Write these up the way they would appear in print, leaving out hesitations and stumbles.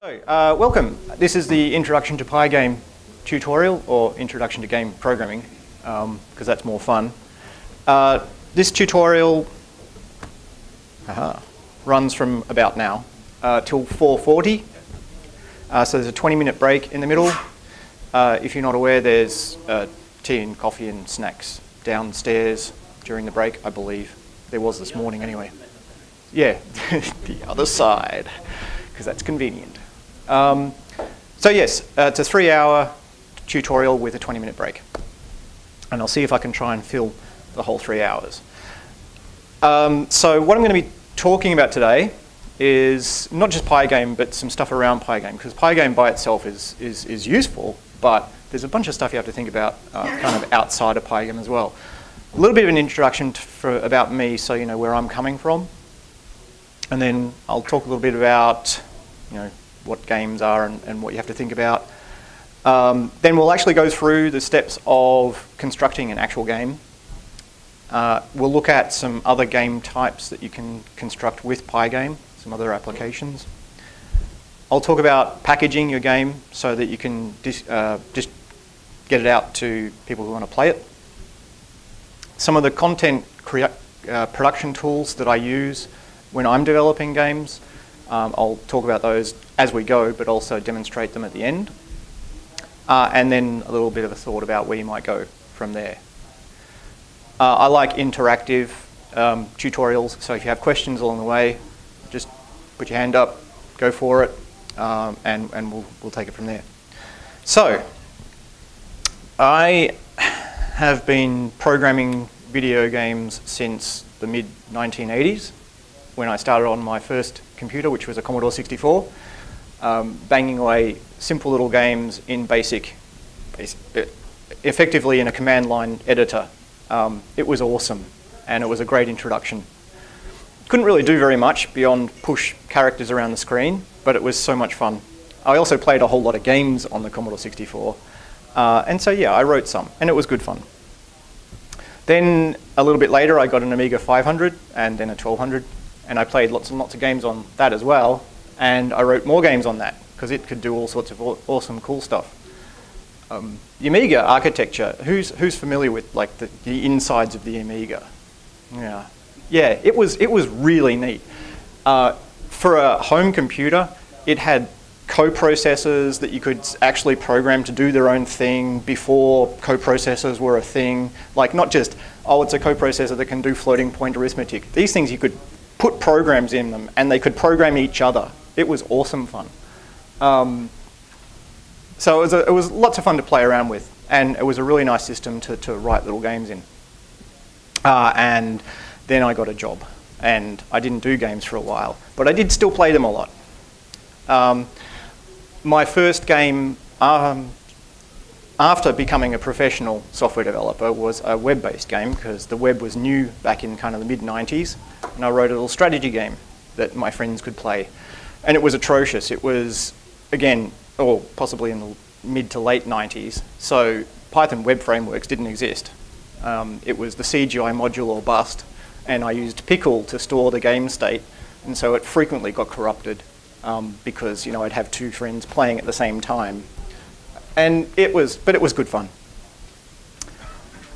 Welcome. This is the Introduction to PyGame tutorial, or Introduction to Game Programming, because that's more fun. This tutorial runs from about now till 4:40. So there's a 20-minute break in the middle. If you're not aware, there's tea and coffee and snacks downstairs during the break, I believe. There was this morning anyway. Yeah, the other side, because that's convenient. So yes, it's a 3-hour tutorial with a 20-minute break. And I'll see if I can try and fill the whole 3 hours. So what I'm going to be talking about today is not just PyGame, but some stuff around PyGame, because PyGame by itself is useful, but there's a bunch of stuff you have to think about kind of outside of PyGame as well. A little bit of an introduction about me, so you know where I'm coming from. And then I'll talk a little bit about, what games are and what you have to think about. Then we'll actually go through the steps of constructing an actual game. We'll look at some other game types that you can construct with PyGame, some other applications. I'll talk about packaging your game so that you can just get it out to people who want to play it. Some of the content production tools that I use when I'm developing games. I'll talk about those as we go, but also demonstrate them at the end. And then a little bit of a thought about where you might go from there. I like interactive tutorials, so if you have questions along the way, just put your hand up, go for it, and we'll take it from there. So, I have been programming video games since the mid-1980s, when I started on my first computer, which was a Commodore 64, banging away simple little games in effectively in a command line editor. It was awesome, and it was a great introduction. Couldn't really do very much beyond push characters around the screen, but it was so much fun. I also played a whole lot of games on the Commodore 64, and so yeah, I wrote some, and it was good fun. Then a little bit later, I got an Amiga 500 and then a 1200. And I played lots and lots of games on that as well, and I wrote more games on that because it could do all sorts of awesome, cool stuff. The Amiga architecture. Who's familiar with like the insides of the Amiga? Yeah, it was really neat. For a home computer, it had coprocessors that you could actually program to do their own thing before coprocessors were a thing. Like not just it's a coprocessor that can do floating point arithmetic. These things you could put programs in them, and they could program each other. It was awesome fun. So it was lots of fun to play around with, and it was a really nice system to write little games in. And then I got a job, and I didn't do games for a while, but I did still play them a lot. My first game after becoming a professional software developer was a web-based game, because the web was new back in kind of the mid-90s, and I wrote a little strategy game that my friends could play. And it was atrocious. It was, again, or possibly in the mid to late 90s, so Python web frameworks didn't exist. It was the CGI module or bust, and I used Pycon to store the game state, and so it frequently got corrupted because I'd have two friends playing at the same time. And it was good fun.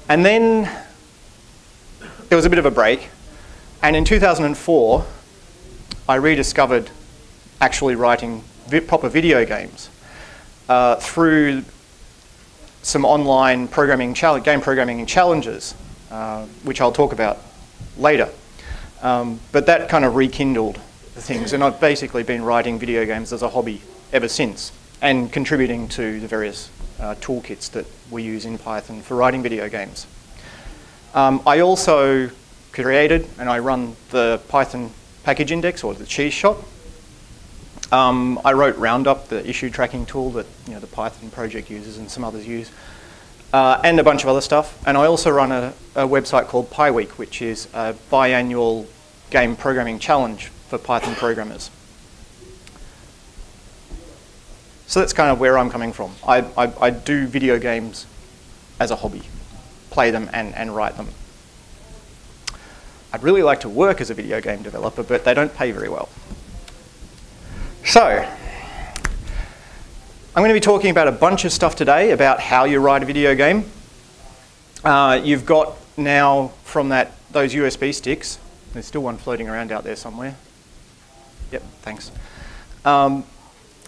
And then there was a bit of a break, and in 2004, I rediscovered actually writing proper video games through some online game programming challenges, which I'll talk about later. But that kind of rekindled the things, and I've basically been writing video games as a hobby ever since, and contributing to the various toolkits that we use in Python for writing video games. I also created and I run the Python package index, or the cheese shop. I wrote Roundup, the issue tracking tool that the Python project uses and some others use, and a bunch of other stuff. And I also run a website called PyWeek, which is a biannual game programming challenge for Python programmers. So that's kind of where I'm coming from. I do video games as a hobby, play them and write them. I'd really like to work as a video game developer, but they don't pay very well. So, I'm going to be talking about a bunch of stuff today about how you write a video game. You've got now from those USB sticks, there's still one floating around out there somewhere. Yep, thanks.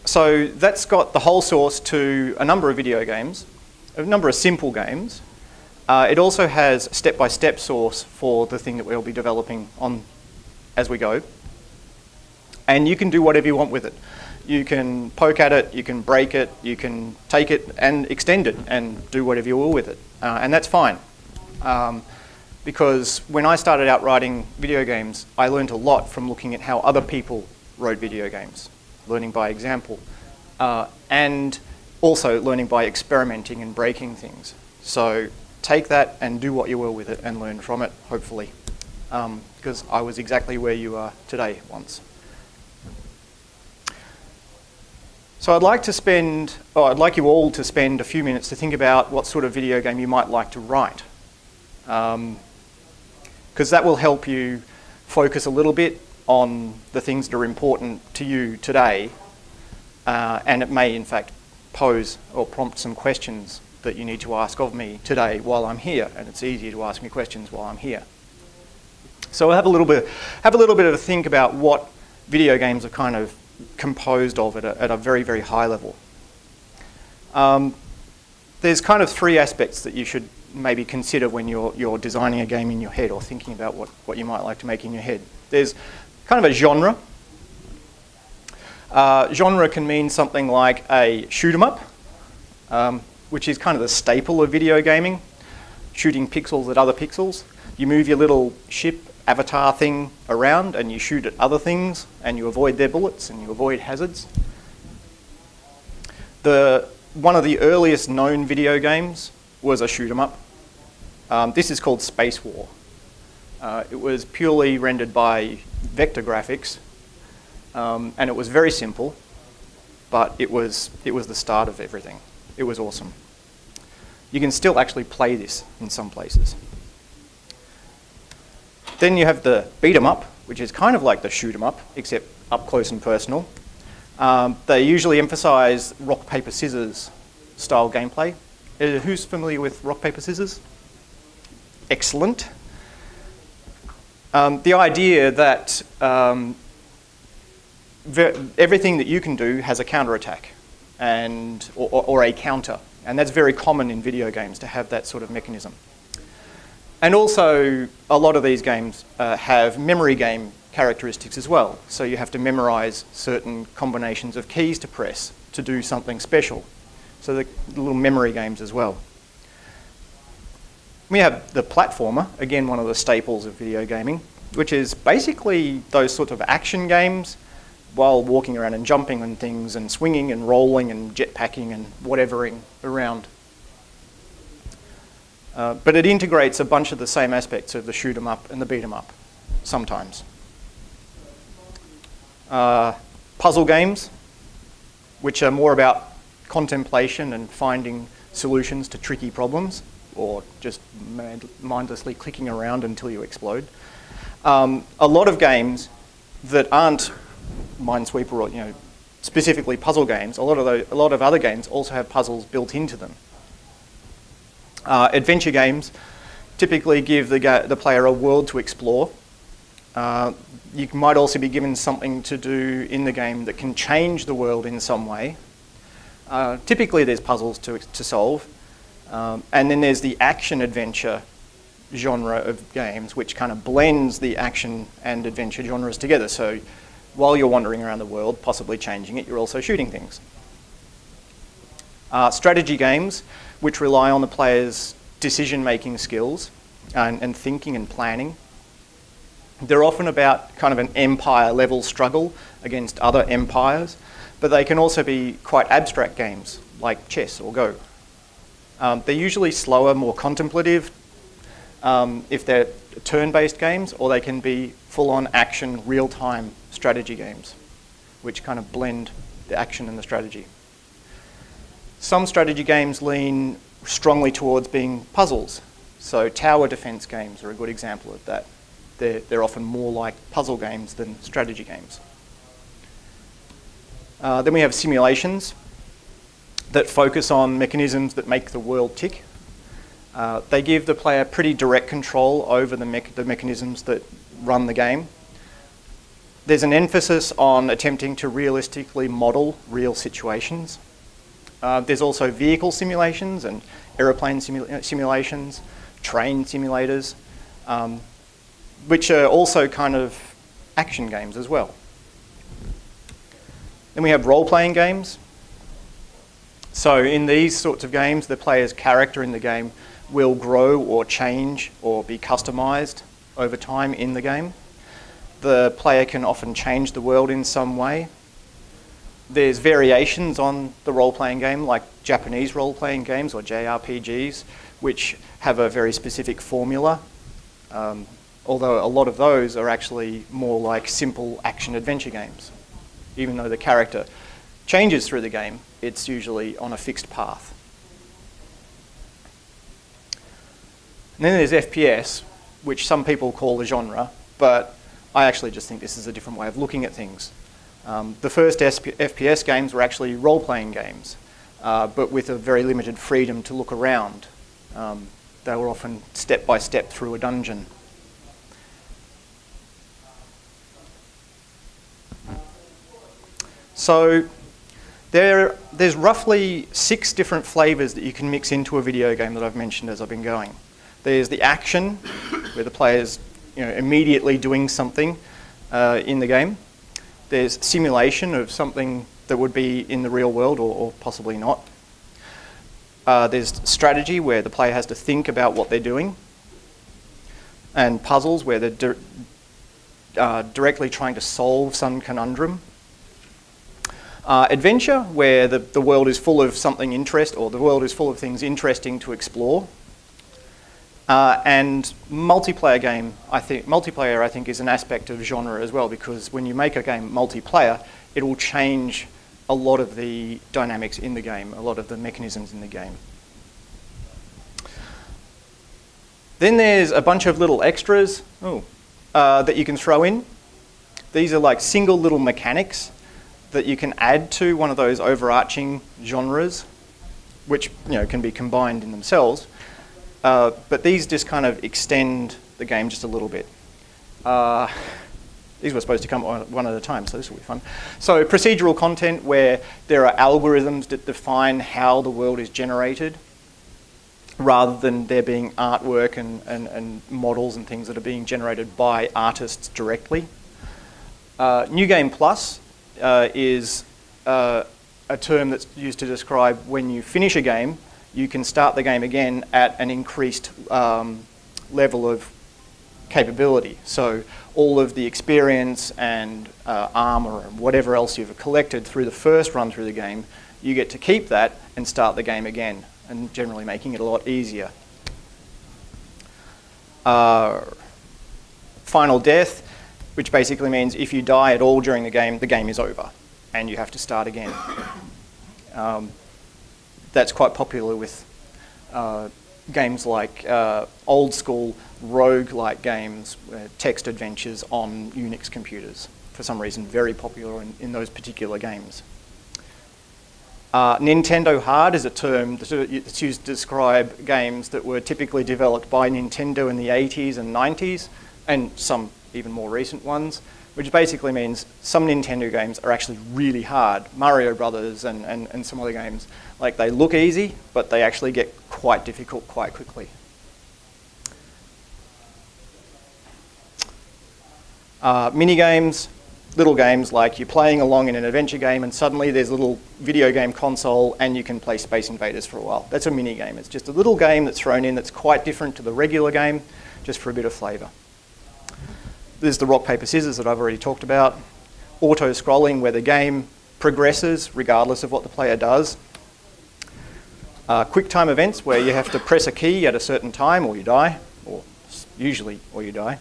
So that's got the whole source to a number of video games, a number of simple games. It also has step-by-step source for the thing that we'll be developing on as we go. And you can do whatever you want with it. You can poke at it, you can break it, you can take it and extend it and do whatever you will with it. And that's fine. Because when I started out writing video games, I learned a lot from looking at how other people wrote video games, learning by example, and also learning by experimenting and breaking things. So take that and do what you will with it and learn from it, hopefully, because I was exactly where you are today once. So I'd like you all to spend a few minutes to think about what sort of video game you might like to write. Because that will help you focus a little bit on the things that are important to you today, and it may in fact pose or prompt some questions that you need to ask of me today while I'm here, and it's easier to ask me questions while I'm here. So we'll have a little bit of a think about what video games are kind of composed of at a very, very high level. There's kind of three aspects that you should maybe consider when you're designing a game in your head or thinking about what you might like to make in your head. There's kind of a genre. Genre can mean something like a shoot 'em up, which is kind of the staple of video gaming, shooting pixels at other pixels. You move your little ship avatar thing around and you shoot at other things and you avoid their bullets and you avoid hazards. One of the earliest known video games was a shoot 'em up. This is called Space War. It was purely rendered by vector graphics, and it was very simple, but it was the start of everything. It was awesome. You can still actually play this in some places. Then you have the beat 'em up, which is kind of like the shoot 'em up, except up close and personal. They usually emphasize rock, paper, scissors style gameplay. Who's familiar with rock, paper, scissors? Excellent. The idea that everything that you can do has a counterattack or a counter, and that's very common in video games to have that sort of mechanism. And also, a lot of these games have memory game characteristics as well. So you have to memorize certain combinations of keys to press to do something special. So the little memory games as well. We have the platformer, again one of the staples of video gaming, which is basically those sorts of action games while walking around and jumping on things and swinging and rolling and jetpacking and whatevering around. But it integrates a bunch of the same aspects of the shoot 'em up and the beat 'em up, sometimes. Puzzle games, which are more about contemplation and finding solutions to tricky problems, or just mindlessly clicking around until you explode. A lot of games that aren't Minesweeper or specifically puzzle games, a lot of other games also have puzzles built into them. Adventure games typically give the player a world to explore. You might also be given something to do in the game that can change the world in some way. Typically there's puzzles to solve. And then there's the action-adventure genre of games, which kind of blends the action and adventure genres together. So while you're wandering around the world, possibly changing it, you're also shooting things. Strategy games, which rely on the player's decision-making skills and thinking and planning. They're often about kind of an empire-level struggle against other empires, but they can also be quite abstract games, like chess or Go. They're usually slower, more contemplative, if they're turn-based games, or they can be full-on action, real-time strategy games, which kind of blend the action and the strategy. Some strategy games lean strongly towards being puzzles. So tower defense games are a good example of that. They're often more like puzzle games than strategy games. Then we have simulations. that focus on mechanisms that make the world tick. They give the player pretty direct control over the mechanisms that run the game. There's an emphasis on attempting to realistically model real situations. There's also vehicle simulations and aeroplane simulations, train simulators, which are also kind of action games as well. Then we have role-playing games. So in these sorts of games, the player's character in the game will grow or change or be customized over time in the game. The player can often change the world in some way. There's variations on the role-playing game, like Japanese role-playing games or JRPGs, which have a very specific formula. Although a lot of those are actually more like simple action-adventure games. Even though the character changes through the game, it's usually on a fixed path. And then there's FPS, which some people call a genre, but I actually just think this is a different way of looking at things. The first FPS games were actually role-playing games, but with a very limited freedom to look around. They were often step by step through a dungeon. So there's roughly 6 different flavors that you can mix into a video game that I've mentioned as I've been going. There's the action, where the player's immediately doing something in the game. There's simulation of something that would be in the real world or possibly not. There's strategy, where the player has to think about what they're doing. And puzzles, where they're directly trying to solve some conundrum. Adventure, where the world is full of something the world is full of things interesting to explore. And multiplayer, I think, is an aspect of genre as well, because when you make a game multiplayer, it will change a lot of the dynamics in the game, a lot of the mechanisms in the game. Then there's a bunch of little extras that you can throw in. These are like single little mechanics that you can add to one of those overarching genres, which can be combined in themselves. But these just kind of extend the game just a little bit. These were supposed to come one at a time, so this will be fun. So procedural content, where there are algorithms that define how the world is generated, rather than there being artwork and models and things that are being generated by artists directly. New Game Plus is a term that's used to describe when you finish a game, you can start the game again at an increased level of capability. So all of the experience and armor and whatever else you've collected through the first run through the game, you get to keep that and start the game again, and generally making it a lot easier. Final death, which basically means if you die at all during the game is over and you have to start again. That's quite popular with games like old school rogue-like games, text adventures on Unix computers. For some reason, very popular in those particular games. Nintendo Hard is a term that's used to describe games that were typically developed by Nintendo in the 80s and 90s, and some even more recent ones, which basically means some Nintendo games are actually really hard. Mario Brothers and some other games, like they look easy, but they actually get quite difficult quite quickly. Mini-games, little games like you're playing along in an adventure game and suddenly there's a little video game console and you can play Space Invaders for a while. That's a mini-game. It's just a little game that's thrown in that's quite different to the regular game, just for a bit of flavour. There's the rock, paper, scissors that I've already talked about. Auto-scrolling, where the game progresses regardless of what the player does. Quick time events, where you have to press a key at a certain time or you die, or usually or you die.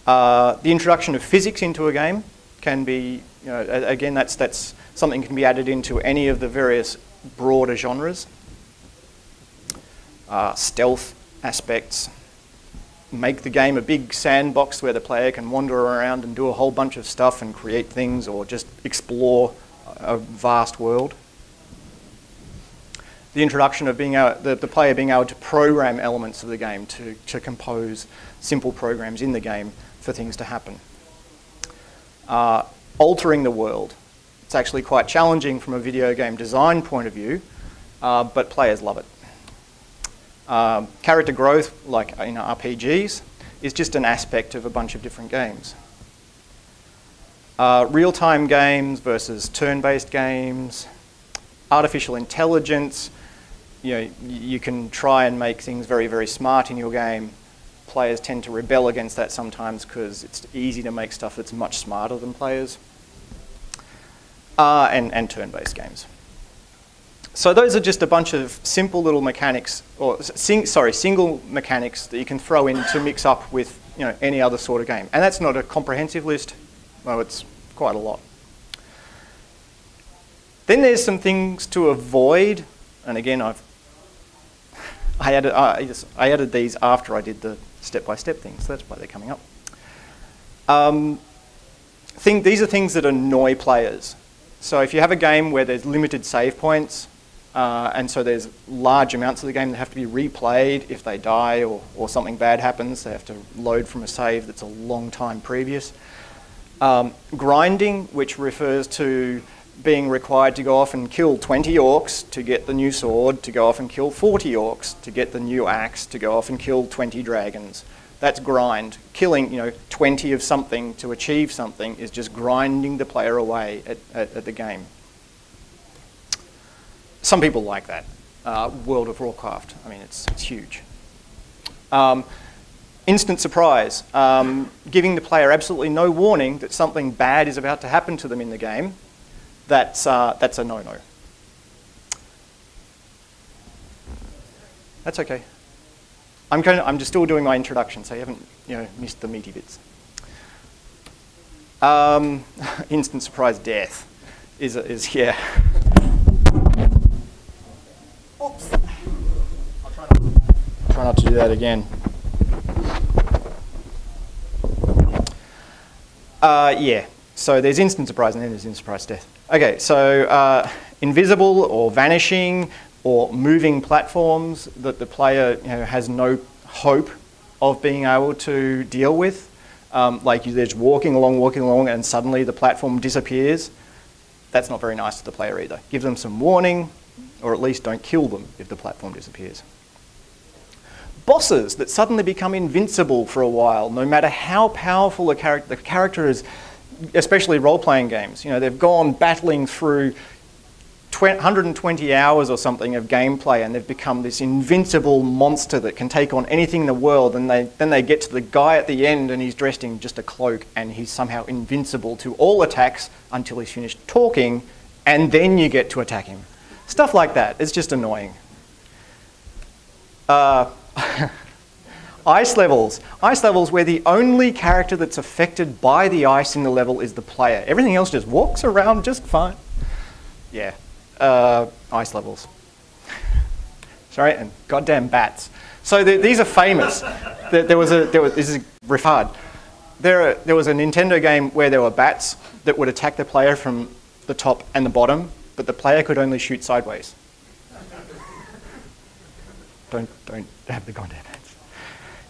The introduction of physics into a game can be, again, that's something that can be added into any of the various broader genres. Stealth aspects make the game a big sandbox where the player can wander around and do a whole bunch of stuff and create things or just explore a vast world. the introduction of the player being able to program elements of the game, to compose simple programs in the game for things to happen. Altering the world. It's actually quite challenging from a video game design point of view, but players love it. Character growth, like in RPGs, is just an aspect of a bunch of different games. Real-time games versus turn-based games. Artificial intelligence. You can try and make things very, very smart in your game. Players tend to rebel against that sometimes because it's easy to make stuff that's much smarter than players. And turn-based games. So those are just a bunch of simple little mechanics, or single mechanics that you can throw in to mix up with any other sort of game. And that's not a comprehensive list. Well, it's quite a lot. Then there's some things to avoid, and again, I added these after I did the step-by-step things, so that's why they're coming up. These are things that annoy players. So if you have a game where there's limited save points, and so there's large amounts of the game that have to be replayed if they die or something bad happens, they have to load from a save that's a long time previous. Grinding, which refers to being required to go off and kill 20 orcs to get the new sword, to go off and kill 40 orcs to get the new axe, to go off and kill 20 dragons. That's grind. Killing 20 of something to achieve something is just grinding the player away at the game. Some people like that. World of Warcraft, I mean, it's huge. Instant surprise. Giving the player absolutely no warning that something bad is about to happen to them in the game. That's a no-no. That's okay. I'm just still doing my introduction, so you haven't missed the meaty bits. Instant surprise death is yeah. Oops. I'll try not to do that again. Yeah. So there's instant surprise and then there's instant surprise death. Okay, so invisible or vanishing or moving platforms that the player has no hope of being able to deal with. Like they're just walking along and suddenly the platform disappears. That's not very nice to the player either. Give them some warning, or at least don't kill them if the platform disappears. Bosses that suddenly become invincible for a while, no matter how powerful the character is, especially role-playing games. They've gone battling through 120 hours or something of gameplay and they've become this invincible monster that can take on anything in the world, and then they get to the guy at the end and he's dressed in just a cloak and he's somehow invincible to all attacks until he's finished talking, and then you get to attack him. Stuff like that. It's just annoying. Ice levels. Ice levels where the only character that's affected by the ice in the level is the player. Everything else just walks around just fine. Yeah. Ice levels. Sorry, and goddamn bats. So these are famous. This is Riffard. There was a Nintendo game where there were bats that would attack the player from the top and the bottom, but the player could only shoot sideways. Don't have the goddamn bats.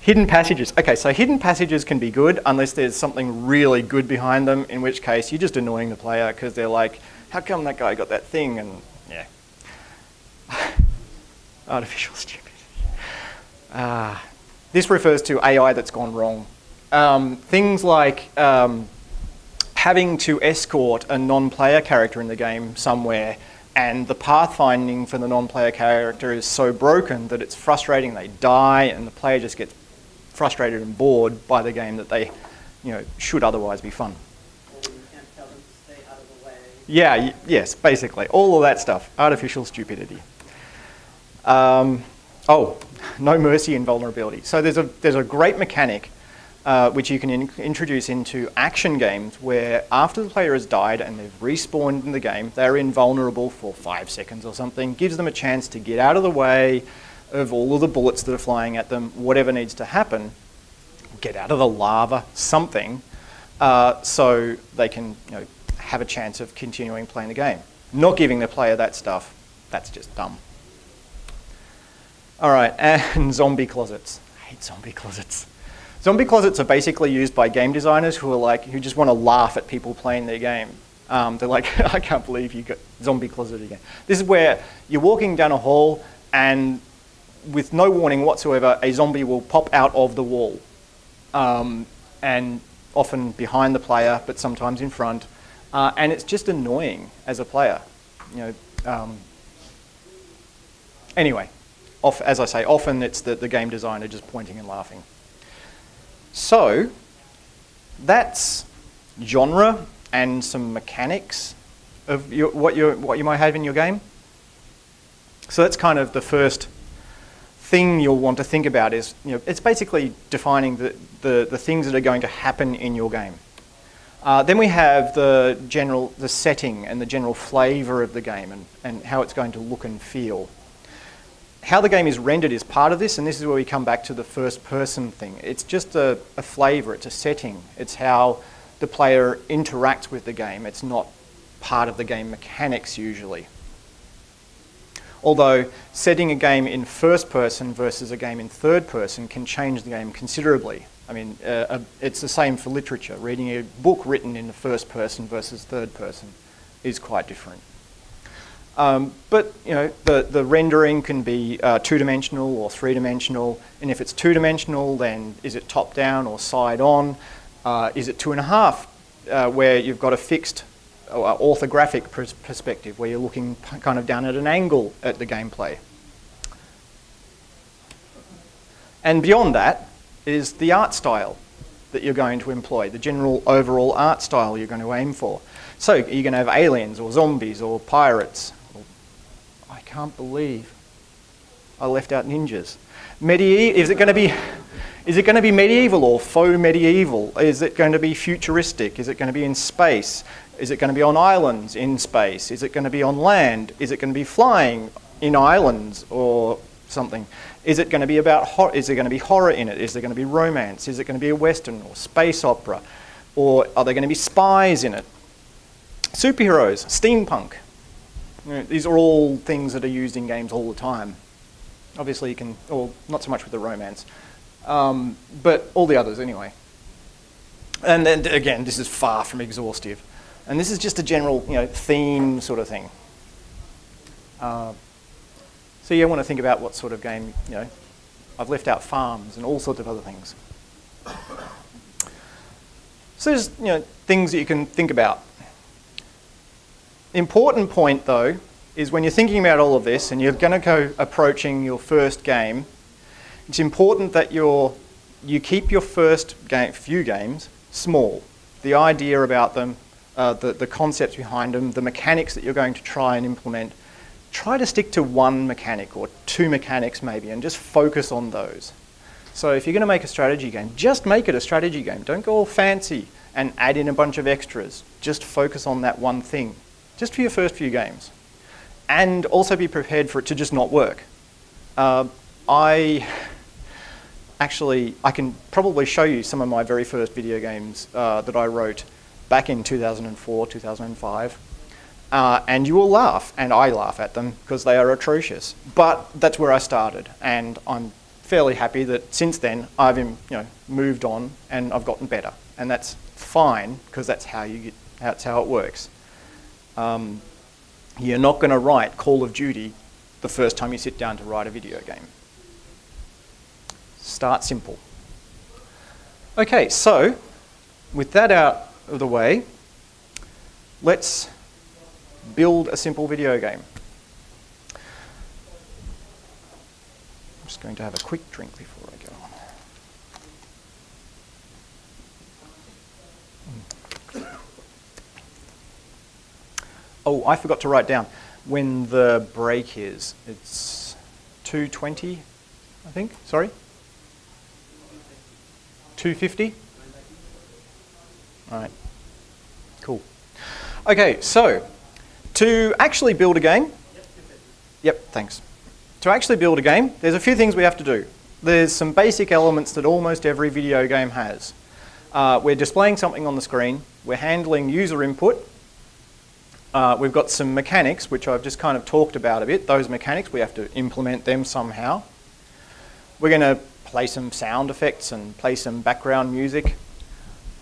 Hidden passages. Okay, so hidden passages can be good unless there's something really good behind them, in which case you're just annoying the player because they're like, how come that guy got that thing? And yeah. Artificial stupidity. This refers to AI that's gone wrong. Things like having to escort a non-player character in the game somewhere, and the pathfinding for the non-player character is so broken that it's frustrating, they die, and the player just gets frustrated and bored by the game that they should otherwise be fun. Or you can't tell them to stay out of the way. Yeah, yes, basically. All of that stuff. Artificial stupidity. Oh, no mercy and vulnerability. So there's a great mechanic which you can introduce into action games where after the player has died and they've respawned in the game, they're invulnerable for 5 seconds or something, gives them a chance to get out of the way of all of the bullets that are flying at them, whatever needs to happen, get out of the lava, something, so they can have a chance of continuing playing the game. Not giving the player that stuff, that's just dumb. All right, and zombie closets. I hate zombie closets. Zombie closets are basically used by game designers who just want to laugh at people playing their game. They're like, I can't believe you got zombie closet again. This is where you're walking down a hall and with no warning whatsoever, a zombie will pop out of the wall. And often behind the player, but sometimes in front. And it's just annoying as a player. Anyway, as I say, often it's the game designer just pointing and laughing. So that's genre and some mechanics of what you might have in your game. So that's kind of the first thing you'll want to think about is, it's basically defining the things that are going to happen in your game. Then we have the setting and the general flavor of the game and how it's going to look and feel. How the game is rendered is part of this, and this is where we come back to the first person thing. It's just a flavor, it's a setting. It's how the player interacts with the game. It's not part of the game mechanics usually. Although setting a game in first person versus a game in third person can change the game considerably. I mean, it's the same for literature. Reading a book written in the first person versus third person is quite different. But the rendering can be two-dimensional or three-dimensional, and if it's two-dimensional, then is it top-down or side-on? Is it 2.5, where you've got a fixed orthographic perspective, where you're looking kind of down at an angle at the gameplay? And beyond that is the art style that you're going to employ, the general overall art style you're going to aim for. So are you going to have aliens or zombies or pirates? I can't believe I left out ninjas. Is it going to be medieval or faux medieval? Is it going to be futuristic? Is it going to be in space? Is it going to be on islands in space? Is it going to be on land? Is it going to be flying in islands or something? Is it going to be is there going to be horror in it? Is there going to be romance? Is it going to be a western or space opera? Or are there going to be spies in it? Superheroes, steampunk. These are all things that are used in games all the time. Obviously you can, or not so much with the romance, but all the others anyway. And then again, this is far from exhaustive. And this is just a general theme sort of thing. So you want to think about what sort of game, I've left out farms and all sorts of other things. So there's things that you can think about. Important point though is when you're thinking about all of this and you're going to go approaching your first game, it's important that you keep your first few games small. The idea about them, the concepts behind them, the mechanics that you're going to try and implement, try to stick to one mechanic or two mechanics maybe and just focus on those. So if you're going to make a strategy game, just make it a strategy game. Don't go all fancy and add in a bunch of extras. Just focus on that one thing, just for your first few games. And also be prepared for it to just not work. I can probably show you some of my very first video games that I wrote back in 2004, 2005. And you will laugh, and I laugh at them because they are atrocious. But that's where I started, and I'm fairly happy that since then I've moved on and I've gotten better, and that's fine because that's how it works. You're not going to write Call of Duty the first time you sit down to write a video game. Start simple. Okay, so with that out of the way, let's build a simple video game. I'm just going to have a quick drink before I go on. Oh, I forgot to write down when the break is. It's 2:20, I think. Sorry? 2:50? All right. Cool. Okay, so to actually build a game, yep, thanks. To actually build a game, there's a few things we have to do. There's some basic elements that almost every video game has. We're displaying something on the screen. We're handling user input. We've got some mechanics, which I've just kind of talked about a bit. Those mechanics, we have to implement them somehow. We're going to play some sound effects and play some background music.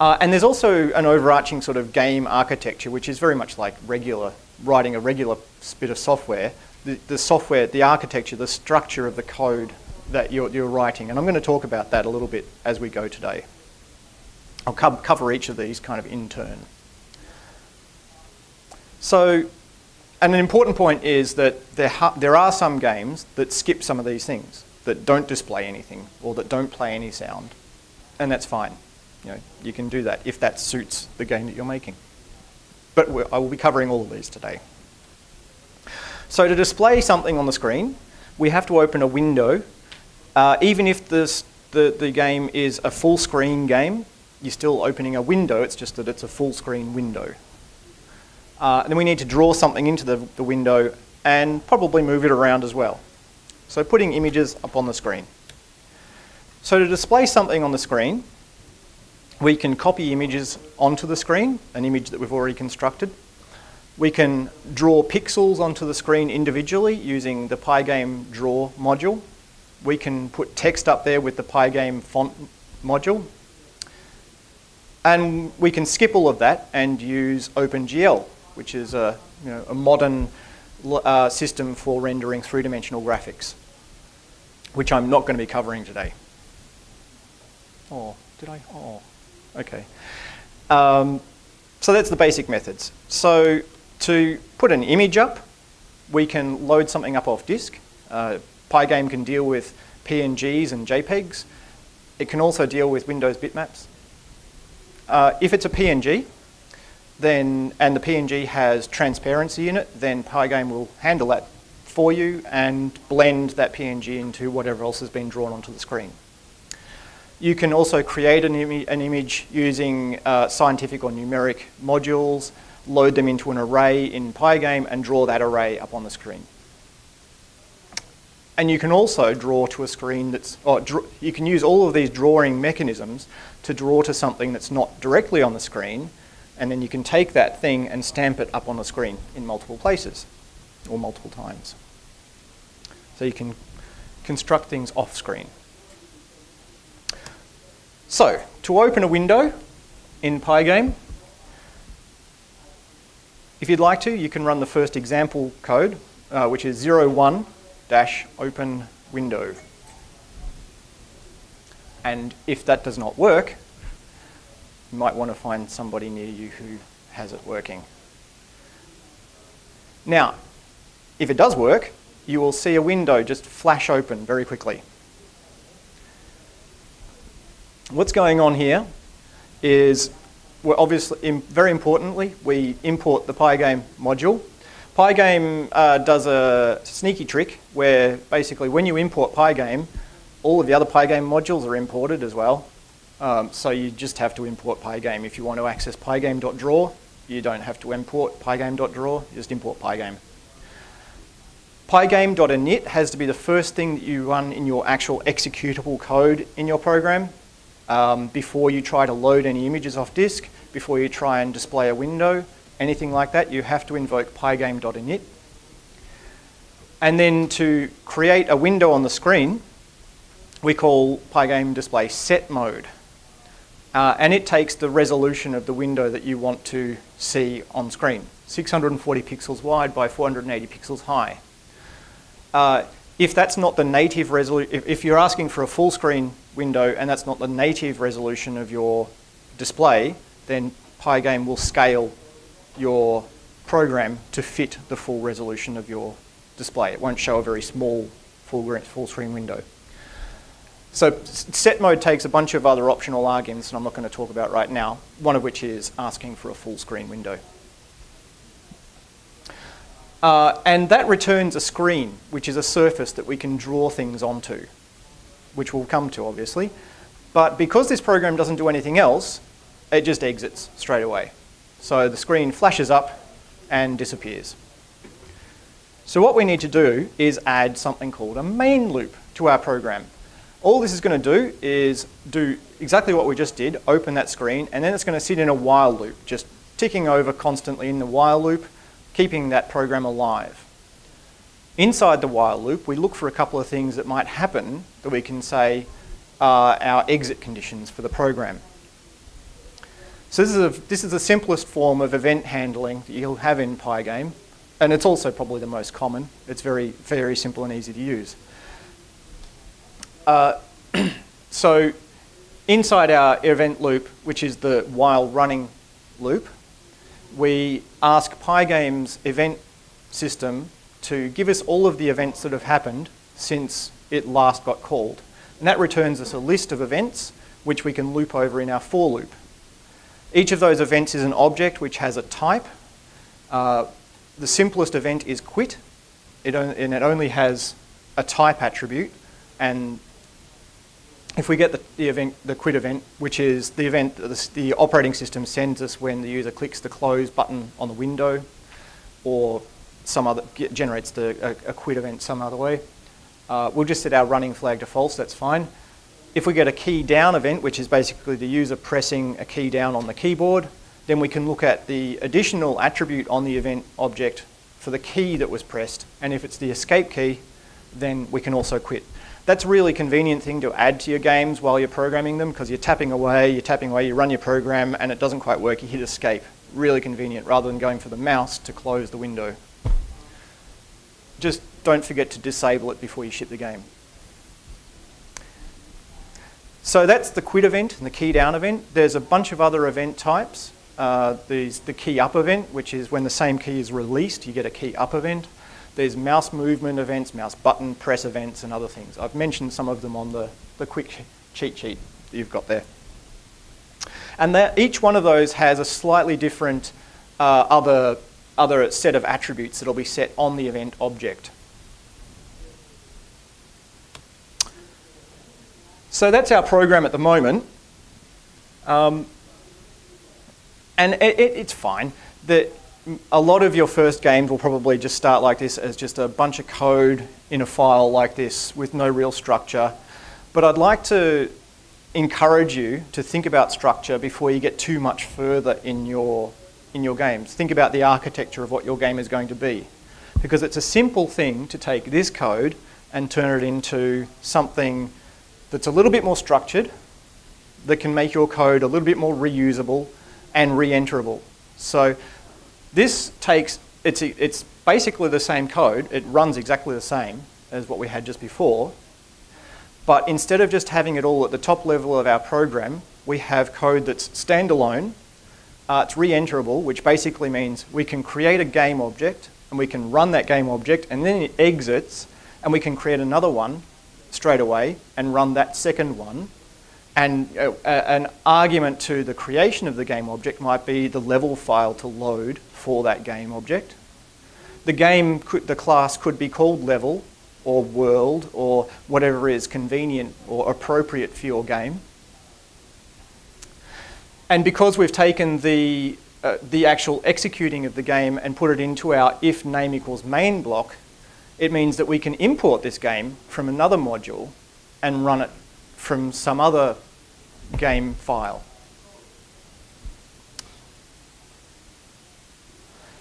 And there's also an overarching sort of game architecture, which is very much like writing a regular bit of software. The software, the architecture, the structure of the code that you're writing. And I'm going to talk about that a little bit as we go today. I'll cover each of these kind of in turn. So, and an important point is that there are some games that skip some of these things, that don't display anything or that don't play any sound, and that's fine. You can do that if that suits the game that you're making. But I will be covering all of these today. So to display something on the screen, we have to open a window. Even if the game is a full screen game, you're still opening a window, it's just that it's a full screen window. Then we need to draw something into the window and probably move it around as well. So putting images up on the screen. So to display something on the screen, we can copy images onto the screen, an image that we've already constructed. We can draw pixels onto the screen individually using the PyGame draw module. We can put text up there with the PyGame font module. And we can skip all of that and use OpenGL, which is a modern system for rendering three-dimensional graphics, which I'm not going to be covering today. Oh, did I? Oh, okay. So that's the basic methods. So to put an image up, we can load something up off disk. PyGame can deal with PNGs and JPEGs. It can also deal with Windows bitmaps. If it's a PNG, and the PNG has transparency in it, then PyGame will handle that for you and blend that PNG into whatever else has been drawn onto the screen. You can also create an image using scientific or numeric modules, load them into an array in PyGame, and draw that array up on the screen. And you can also draw to a screen you can use all of these drawing mechanisms to draw to something that's not directly on the screen, and then you can take that thing and stamp it up on the screen in multiple places, or multiple times. So you can construct things off screen. So, to open a window in PyGame, if you'd like to, you can run the first example code, which is 01-open window. And if that does not work, you might want to find somebody near you who has it working. Now, if it does work, you will see a window just flash open very quickly. What's going on here is, we're obviously, very importantly, we import the PyGame module. PyGame does a sneaky trick where basically when you import PyGame, all of the other PyGame modules are imported as well. So you just have to import PyGame. If you want to access pygame.draw, you don't have to import pygame.draw, you just import PyGame. Pygame.init has to be the first thing that you run in your actual executable code in your program before you try to load any images off disk, before you try and display a window, anything like that, you have to invoke pygame.init. And then to create a window on the screen, we call PyGame display set mode. And it takes the resolution of the window that you want to see on screen, 640 pixels wide by 480 pixels high. If that's not the native resolution, if you're asking for a full screen window and that's not the native resolution of your display, then PyGame will scale your program to fit the full resolution of your display. It won't show a very small full screen window. So set mode takes a bunch of other optional arguments that I'm not going to talk about right now, one of which is asking for a full screen window. And that returns a screen, which is a surface that we can draw things onto, which we'll come to obviously. But because this program doesn't do anything else, it just exits straight away. So the screen flashes up and disappears. So what we need to do is add something called a main loop to our program. All this is going to do is do exactly what we just did, open that screen, and then it's going to sit in a while loop, just ticking over constantly in the while loop, keeping that program alive. Inside the while loop, we look for a couple of things that might happen that we can say are our exit conditions for the program. So this is the simplest form of event handling that you'll have in PyGame, and it's also probably the most common. It's very, very simple and easy to use. So inside our event loop, which is the while running loop, we ask PyGame's event system to give us all of the events that have happened since it last got called. And that returns us a list of events which we can loop over in our for loop. Each of those events is an object which has a type. The simplest event is quit, and it only has a type attribute. And if we get the quit event, which is the event that the operating system sends us when the user clicks the close button on the window, or generates a quit event some other way, we'll just set our running flag to false. That's fine. If we get a key down event, which is basically the user pressing a key down on the keyboard, then we can look at the additional attribute on the event object for the key that was pressed. And if it's the escape key, then we can also quit. That's a really convenient thing to add to your games while you're programming them, because you're tapping away, you run your program, and it doesn't quite work, you hit escape. Really convenient, rather than going for the mouse to close the window. Just don't forget to disable it before you ship the game. So that's the quit event and the key down event. There's a bunch of other event types. There's the key up event, which is when the same key is released, you get a key up event. There's mouse movement events, mouse button press events, and other things. I've mentioned some of them on the quick cheat sheet that you've got there. And each one of those has a slightly different other set of attributes that will be set on the event object. So that's our program at the moment. And it's fine. A lot of your first games will probably just start like this, as just a bunch of code in a file like this with no real structure. But I'd like to encourage you to think about structure before you get too much further in your games. Think about the architecture of what your game is going to be. Because it's a simple thing to take this code and turn it into something that's a little bit more structured, that can make your code a little bit more reusable and re-enterable. So this it's basically the same code. It runs exactly the same as what we had just before. But instead of just having it all at the top level of our program, we have code that's standalone. It's re-enterable, which basically means we can create a game object and we can run that game object, and then it exits, and we can create another one straight away and run that second one. And an argument to the creation of the game object might be the level file to load for that game object. The class could be called level or world or whatever is convenient or appropriate for your game. And because we've taken the actual executing of the game and put it into our if name equals main block, it means that we can import this game from another module and run it from some other game file.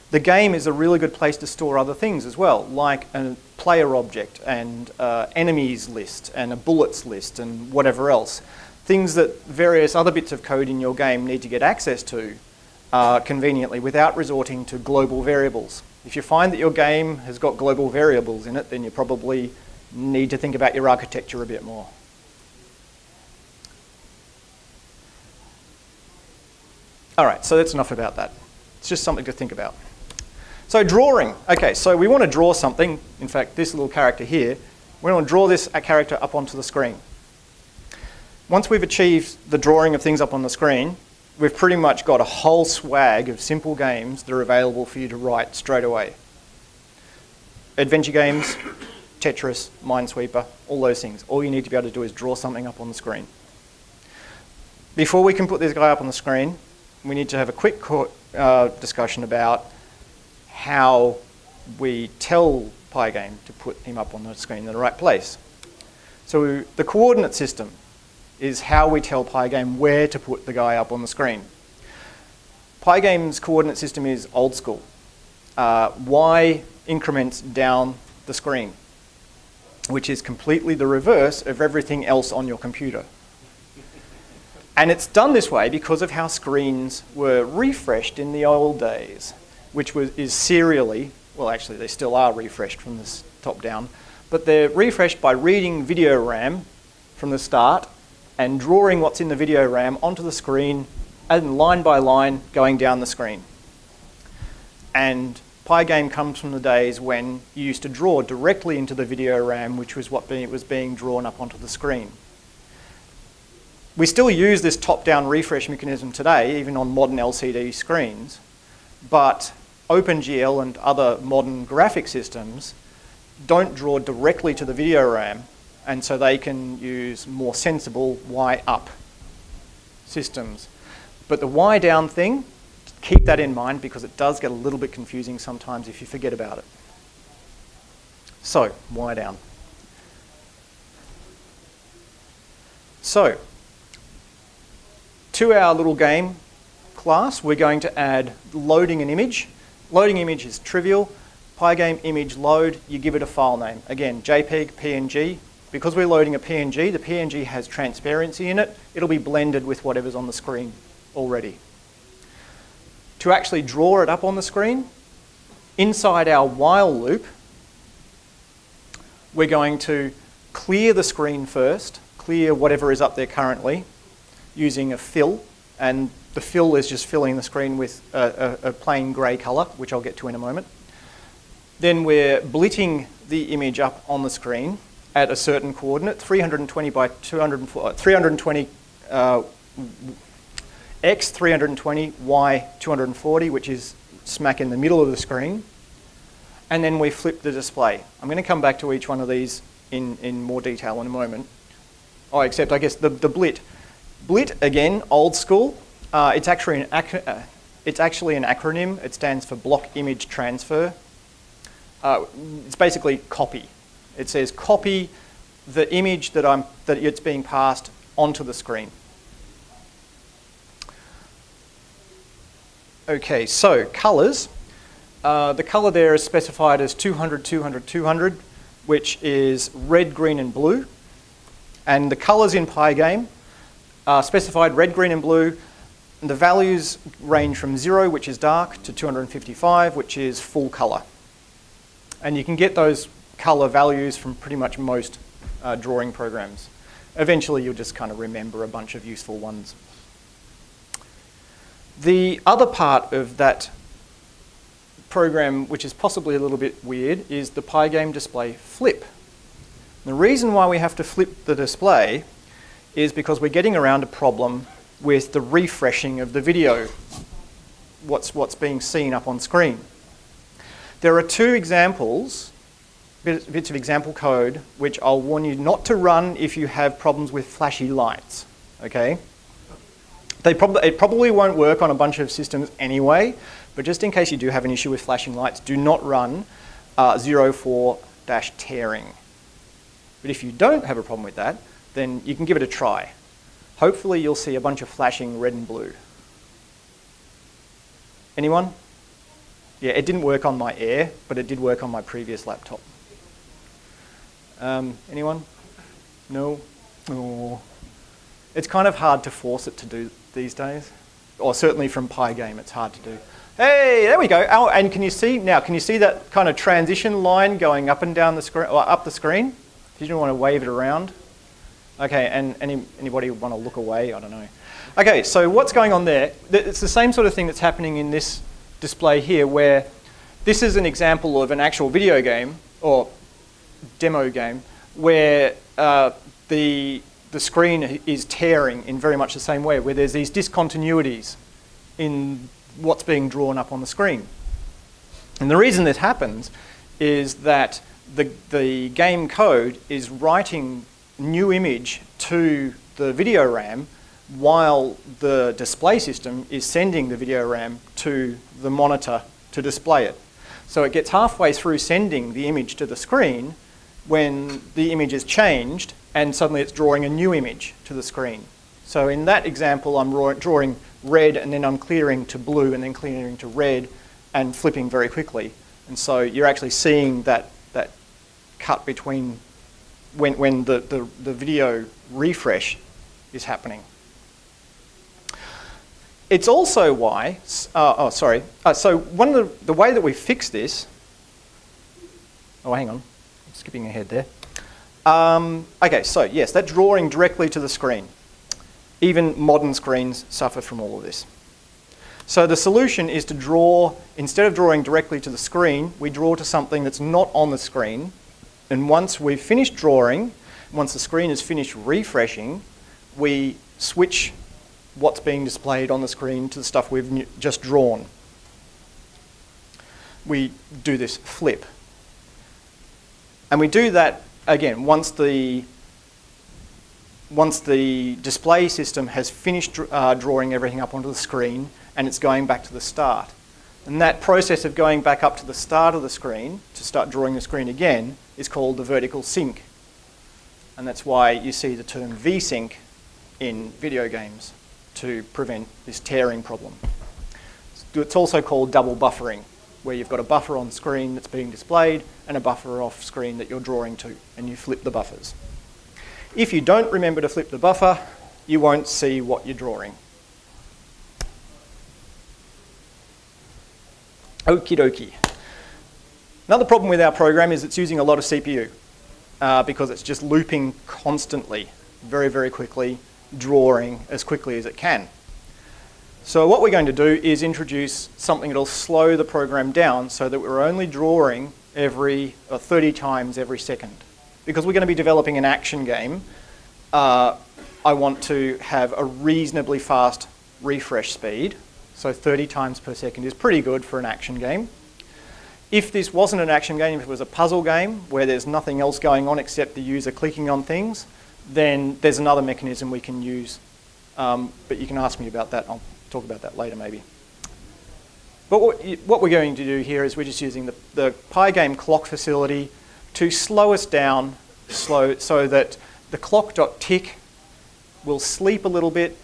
The game is a really good place to store other things as well, like a player object and enemies list and a bullets list and whatever else. Things that various other bits of code in your game need to get access to conveniently without resorting to global variables. If you find that your game has got global variables in it, then you probably need to think about your architecture a bit more. All right, so that's enough about that. It's just something to think about. So drawing. Okay, so we want to draw something. In fact, this little character here, we want to draw this character up onto the screen. Once we've achieved the drawing of things up on the screen, we've pretty much got a whole swag of simple games that are available for you to write straight away. Adventure games, Tetris, Minesweeper, all those things. All you need to be able to do is draw something up on the screen. Before we can put this guy up on the screen, we need to have a quick discussion about how we tell PyGame to put him up on the screen in the right place. So the coordinate system is how we tell PyGame where to put the guy up on the screen. PyGame's coordinate system is old school. Y increments down the screen, which is completely the reverse of everything else on your computer. And it's done this way because of how screens were refreshed in the old days, which is serially, well actually they still are refreshed from this top down, but they're refreshed by reading video RAM from the start and drawing what's in the video RAM onto the screen and line by line going down the screen. And PyGame comes from the days when you used to draw directly into the video RAM, which was what was being drawn up onto the screen. We still use this top-down refresh mechanism today, even on modern LCD screens, but OpenGL and other modern graphic systems don't draw directly to the video RAM, and so they can use more sensible Y-up systems. But the Y-down thing, keep that in mind because it does get a little bit confusing sometimes if you forget about it. So, Y-down. So, to our little game class, we're going to add loading an image. Loading image is trivial. PyGame image load, you give it a file name. Again, JPEG, PNG. Because we're loading a PNG, the PNG has transparency in it. It'll be blended with whatever's on the screen already. To actually draw it up on the screen, inside our while loop, we're going to clear the screen first, clear whatever is up there currently, using a fill, and the fill is just filling the screen with a plain grey colour, which I'll get to in a moment. Then we're blitting the image up on the screen at a certain coordinate, 320 by 320 x 320, y 240, which is smack in the middle of the screen. And then we flip the display. I'm going to come back to each one of these in more detail in a moment. Oh, except I guess the blit. Blit, again, old school. It's actually an acronym. It stands for Block Image Transfer. It's basically copy. It says copy the image that it's being passed onto the screen. Okay, so colors. The color there is specified as 200, 200, 200, which is red, green, and blue. And the colors in PyGame are specified red, green, and blue. And the values range from 0, which is dark, to 255, which is full color. And you can get those color values from pretty much most drawing programs. Eventually, you'll just kind of remember a bunch of useful ones. The other part of that program, which is possibly a little bit weird, is the PyGame display flip. The reason why we have to flip the display is because we're getting around a problem with the refreshing of the video, what's being seen up on screen. There are two examples, bits of example code, which I'll warn you not to run if you have problems with flashy lights, okay? It probably won't work on a bunch of systems anyway, but just in case you do have an issue with flashing lights, do not run 04-tearing. But if you don't have a problem with that, then you can give it a try. Hopefully you'll see a bunch of flashing red and blue. Anyone? Yeah, it didn't work on my Air, but it did work on my previous laptop. Anyone? No? Oh. It's kind of hard to force it to do these days. Or certainly from PyGame, it's hard to do. Hey, there we go. Oh, and can you see that kind of transition line going up and down the screen, or up the screen? Did you want to wave it around? Okay, and anybody want to look away? I don't know. Okay, so what's going on there? It's the same sort of thing that's happening in this display here, where this is an example of an actual video game, or demo game, where the screen is tearing in very much the same way, where there's these discontinuities in what's being drawn up on the screen. And the reason this happens is that the game code is writing new image to the video RAM while the display system is sending the video RAM to the monitor to display it. So it gets halfway through sending the image to the screen when the image is changed, and suddenly it's drawing a new image to the screen. So in that example, I'm drawing red, and then I'm clearing to blue, and then clearing to red, and flipping very quickly. And so you're actually seeing that cut between when the video refresh is happening. It's also why, so one of the way that we fix this, oh, hang on, I'm skipping ahead there. Okay, so yes, that's drawing directly to the screen. Even modern screens suffer from all of this. So the solution is to draw, instead of drawing directly to the screen, we draw to something that's not on the screen. And once we've finished drawing, once the screen is finished refreshing, we switch what's being displayed on the screen to the stuff we've just drawn. We do this flip. And we do that, again, once the display system has finished drawing everything up onto the screen and it's going back to the start. And that process of going back up to the start of the screen to start drawing the screen again is called the vertical sync. And that's why you see the term VSync in video games, to prevent this tearing problem. It's also called double buffering, where you've got a buffer on screen that's being displayed and a buffer off screen that you're drawing to, and you flip the buffers. If you don't remember to flip the buffer, you won't see what you're drawing. Okie dokie. Another problem with our program is it's using a lot of CPU because it's just looping constantly, very, very quickly, drawing as quickly as it can. So what we're going to do is introduce something that'll slow the program down so that we're only drawing 30 times every second. Because we're going to be developing an action game, I want to have a reasonably fast refresh speed. So 30 times per second is pretty good for an action game. If this wasn't an action game, if it was a puzzle game where there's nothing else going on except the user clicking on things, then there's another mechanism we can use. But you can ask me about that. I'll talk about that later maybe. But what we're going to do here is we're just using the PyGame clock facility to slow us down so that the clock.tick will sleep a little bit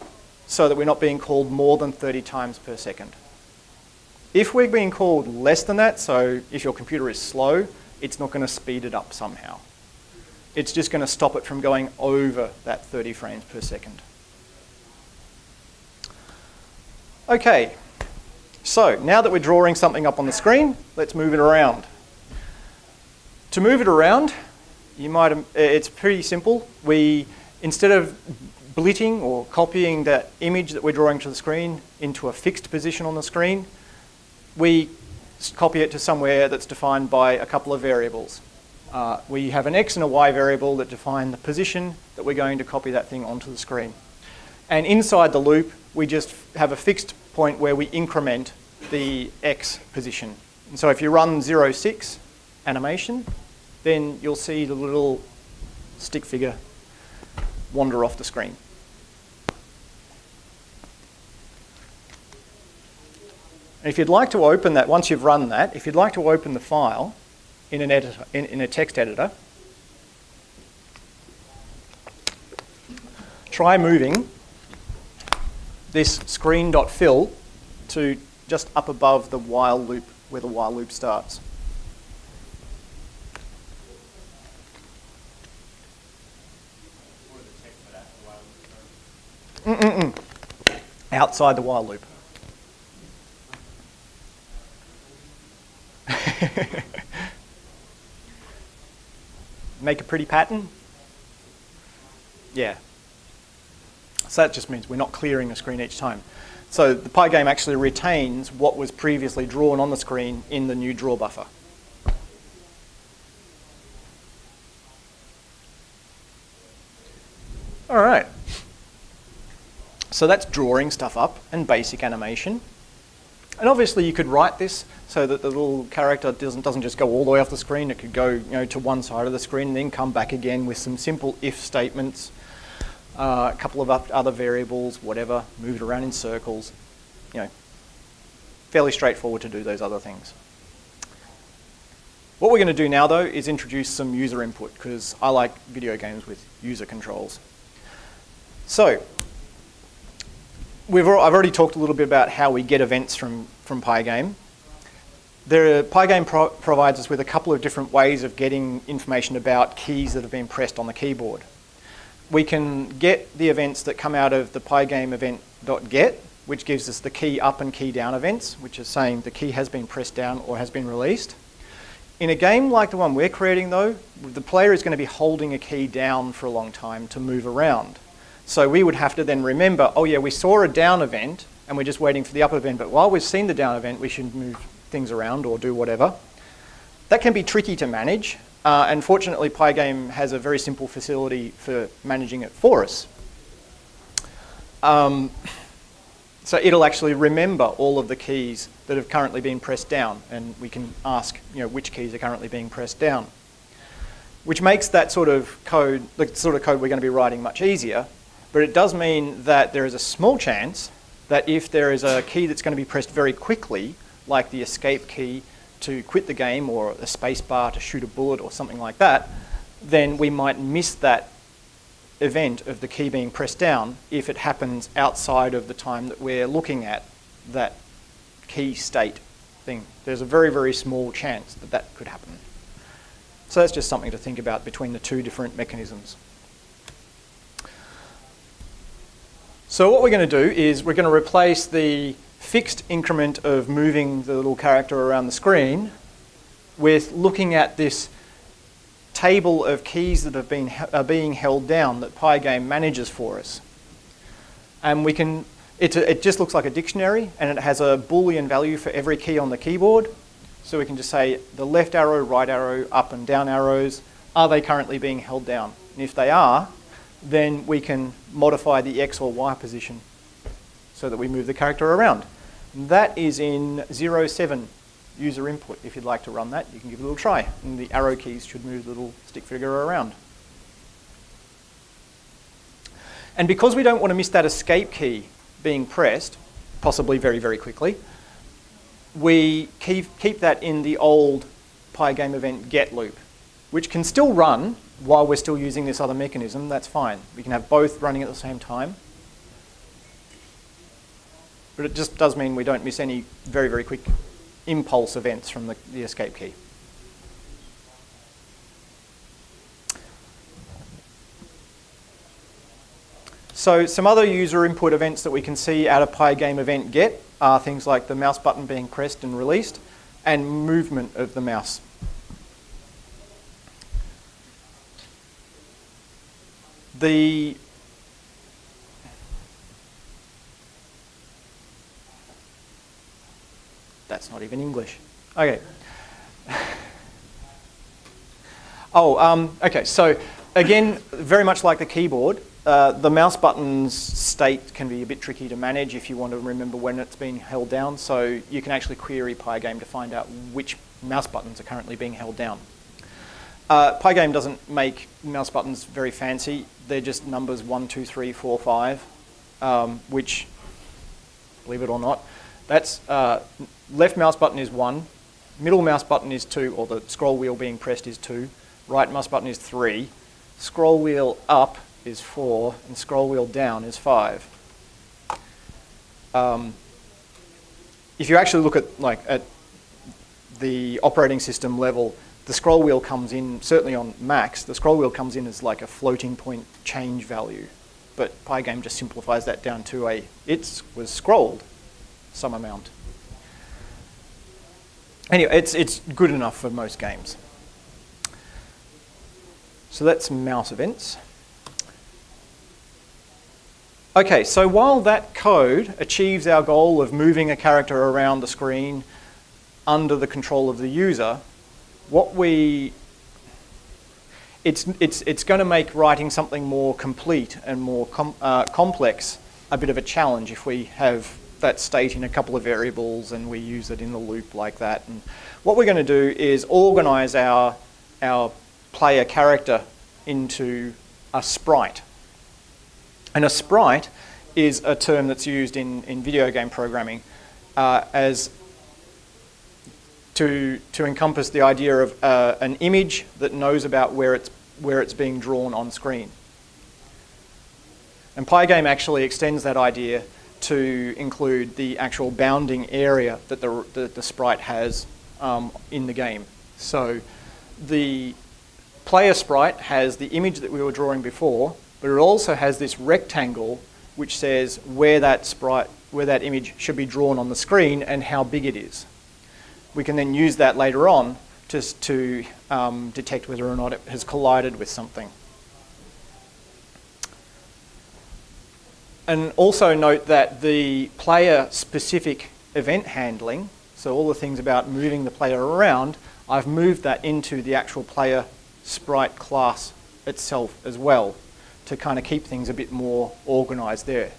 so that we're not being called more than 30 times per second. If we're being called less than that, so if your computer is slow, it's not going to speed it up somehow. It's just going to stop it from going over that 30 frames per second. Okay, so now that we're drawing something up on the screen, let's move it around. To move it around, it's pretty simple. Instead of blitting or copying that image that we're drawing to the screen into a fixed position on the screen, we copy it to somewhere that's defined by a couple of variables. We have an X and a Y variable that define the position that we're going to copy that thing onto the screen. And inside the loop, we just have a fixed point where we increment the X position. And so if you run 0.6 animation, then you'll see the little stick figure wander off the screen. And if you'd like to open that, once you've run that, if you'd like to open the file in an editor, in a text editor, try moving this screen.fill to just up above the while loop, where the while loop starts. Outside the while loop. Make a pretty pattern? Yeah. So that just means we're not clearing the screen each time. So the PyGame actually retains what was previously drawn on the screen in the new draw buffer. All right. So that's drawing stuff up and basic animation. And obviously you could write this so that the little character doesn't just go all the way off the screen. It could go to one side of the screen and then come back again with some simple if statements, a couple of other variables, whatever, move it around in circles. Fairly straightforward to do those other things. What we're going to do now though is introduce some user input because I like video games with user controls. So I've already talked a little bit about how we get events from PyGame. PyGame provides us with a couple of different ways of getting information about keys that have been pressed on the keyboard. We can get the events that come out of the PyGame event.get, which gives us the key up and key down events, which is saying the key has been pressed down or has been released. In a game like the one we're creating though, the player is going to be holding a key down for a long time to move around. So we would have to then remember, oh yeah, we saw a down event and we're just waiting for the up event, but while we've seen the down event, we should move things around or do whatever. That can be tricky to manage. And fortunately, PyGame has a very simple facility for managing it for us. So it'll actually remember all of the keys that have currently been pressed down, and we can ask, which keys are currently being pressed down, which makes that sort of code, the sort of code we're going to be writing, much easier. But it does mean that there is a small chance that if there is a key that's going to be pressed very quickly, like the escape key to quit the game or a space bar to shoot a bullet or something like that, then we might miss that event of the key being pressed down if it happens outside of the time that we're looking at that key state thing. There's a very, very small chance that that could happen. So that's just something to think about between the two different mechanisms. So what we're going to do is we're going to replace the fixed increment of moving the little character around the screen with looking at this table of keys that are being held down that PyGame manages for us. And we can, it just looks like a dictionary, and it has a Boolean value for every key on the keyboard. So we can just say the left arrow, right arrow, up and down arrows, are they currently being held down? And if they are, then we can modify the X or Y position so that we move the character around. And that is in 07 user input. If you'd like to run that, you can give it a little try. And the arrow keys should move the little stick figure around. And because we don't want to miss that escape key being pressed, possibly very, very quickly, we keep that in the old PyGame event get loop, which can still run while we're still using this other mechanism. That's fine. We can have both running at the same time. But it just does mean we don't miss any very, very quick impulse events from the escape key. So some other user input events that we can see out of PyGame event get are things like the mouse button being pressed and released and movement of the mouse. That's not even English. Okay. Okay, so again, very much like the keyboard, the mouse button's state can be a bit tricky to manage if you want to remember when it's being held down. So you can actually query PyGame to find out which mouse buttons are currently being held down. PyGame doesn't make mouse buttons very fancy. They're just numbers 1, 2, 3, 4, 5, which, believe it or not, that's left mouse button is 1, middle mouse button is 2, or the scroll wheel being pressed is 2, right mouse button is 3, scroll wheel up is 4, and scroll wheel down is 5. If you actually look at the operating system level, the scroll wheel comes in, certainly on Macs, the scroll wheel comes in as like a floating point change value. But PyGame just simplifies that down to it was scrolled some amount. Anyway, it's good enough for most games. So that's mouse events. Okay, so while that code achieves our goal of moving a character around the screen under the control of the user, it's going to make writing something more complete and more complex a bit of a challenge if we have that state in a couple of variables and we use it in a loop like that. And what we're going to do is organize our player character into a sprite. And a sprite is a term that's used in video game programming as to encompass the idea of an image that knows about where it's being drawn on screen. And PyGame actually extends that idea to include the actual bounding area that the sprite has in the game. So the player sprite has the image that we were drawing before, but it also has this rectangle which says where that image should be drawn on the screen and how big it is. We can then use that later on to detect whether or not it has collided with something. And also note that the player-specific event handling, so all the things about moving the player around, I've moved that into the actual player sprite class itself as well to kind of keep things a bit more organized there.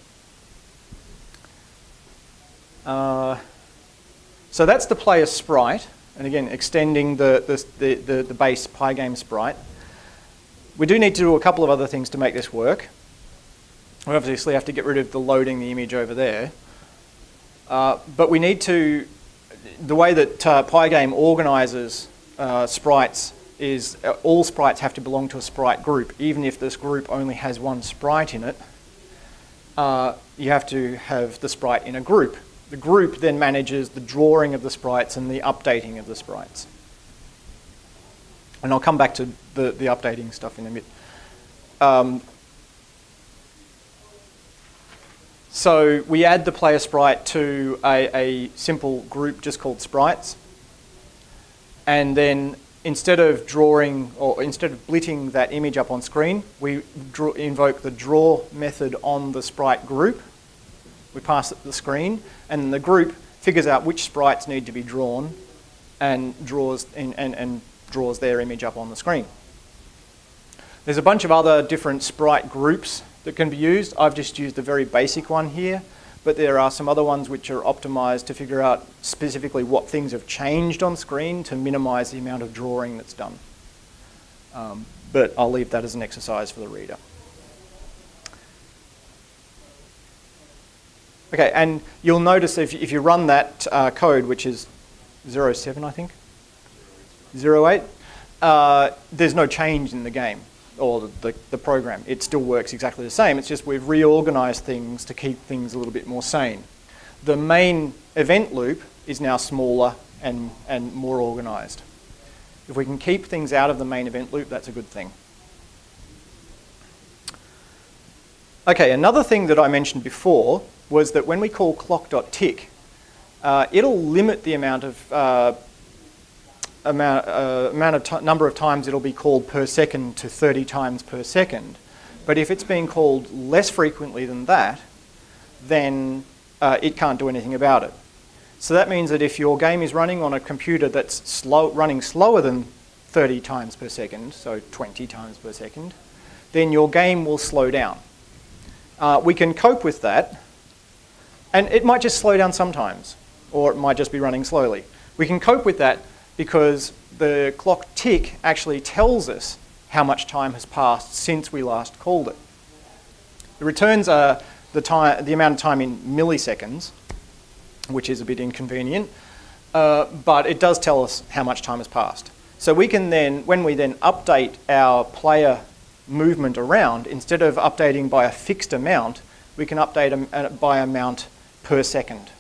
So that's the player sprite, and again, extending the base PyGame sprite. We do need to do a couple of other things to make this work. We obviously have to get rid of the loading the image over there. But we need to, the way that PyGame organizes sprites is all sprites have to belong to a sprite group. Even if this group only has one sprite in it, you have to have the sprite in a group. The group then manages the drawing of the sprites and the updating of the sprites. And I'll come back to the updating stuff in a bit. So we add the player sprite to a simple group just called sprites. And then instead of drawing, or instead of blitting that image up on screen, we invoke the draw method on the sprite group. We pass it to the screen, and then the group figures out which sprites need to be drawn and draws their image up on the screen. There's a bunch of other different sprite groups that can be used. I've just used a very basic one here, but there are some other ones which are optimized to figure out specifically what things have changed on screen to minimize the amount of drawing that's done. But I'll leave that as an exercise for the reader. Okay, and you'll notice if you run that code, which is 07, I think, 08, there's no change in the game or the program. It still works exactly the same. It's just we've reorganized things to keep things a little bit more sane. The main event loop is now smaller and more organized. If we can keep things out of the main event loop, that's a good thing. Okay, another thing that I mentioned before was that when we call clock.tick, it'll limit the amount of number of times it'll be called per second to 30 times per second. But if it's being called less frequently than that, then it can't do anything about it. So that means that if your game is running on a computer that's running slower than 30 times per second, so 20 times per second, then your game will slow down. We can cope with that, and it might just slow down sometimes, or it might just be running slowly. We can cope with that because the clock tick actually tells us how much time has passed since we last called it. The returns are the amount of time in milliseconds, which is a bit inconvenient, but it does tell us how much time has passed. So we can then, when we then update our player movement around, instead of updating by a fixed amount, we can update by amount per second.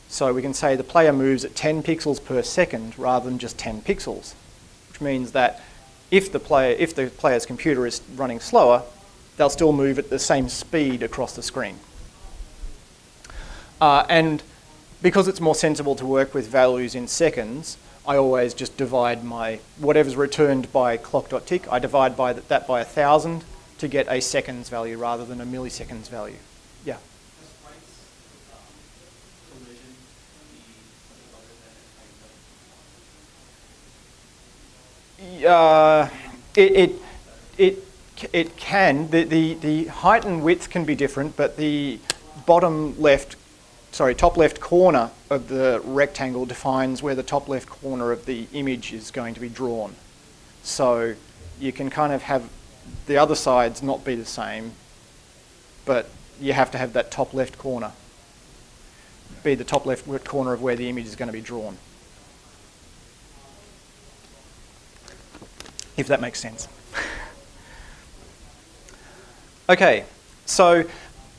So we can say the player moves at 10 pixels per second rather than just 10 pixels, which means that if the player's computer is running slower, they'll still move at the same speed across the screen. And because it's more sensible to work with values in seconds, I always just divide whatever's returned by clock.tick, I divide that by 1,000 to get a seconds value rather than a milliseconds value. Yeah? It can. The height and width can be different, but the top left corner of the rectangle defines where the top left corner of the image is going to be drawn. So you can kind of have the other sides not be the same, but you have to have that top left corner be the top left corner of where the image is going to be drawn. If that makes sense. Okay, so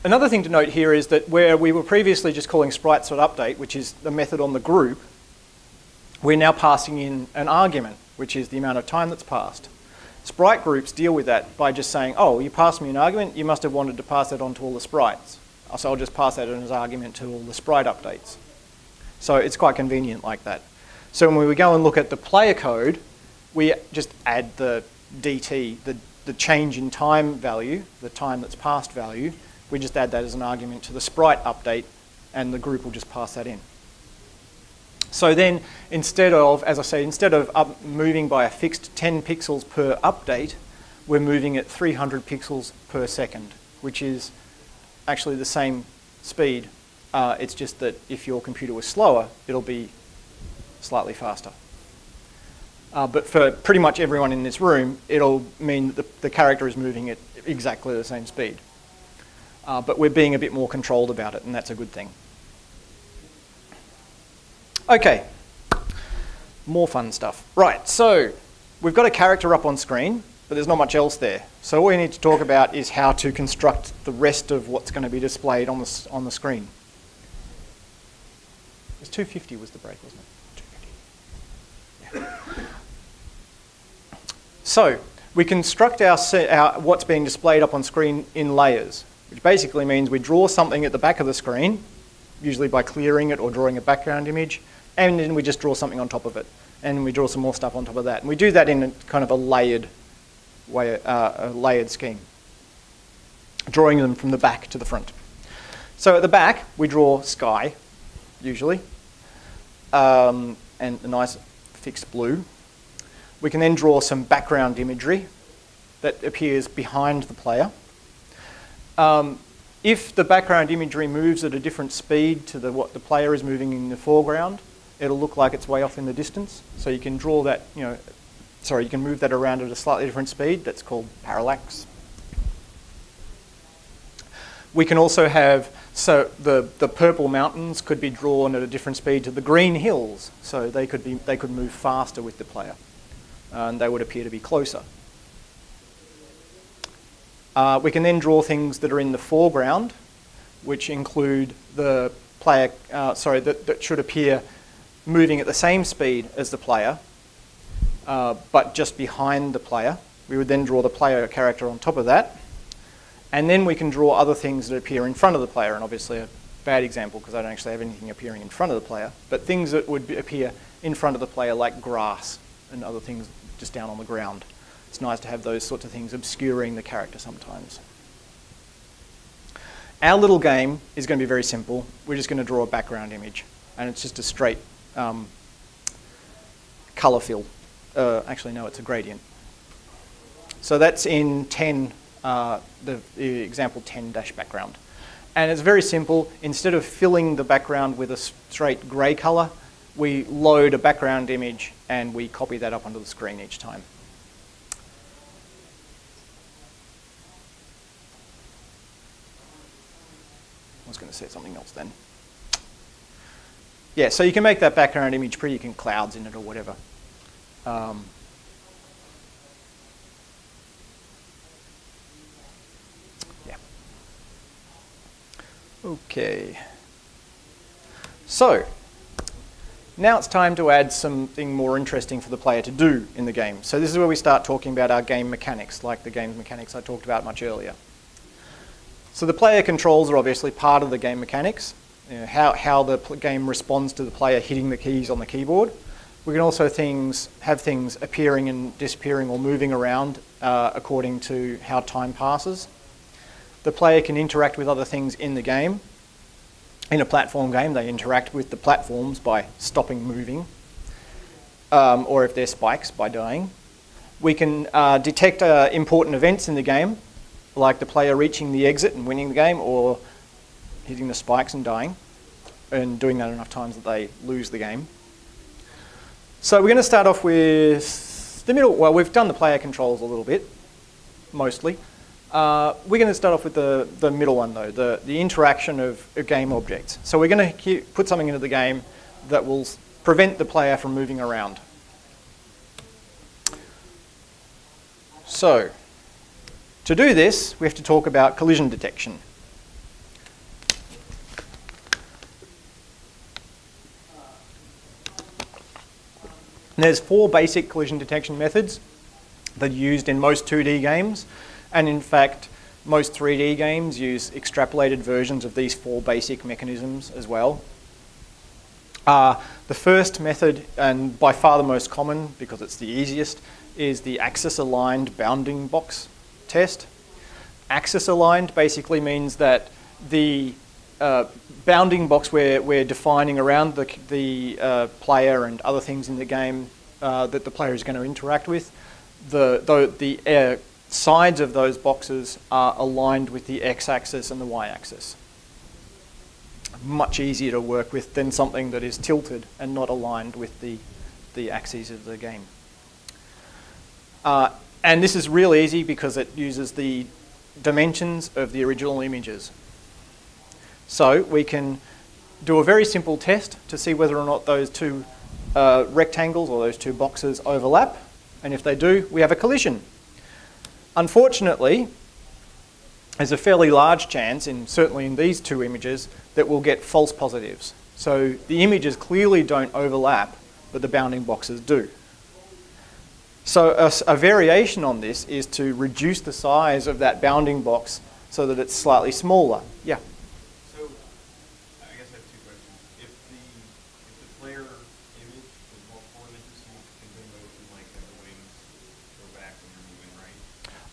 another thing to note here is that where we were previously just calling sprites.update, which is the method on the group, we're now passing in an argument, which is the amount of time that's passed. Sprite groups deal with that by just saying, oh, you passed me an argument, you must have wanted to pass that on to all the sprites. So I'll just pass that as an argument to all the sprite updates. So it's quite convenient like that. So when we go and look at the player code, we just add the DT, the change in time value, the time that's passed value, we just add that as an argument to the sprite update, and the group will just pass that in. So then, instead of, as I say, instead of moving by a fixed 10 pixels per update, we're moving at 300 pixels per second, which is actually the same speed. It's just that if your computer was slower, it'll be slightly faster. But for pretty much everyone in this room, it'll mean that the character is moving at exactly the same speed. But we're being a bit more controlled about it, and that's a good thing. Okay, more fun stuff. Right, so we've got a character up on screen, but there's not much else there. So all we need to talk about is how to construct the rest of what's going to be displayed on the screen. It was 250 was the break, wasn't it? 250. Yeah. So we construct our what's being displayed up on screen in layers, which basically means we draw something at the back of the screen, usually by clearing it or drawing a background image, and then we just draw something on top of it. And we draw some more stuff on top of that. And we do that in a kind of a layered way, a layered scheme, drawing them from the back to the front. So at the back, we draw sky, usually, and a nice fixed blue. We can then draw some background imagery that appears behind the player. If the background imagery moves at a different speed to what the player is moving in the foreground, it'll look like it's way off in the distance. So you can draw that, you can move that around at a slightly different speed. That's called parallax. We can also have, so the purple mountains could be drawn at a different speed to the green hills. So they could move faster with the player, and they would appear to be closer. We can then draw things that are in the foreground, which include the player, that should appear moving at the same speed as the player, but just behind the player. We would then draw the player character on top of that. And then we can draw other things that appear in front of the player, and obviously a bad example because I don't actually have anything appearing in front of the player, but things that would appear in front of the player like grass and other things just down on the ground. It's nice to have those sorts of things obscuring the character sometimes. Our little game is going to be very simple. We're just going to draw a background image, and it's just a straight color fill. Actually, no, it's a gradient. So that's in 10, the example 10-background. And it's very simple. Instead of filling the background with a straight grey color, we load a background image and we copy that up onto the screen each time. I was going to say something else then. Yeah, so you can make that background image pretty, you can clouds in it or whatever. Yeah. Okay. So, now it's time to add something more interesting for the player to do in the game. So this is where we start talking about our game mechanics, like the game mechanics I talked about much earlier. So the player controls are obviously part of the game mechanics, how the game responds to the player hitting the keys on the keyboard. We can also have things appearing and disappearing or moving around according to how time passes. The player can interact with other things in the game. In a platform game, they interact with the platforms by stopping moving, or if they're spikes, by dying. We can detect important events in the game, like the player reaching the exit and winning the game, or hitting the spikes and dying, and doing that enough times that they lose the game. So we're going to start off with the middle. Well, we've done the player controls a little bit, mostly. We're going to start off with the middle one, though, the interaction of game objects. So we're going to put something into the game that will prevent the player from moving around. So, to do this, we have to talk about collision detection. And there's 4 basic collision detection methods that are used in most 2D games, and in fact most 3D games use extrapolated versions of these 4 basic mechanisms as well. The first method, and by far the most common because it's the easiest, is the axis-aligned bounding box test. Axis-aligned basically means that the bounding box we're defining around the player and other things in the game that the player is going to interact with, the sides of those boxes are aligned with the x-axis and the y-axis. Much easier to work with than something that is tilted and not aligned with the axes of the game. And this is real easy because it uses the dimensions of the original images. So we can do a very simple test to see whether or not those 2 rectangles or those 2 boxes overlap. And if they do, we have a collision. Unfortunately, there's a fairly large chance, certainly in these 2 images, that we'll get false positives. So the images clearly don't overlap, but the bounding boxes do. So a variation on this is to reduce the size of that bounding box so that it's slightly smaller. Yeah? So I guess I have 2 questions. If the player image is multiple images, you can do motion like have the wings go back when you're moving, right?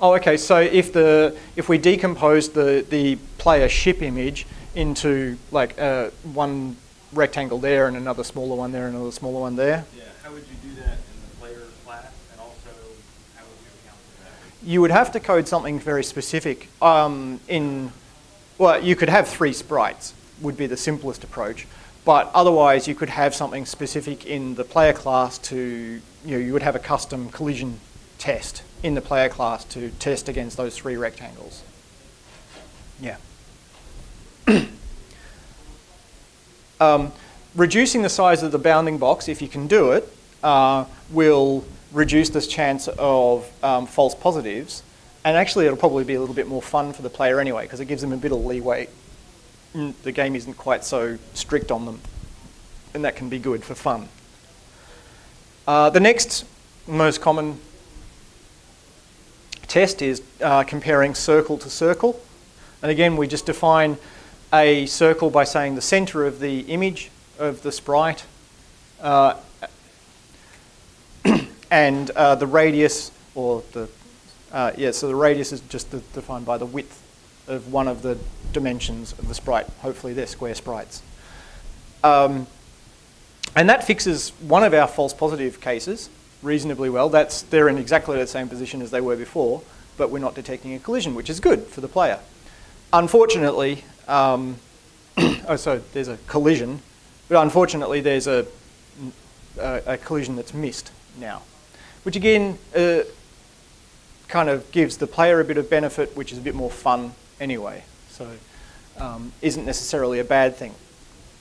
Oh, okay. So if we decompose the player ship image into like one rectangle there and another smaller one there and another smaller one there. Yeah. How would you do that in the player class, and also how would you account for that? You would have to code something very specific. Well, you could have 3 sprites, would be the simplest approach. But otherwise, you could have something specific in the player class to, you would have a custom collision test in the player class to test against those 3 rectangles. Yeah. Reducing the size of the bounding box, if you can do it, will reduce this chance of false positives. And actually, it'll probably be a little bit more fun for the player anyway, because it gives them a bit of leeway. The game isn't quite so strict on them, and that can be good for fun. The next most common test is comparing circle to circle. And again, we just define a circle by saying the center of the image of the sprite and the radius, or the so the radius is just defined by the width of one of the dimensions of the sprite. Hopefully they're square sprites. And that fixes one of our false positive cases reasonably well. They're in exactly the same position as they were before, but we're not detecting a collision, which is good for the player. Unfortunately, so there's a collision, but unfortunately there's a collision that's missed now, which again kind of gives the player a bit of benefit, which is a bit more fun anyway, so isn't necessarily a bad thing.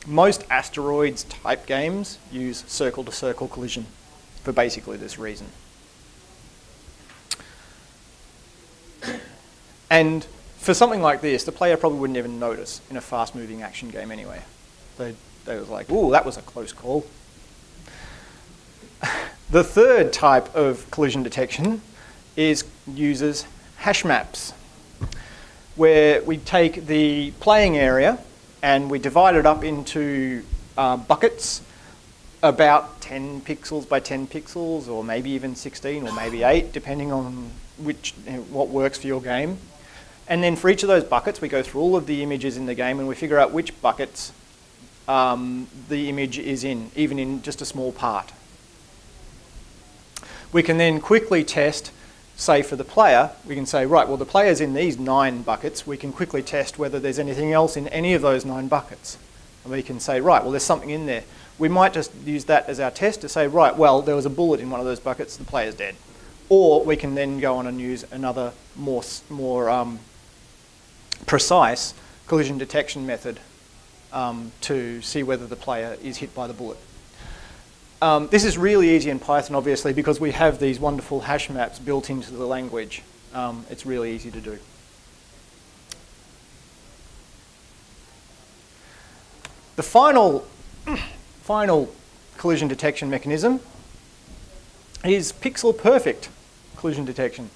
Most asteroids type games use circle-to-circle collision for basically this reason. And for something like this, the player probably wouldn't even notice in a fast-moving action game anyway. They was like, ooh, that was a close call. The third type of collision detection uses hash maps, where we take the playing area and we divide it up into buckets about 10 pixels by 10 pixels, or maybe even 16 or maybe 8, depending on what works for your game. And then for each of those buckets, we go through all of the images in the game and we figure out which buckets the image is in, even in just a small part. We can then quickly test, say for the player, we can say, right, well the player's in these 9 buckets, we can quickly test whether there's anything else in any of those 9 buckets. And we can say, right, well there's something in there. We might just use that as our test to say, right, well there was a bullet in one of those buckets, the player's dead. Or we can then go on and use another more precise collision detection method to see whether the player is hit by the bullet. This is really easy in Python, obviously, because we have these wonderful hash maps built into the language. It's really easy to do. The final collision detection mechanism is pixel perfect collision detection.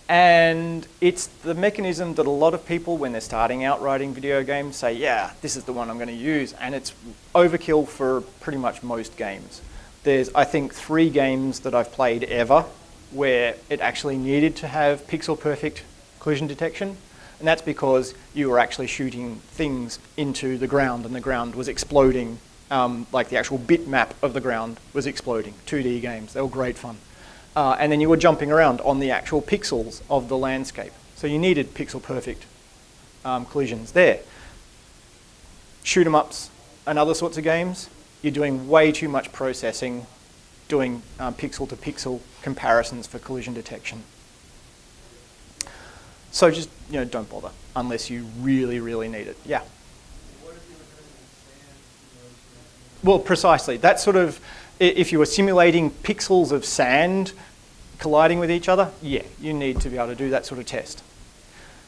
And it's the mechanism that a lot of people, when they're starting out writing video games, say, yeah, this is the one I'm going to use. And it's overkill for pretty much most games. There's, I think, 3 games that I've played ever where it actually needed to have pixel perfect collision detection. And that's because you were actually shooting things into the ground and the ground was exploding, like the actual bitmap of the ground was exploding. 2D games, they were great fun. And then you were jumping around on the actual pixels of the landscape. So you needed pixel perfect collisions there. Shoot 'em ups and other sorts of games, you're doing way too much processing, doing pixel to pixel comparisons for collision detection. So just don't bother unless you really, really need it. Yeah. Well, precisely. That's sort of, if you were simulating pixels of sand colliding with each other, yeah, you need to be able to do that sort of test.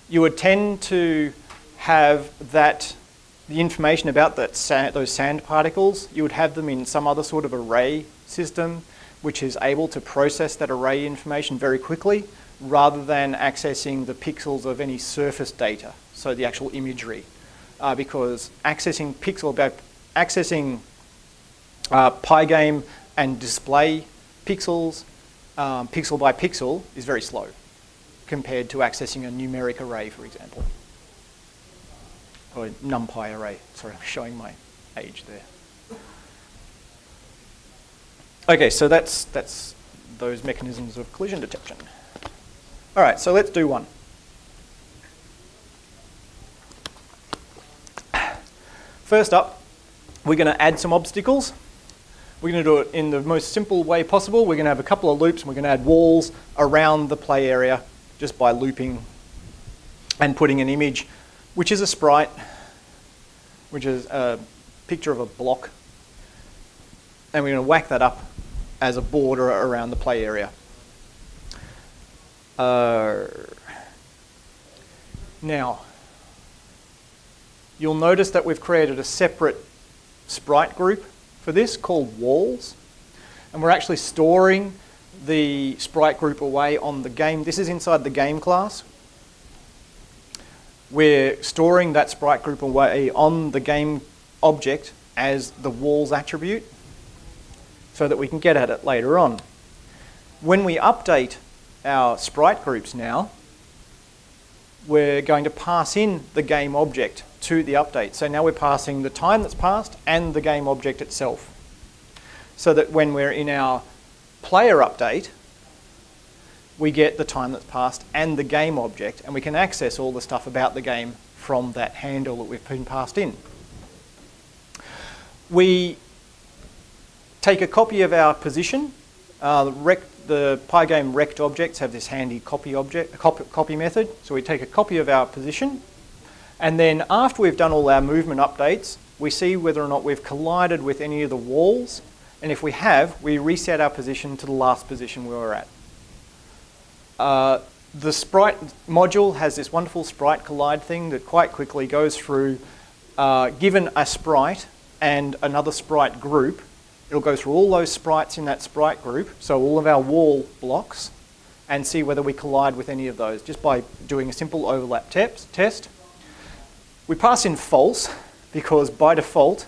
You would tend to have the information about those sand particles, you would have them in some other sort of array system which is able to process that array information very quickly rather than accessing the pixels of any surface data, so the actual imagery. Because accessing PyGame and display pixels, pixel by pixel, is very slow compared to accessing a numeric array, for example. Or a NumPy array. Sorry, I'm showing my age there. Okay, so that's those mechanisms of collision detection. All right, so let's do one. First up, we're going to add some obstacles. We're going to do it in the most simple way possible. We're going to have a couple of loops and we're going to add walls around the play area just by looping and putting an image, which is a sprite, which is a picture of a block. And we're going to whack that up as a border around the play area. Now, you'll notice that we've created a separate sprite group for this called walls. And we're actually storing the sprite group away on the game. This is inside the game class. We're storing that sprite group away on the game object as the walls attribute so that we can get at it later on. When we update our sprite groups now, we're going to pass in the game object to the update. So now we're passing the time that's passed and the game object itself. So that when we're in our player update, we get the time that's passed and the game object, and we can access all the stuff about the game from that handle that we've been passed in. We take a copy of our position. The PyGame rect objects have this handy copy method. So we take a copy of our position, and then after we've done all our movement updates, we see whether or not we've collided with any of the walls, and if we have, we reset our position to the last position we were at. The sprite module has this wonderful sprite collide thing that quite quickly goes through, given a sprite and another sprite group, it'll go through all those sprites in that sprite group, so all of our wall blocks, and see whether we collide with any of those, just by doing a simple overlap test. We pass in false, because by default,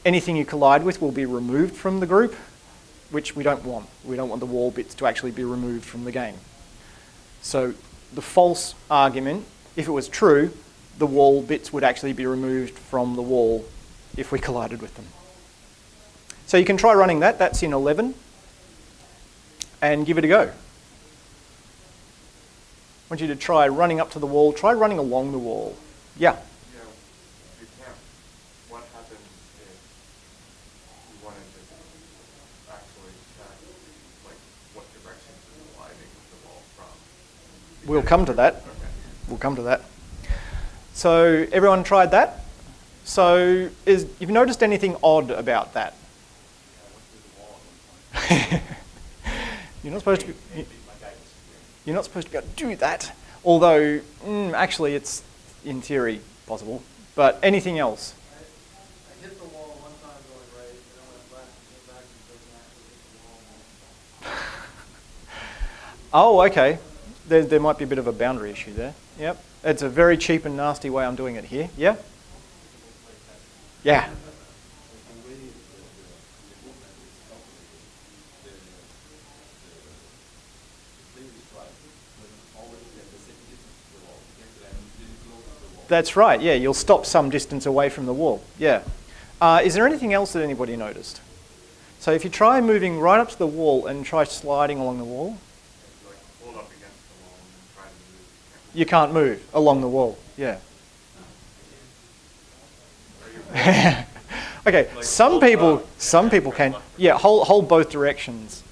anything you collide with will be removed from the group, which we don't want. We don't want the wall bits to actually be removed from the game. So the false argument, if it was true, the wall bits would actually be removed from the wall if we collided with them. So you can try running that. That's in 11. And give it a go. I want you to try running up to the wall. Try running along the wall. Yeah? You can't. What happens if you wanted to actually check what direction you're colliding with the wall from? We'll come to that. Okay. We'll come to that. So everyone tried that? So you've noticed anything odd about that? You're not supposed to be, you're not supposed to be able to do that. Although, actually, it's in theory possible. But anything else? I hit the wall one time going right, and I went left and came back and doesn't actually hit the wall. Oh, okay. There might be a bit of a boundary issue there. Yep. It's a very cheap and nasty way I'm doing it here. Yeah? Yeah. That's right, yeah. You'll stop some distance away from the wall. Yeah. Is there anything else that anybody noticed? So if you try moving right up to the wall and try sliding along the wall, Hold up against the wall and then try to move. you can't move along the wall. Yeah. Okay, Like some people can. Yeah, hold both directions.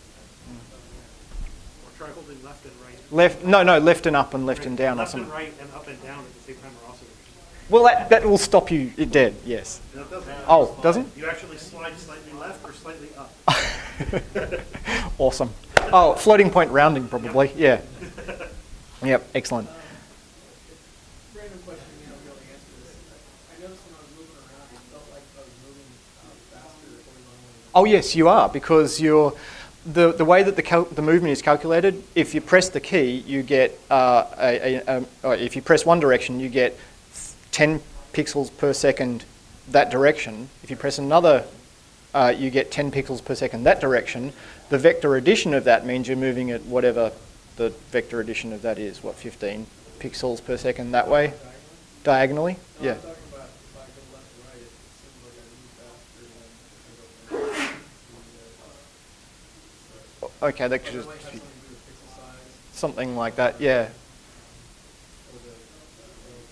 Or try holding left and right. Left and up and left and down or Left and something. right and up and down at the same time are also directions. Well, that will stop you dead, yes. No, it doesn't. Oh, doesn't? You actually slide slightly left or slightly up. Awesome. Oh, floating point rounding probably, yeah. Yep, excellent. Random question, you don't really answer this. I noticed when I was moving around, it felt like I was moving faster horizontally. Oh yes, you are, because the way that the movement is calculated, if you press the key, you get if you press one direction, you get 10 pixels per second that direction. If you press another, you get 10 pixels per second that direction. The vector addition of that means you're moving at whatever the vector addition of that is, what, 15 pixels per second that way? Diagonally? Yeah. I'm talking about if I go left and right, it seems like I move faster than I go. Okay, that could It just might have something to do with pixel size something like that, yeah.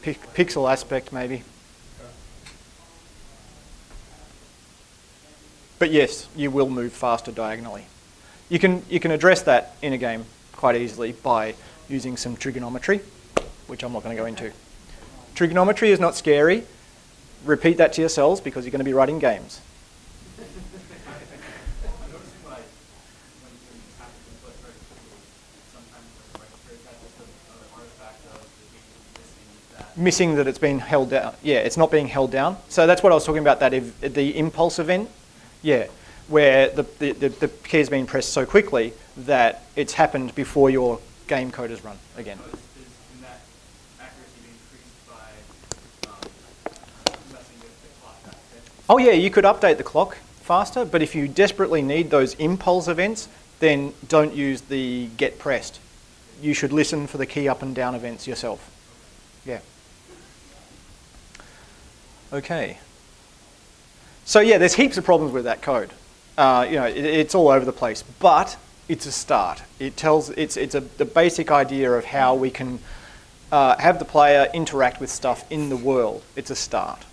or Pixel aspect maybe. But yes, you will move faster diagonally. You can address that in a game quite easily by using some trigonometry, which I'm not going to go into. Trigonometry is not scary. Repeat that to yourselves because you're going to be writing games. Missing that it's been held down. Yeah, it's not being held down. So that's what I was talking about, that the impulse event. Yeah, where the key has been pressed so quickly that it's happened before your game code has run again. So is that accuracy being increased by messing with the clock? Oh yeah, you could update the clock faster, but if you desperately need those impulse events, then don't use the get pressed. You should listen for the key up and down events yourself. Yeah. Okay. So yeah, there's heaps of problems with that code. It's all over the place, but it's a start. It's the basic idea of how we can have the player interact with stuff in the world. It's a start.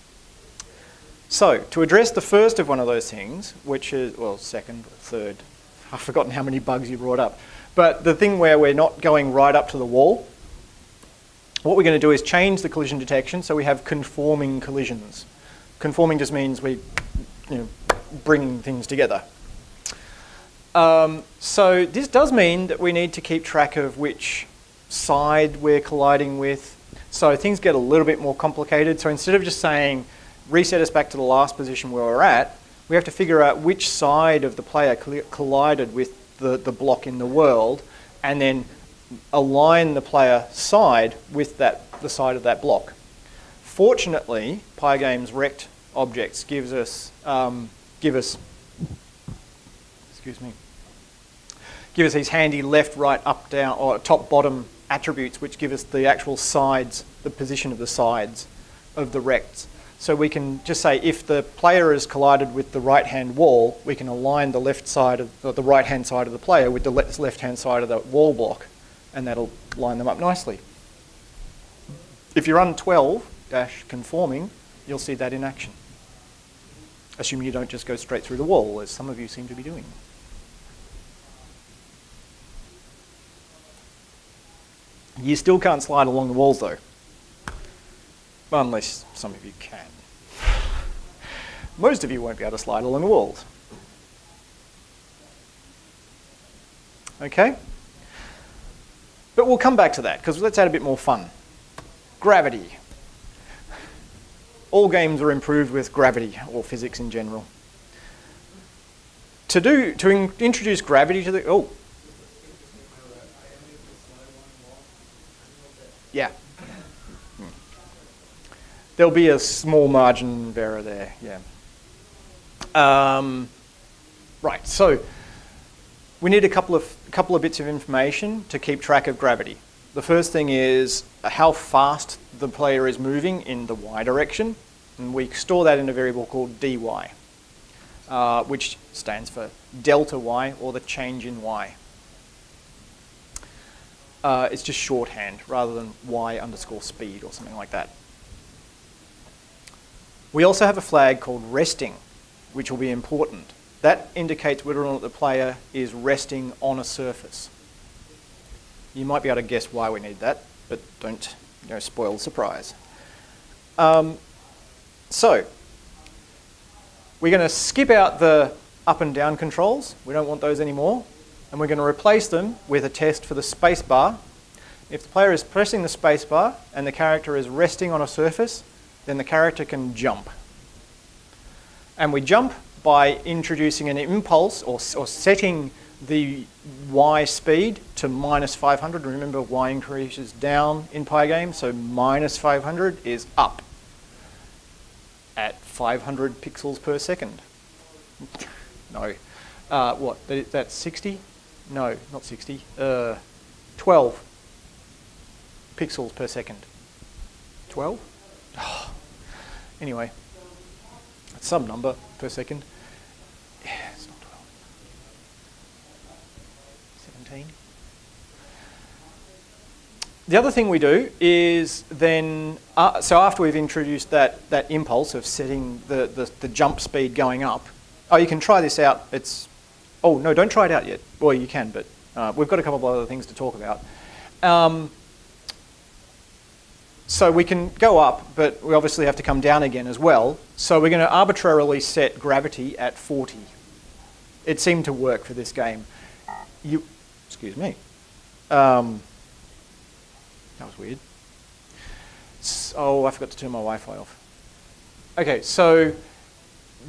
So to address the first of one of those things, which is, well, second, third, I've forgotten how many bugs you brought up, but the thing where we're not going right up to the wall, what we're going to do is change the collision detection so we have conforming collisions. Conforming just means we bring things together. So this does mean that we need to keep track of which side we're colliding with. So things get a little bit more complicated. So instead of just saying reset us back to the last position where we're at, we have to figure out which side of the player collided with the block in the world, and then align the player side with the side of that block. Fortunately, PyGame's rect objects give us these handy left, right, up, down, or top, bottom attributes, which give us the actual sides, the position of the sides of the rects. So we can just say if the player is collided with the right-hand wall, we can align the left side of the right-hand side of the player with the left-hand side of the wall block, and that'll line them up nicely. If you run 12-conforming, you'll see that in action. Assuming you don't just go straight through the wall, as some of you seem to be doing. You still can't slide along the walls though. Unless some of you can. Most of you won't be able to slide along the walls. Okay? But we'll come back to that, because let's add a bit more fun. Gravity. All games are improved with gravity, or physics in general. To introduce gravity to the... Oh. I am Yeah. There'll be a small margin of error there, yeah. Right, so we need a couple of bits of information to keep track of gravity. The first thing is how fast the player is moving in the y direction, and we store that in a variable called dy, which stands for delta y, or the change in y. It's just shorthand rather than y_speed or something like that. We also have a flag called resting, which will be important. That indicates whether or not the player is resting on a surface. You might be able to guess why we need that, but don't spoil the surprise. So we're going to skip out the up and down controls. We don't want those anymore. And we're going to replace them with a test for the space bar. If the player is pressing the space bar and the character is resting on a surface, then the character can jump. And we jump by introducing an impulse or setting the y speed to -500. Remember, y increases down in PyGame, so -500 is up at 500 pixels per second. No. What? That's 60? No, not 60. 12 pixels per second. 12? Oh. Anyway, that's some number per second. Yeah, it's not 12. 17. The other thing we do is then, so after we've introduced that impulse of setting the jump speed going up, you can try this out. Oh, no, don't try it out yet. Well, you can, but we've got a couple of other things to talk about. So we can go up, but we obviously have to come down again as well. So we're going to arbitrarily set gravity at 40. It seemed to work for this game. Excuse me. That was weird. Oh, I forgot to turn my Wi-Fi off. Okay, so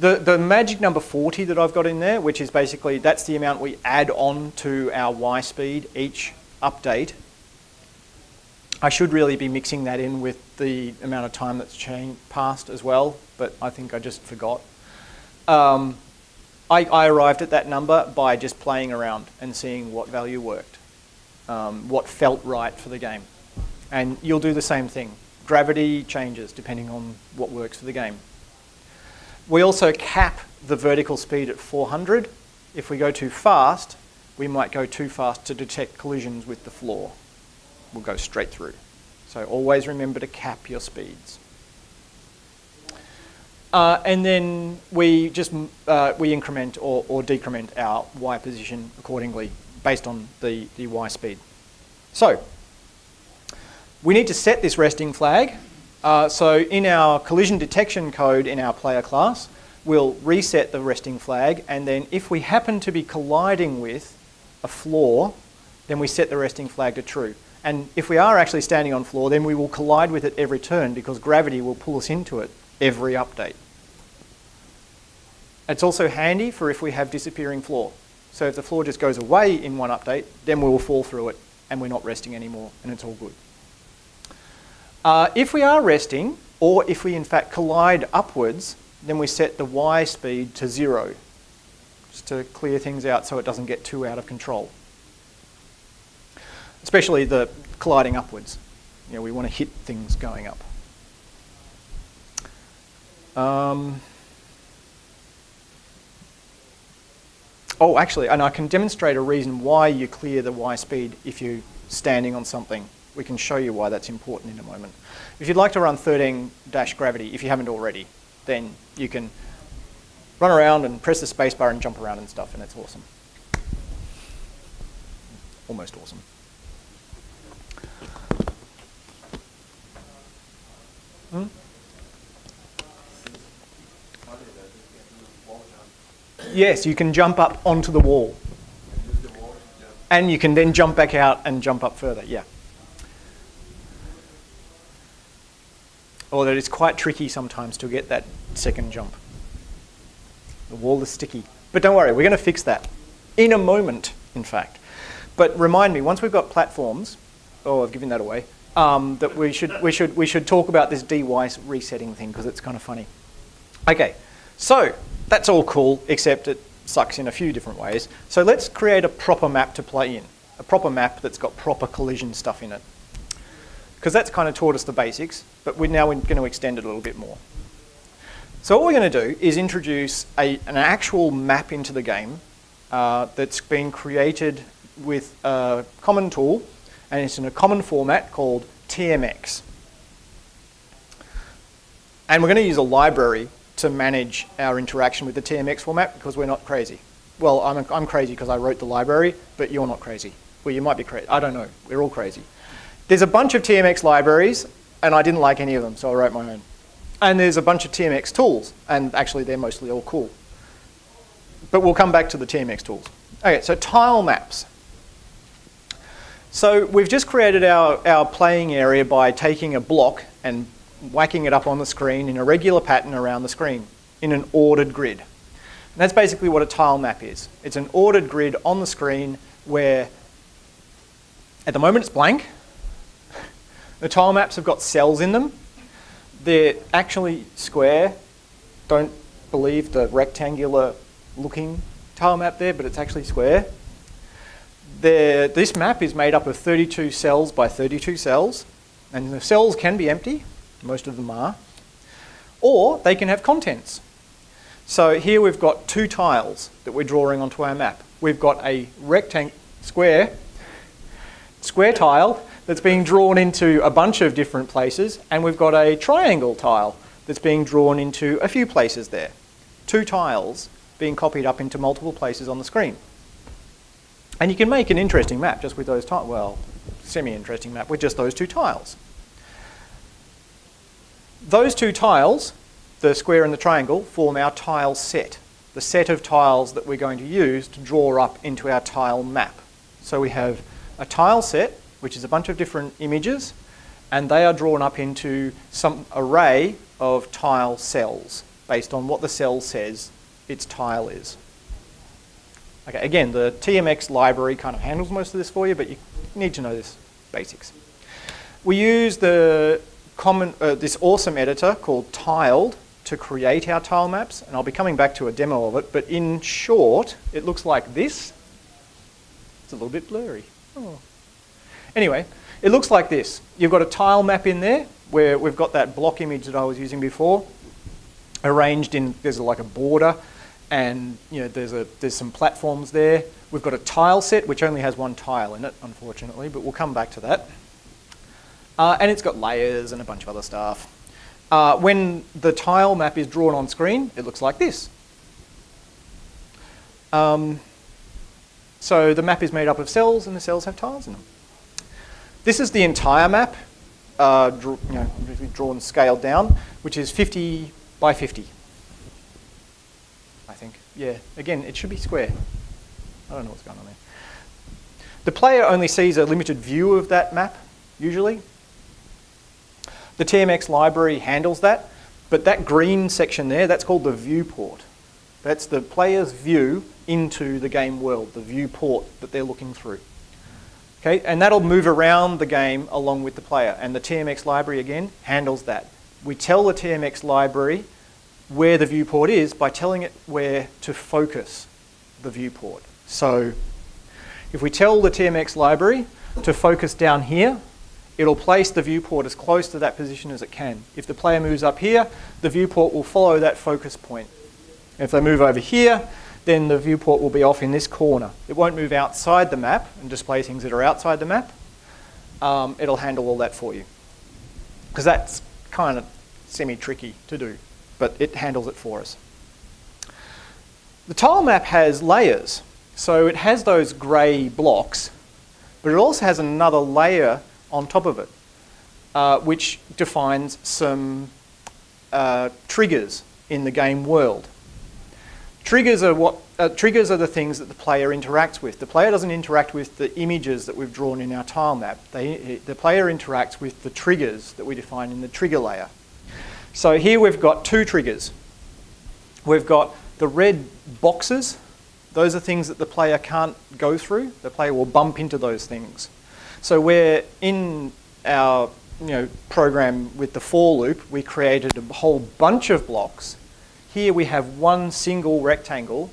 the magic number 40 that I've got in there, which is basically, that's the amount we add on to our y speed each update. I should really be mixing that in with the amount of time that's passed as well, but I think I just forgot. I arrived at that number by just playing around and seeing what value worked, what felt right for the game. And you'll do the same thing. Gravity changes depending on what works for the game. We also cap the vertical speed at 400. If we go too fast, we might go too fast to detect collisions with the floor. We'll go straight through. So always remember to cap your speeds. And then we just we increment or decrement our y position accordingly based on the y speed. So we need to set this resting flag. So in our collision detection code in our player class, we'll reset the resting flag, and then if we happen to be colliding with a floor, then we set the resting flag to true. And if we are actually standing on floor, then we will collide with it every turn because gravity will pull us into it every update. It's also handy for if we have disappearing floor. So if the floor just goes away in one update, then we will fall through it and we're not resting anymore and it's all good. If we are resting, or if we in fact collide upwards, then we set the y speed to 0, just to clear things out so it doesn't get too out of control. Especially the colliding upwards. We want to hit things going up. Oh, actually, and I can demonstrate a reason why you clear the y speed if you're standing on something. We can show you why that's important in a moment. If you'd like to run 13-gravity, if you haven't already, then you can run around and press the spacebar and jump around and stuff, and it's awesome. Almost awesome. Yes, you can jump up onto the wall. And you can then jump back out and jump up further, yeah. Although it's quite tricky sometimes to get that second jump. The wall is sticky. But don't worry, we're going to fix that in a moment, in fact. But remind me, once we've got platforms, oh, I've given that away. that we should talk about this dy resetting thing because it's kind of funny. Okay, so that's all cool, except it sucks in a few different ways. So let's create a proper map to play in, a proper map that's got proper collision stuff in it. Because that's kind of taught us the basics, but we're now going to extend it a little bit more. So what we're going to do is introduce an actual map into the game that's been created with a common tool, and it's in a common format called TMX. And we're going to use a library to manage our interaction with the TMX format because we're not crazy. Well, I'm crazy because I wrote the library, but you're not crazy. Well, you might be crazy. I don't know. We're all crazy. There's a bunch of TMX libraries, and I didn't like any of them, so I wrote my own. And there's a bunch of TMX tools, and actually they're mostly all cool. But we'll come back to the TMX tools. Okay, so tile maps. So we've just created our playing area by taking a block and whacking it up on the screen in a regular pattern around the screen in an ordered grid. And that's basically what a tile map is. It's an ordered grid on the screen where, at the moment it's blank. The tile maps have got cells in them. They're actually square. Don't believe the rectangular looking tile map there, but it's actually square. This map is made up of 32 cells by 32 cells, and the cells can be empty, most of them are, or they can have contents. So here we've got two tiles that we're drawing onto our map. We've got a square tile that's being drawn into a bunch of different places, and we've got a triangle tile that's being drawn into a few places there. Two tiles being copied up into multiple places on the screen. And you can make an interesting map just with those tiles, well, semi-interesting map with just those two tiles. Those two tiles, the square and the triangle, form our tile set, the set of tiles that we're going to use to draw up into our tile map. So we have a tile set, which is a bunch of different images, and they are drawn up into some array of tile cells based on what the cell says its tile is. Okay, again, the TMX library kind of handles most of this for you, but you need to know this basics. We use the this awesome editor called Tiled to create our tile maps, and I'll be coming back to a demo of it, but in short, it looks like this. It's a little bit blurry. Oh. Anyway, it looks like this. You've got a tile map in there where we've got that block image that I was using before, arranged in, there's like a border, and you know there's some platforms there. We've got a tile set which only has one tile in it, unfortunately, but we'll come back to that. And it's got layers and a bunch of other stuff. When the tile map is drawn on screen, it looks like this. So the map is made up of cells, and the cells have tiles in them. This is the entire map, drawn scaled down, which is 50 by 50. I think. Yeah, again, it should be square. I don't know what's going on there. The player only sees a limited view of that map, usually. The TMX library handles that, but that green section there, that's called the viewport. That's the player's view into the game world, the viewport that they're looking through. Okay, and that'll move around the game along with the player, and the TMX library, again, handles that. We tell the TMX library where the viewport is by telling it where to focus the viewport. So if we tell the TMX library to focus down here, it'll place the viewport as close to that position as it can. If the player moves up here, the viewport will follow that focus point. If they move over here, then the viewport will be off in this corner. It won't move outside the map and display things that are outside the map. It'll handle all that for you. Because that's kind of semi-tricky to do, but it handles it for us. The tile map has layers. So it has those grey blocks, but it also has another layer on top of it, which defines some triggers in the game world. Triggers are the things that the player interacts with. The player doesn't interact with the images that we've drawn in our tile map. The player interacts with the triggers that we define in the trigger layer. So here we've got two triggers. We've got the red boxes. Those are things that the player can't go through. The player will bump into those things. So where in our program with the for loop, we created a whole bunch of blocks. Here we have one single rectangle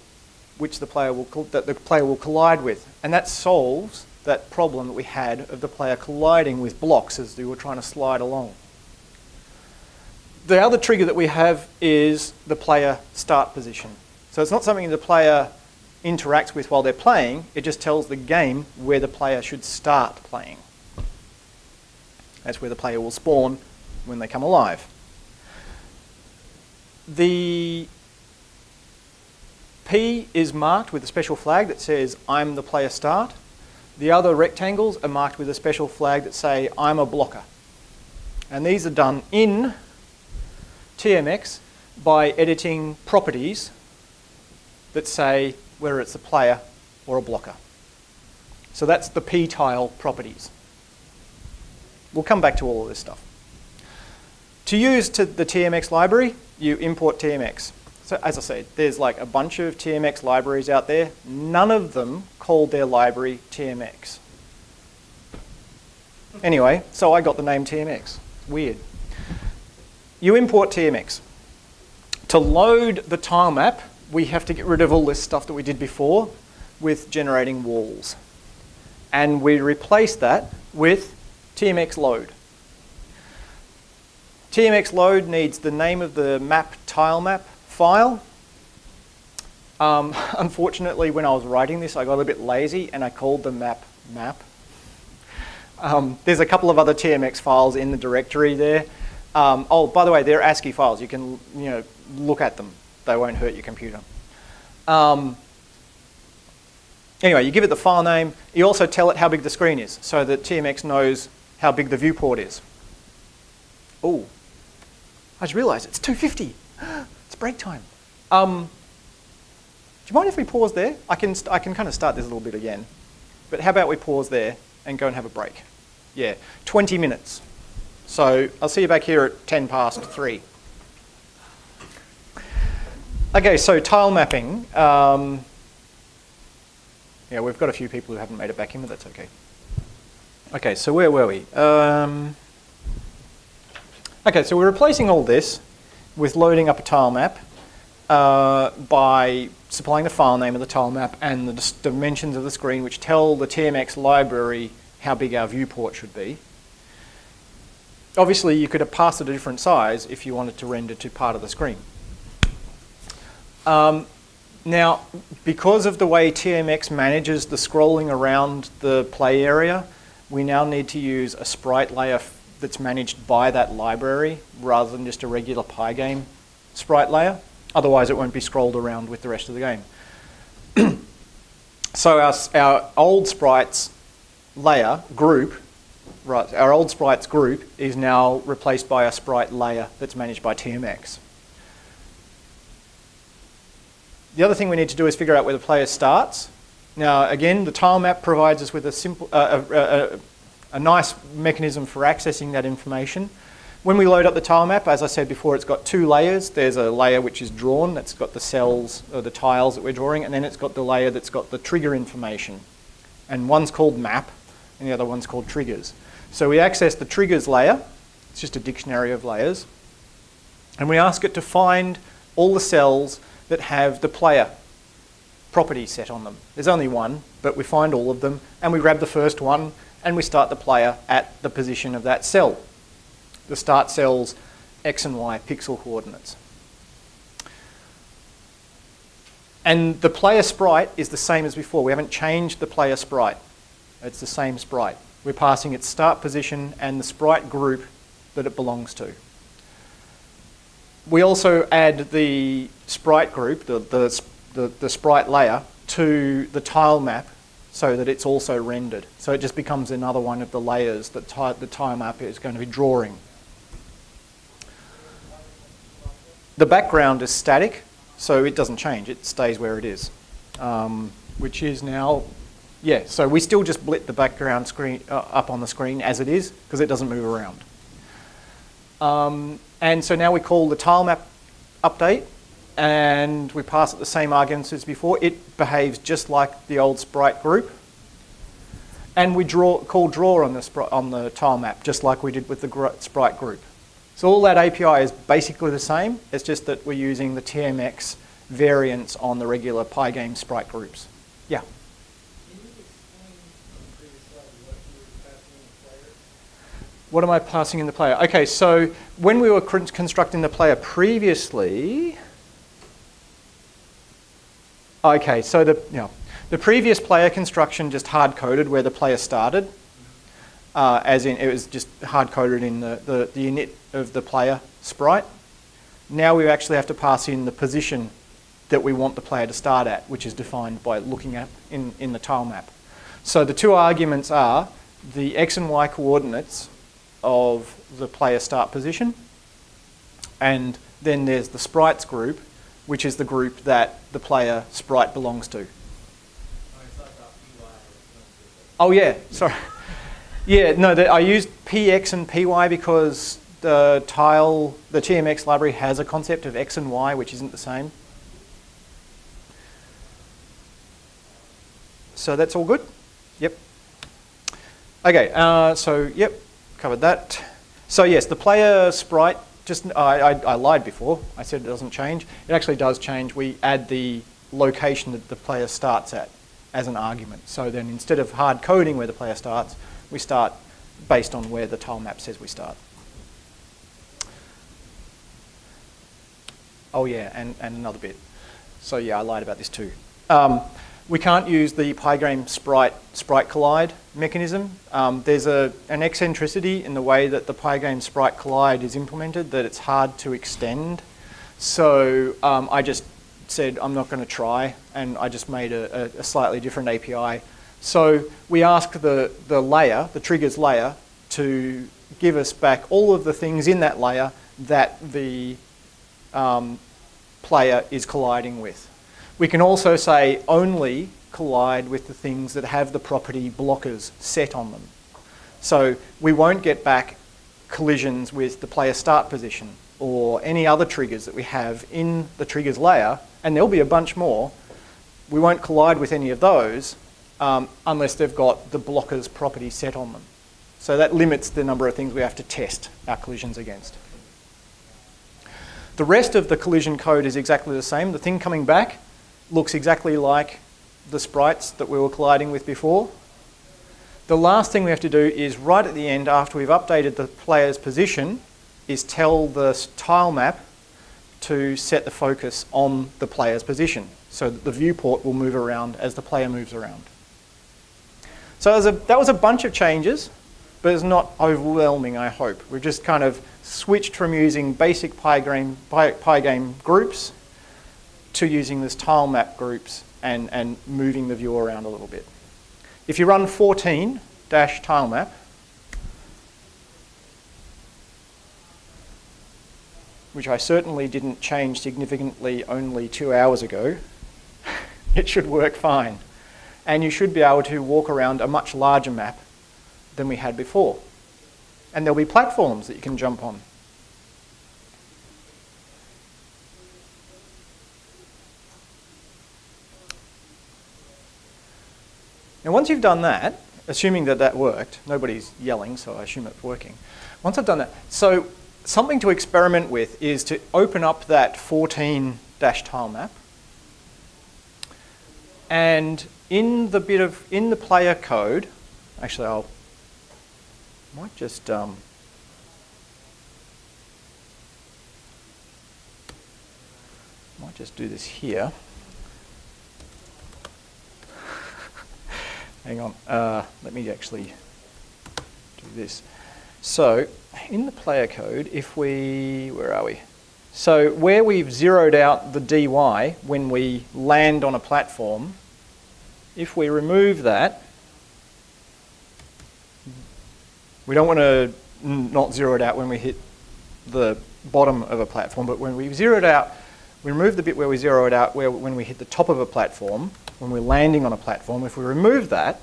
which the player will collide with, and that solves that problem that we had of the player colliding with blocks as they were trying to slide along. The other trigger that we have is the player start position. So it's not something the player interacts with while they're playing, it just tells the game where the player should start playing. That's where the player will spawn when they come alive. The P is marked with a special flag that says, I'm the player start. The other rectangles are marked with a special flag that say, I'm a blocker. And these are done in TMX by editing properties that say whether it's a player or a blocker. So that's the P tile properties. We'll come back to all of this stuff. To use the TMX library, you import TMX. So as I said, there's like a bunch of TMX libraries out there. None of them called their library TMX. Anyway, so I got the name TMX. Weird. You import TMX. To load the tile map, we have to get rid of all this stuff that we did before with generating walls. And we replace that with TMX load. TMX load needs the name of the map tile map file. Unfortunately, when I was writing this, I got a bit lazy and I called the map. There's a couple of other TMX files in the directory there. Oh, by the way, they're ASCII files. You can look at them. They won't hurt your computer. Anyway, you give it the file name. You also tell it how big the screen is so that TMX knows how big the viewport is. Oh, I just realized it's 2:50. It's break time. Do you mind if we pause there? I can kind of start this a little bit again. But how about we pause there and go and have a break? Yeah, 20 minutes. So I'll see you back here at 3:10. Okay, so tile mapping. Yeah, we've got a few people who haven't made it back in, but that's okay. Okay, so where were we? Okay, so we're replacing all this with loading up a tile map by supplying the file name of the tile map and the dimensions of the screen, which tell the TMX library how big our viewport should be. Obviously, you could have passed it a different size if you wanted to render to part of the screen. Now, because of the way TMX manages the scrolling around the play area, we now need to use a sprite layer that's managed by that library rather than just a regular PyGame sprite layer. Otherwise, it won't be scrolled around with the rest of the game. So our old sprites layer group, right, our old sprites group is now replaced by a sprite layer that's managed by TMX. The other thing we need to do is figure out where the player starts. Now, again, the tile map provides us with a simple, a nice mechanism for accessing that information. When we load up the tile map, as I said before, it's got two layers. There's a layer which is drawn, that's got the cells or the tiles that we're drawing, and then it's got the layer that's got the trigger information. And one's called map, and the other one's called triggers. So we access the triggers layer. It's just a dictionary of layers. And we ask it to find all the cells that have the player property set on them. There's only one, but we find all of them, and we grab the first one, and we start the player at the position of that cell. The start cell's X and Y pixel coordinates. And the player sprite is the same as before. We haven't changed the player sprite. It's the same sprite. We're passing its start position and the sprite group that it belongs to. We also add the sprite group, the sprite layer, to the tile map so that it's also rendered. So it just becomes another one of the layers that the tile map is going to be drawing. The background is static, so it doesn't change. It stays where it is, which is now, yeah, so we still just blit the background screen up on the screen as it is because it doesn't move around. And so now we call the tile map update and we pass it the same arguments as before. It behaves just like the old sprite group. And we call draw on the tile map, just like we did with the sprite group. So all that API is basically the same. It's just that we're using the TMX variants on the regular PyGame sprite groups. Yeah? Can you explain on the previous slide what you were passing in the player? What am I passing in the player? Okay, so when we were constructing the player previously... Okay, so the previous player construction just hard-coded where the player started, as in it was just hard-coded in the init of the player sprite. Now we actually have to pass in the position that we want the player to start at, which is defined by looking at in the tile map. So the two arguments are the x and y coordinates of the player start position, and then there's the sprites group, which is the group that the player sprite belongs to. Oh yeah, sorry. Yeah, no, I used px and py because the TMX library has a concept of x and y, which isn't the same. So that's all good? Yep. Okay, so yep, covered that. So yes, the player sprite, I lied before. I said it doesn't change. It actually does change. We add the location that the player starts at as an argument. So then instead of hard coding where the player starts, we start based on where the tile map says we start. Oh yeah, and another bit. So yeah, I lied about this too. We can't use the PyGame sprite collide mechanism. There's an eccentricity in the way that the PyGame sprite collide is implemented that it's hard to extend. So I just said I'm not going to try, and I just made a slightly different API. So we ask the layer, the triggers layer, to give us back all of the things in that layer that the player is colliding with. We can also say only collide with the things that have the property blockers set on them. So we won't get back collisions with the player start position or any other triggers that we have in the triggers layer, and there'll be a bunch more. We won't collide with any of those unless they've got the blockers property set on them. So that limits the number of things we have to test our collisions against. The rest of the collision code is exactly the same. The thing coming back looks exactly like the sprites that we were colliding with before. The last thing we have to do is right at the end, after we've updated the player's position, is tell the tile map to set the focus on the player's position so that the viewport will move around as the player moves around. So that was a bunch of changes, but it's not overwhelming, I hope. We've just kind of switched from using basic PyGame groups to using this tile map groups and moving the view around a little bit. If you run 14-tilemap, which I certainly didn't change significantly only 2 hours ago, it should work fine. And you should be able to walk around a much larger map than we had before. And there'll be platforms that you can jump on. Now once you've done that, assuming that that worked, nobody's yelling, so I assume it's working. Once I've done that, so something to experiment with is to open up that 14-tilemap, and in the player code, actually I might just do this here. Hang on, let me actually do this. So in the player code, where are we? So where we've zeroed out the dy when we land on a platform, if we remove that, we don't want to not zero it out when we hit the bottom of a platform, but when we've zeroed out, we remove the bit where we zero it out when we hit the top of a platform, when we're landing on a platform. If we remove that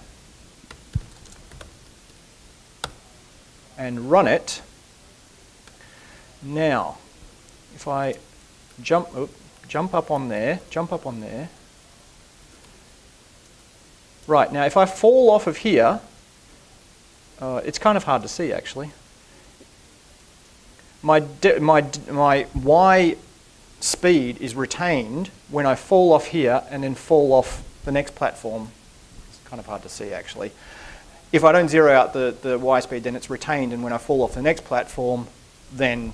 and run it, now if I jump up on there, right, now if I fall off of here, It's kind of hard to see, actually. My y speed is retained when I fall off here and then fall off the next platform. It's kind of hard to see, actually. If I don't zero out the y speed, then it's retained, and when I fall off the next platform, then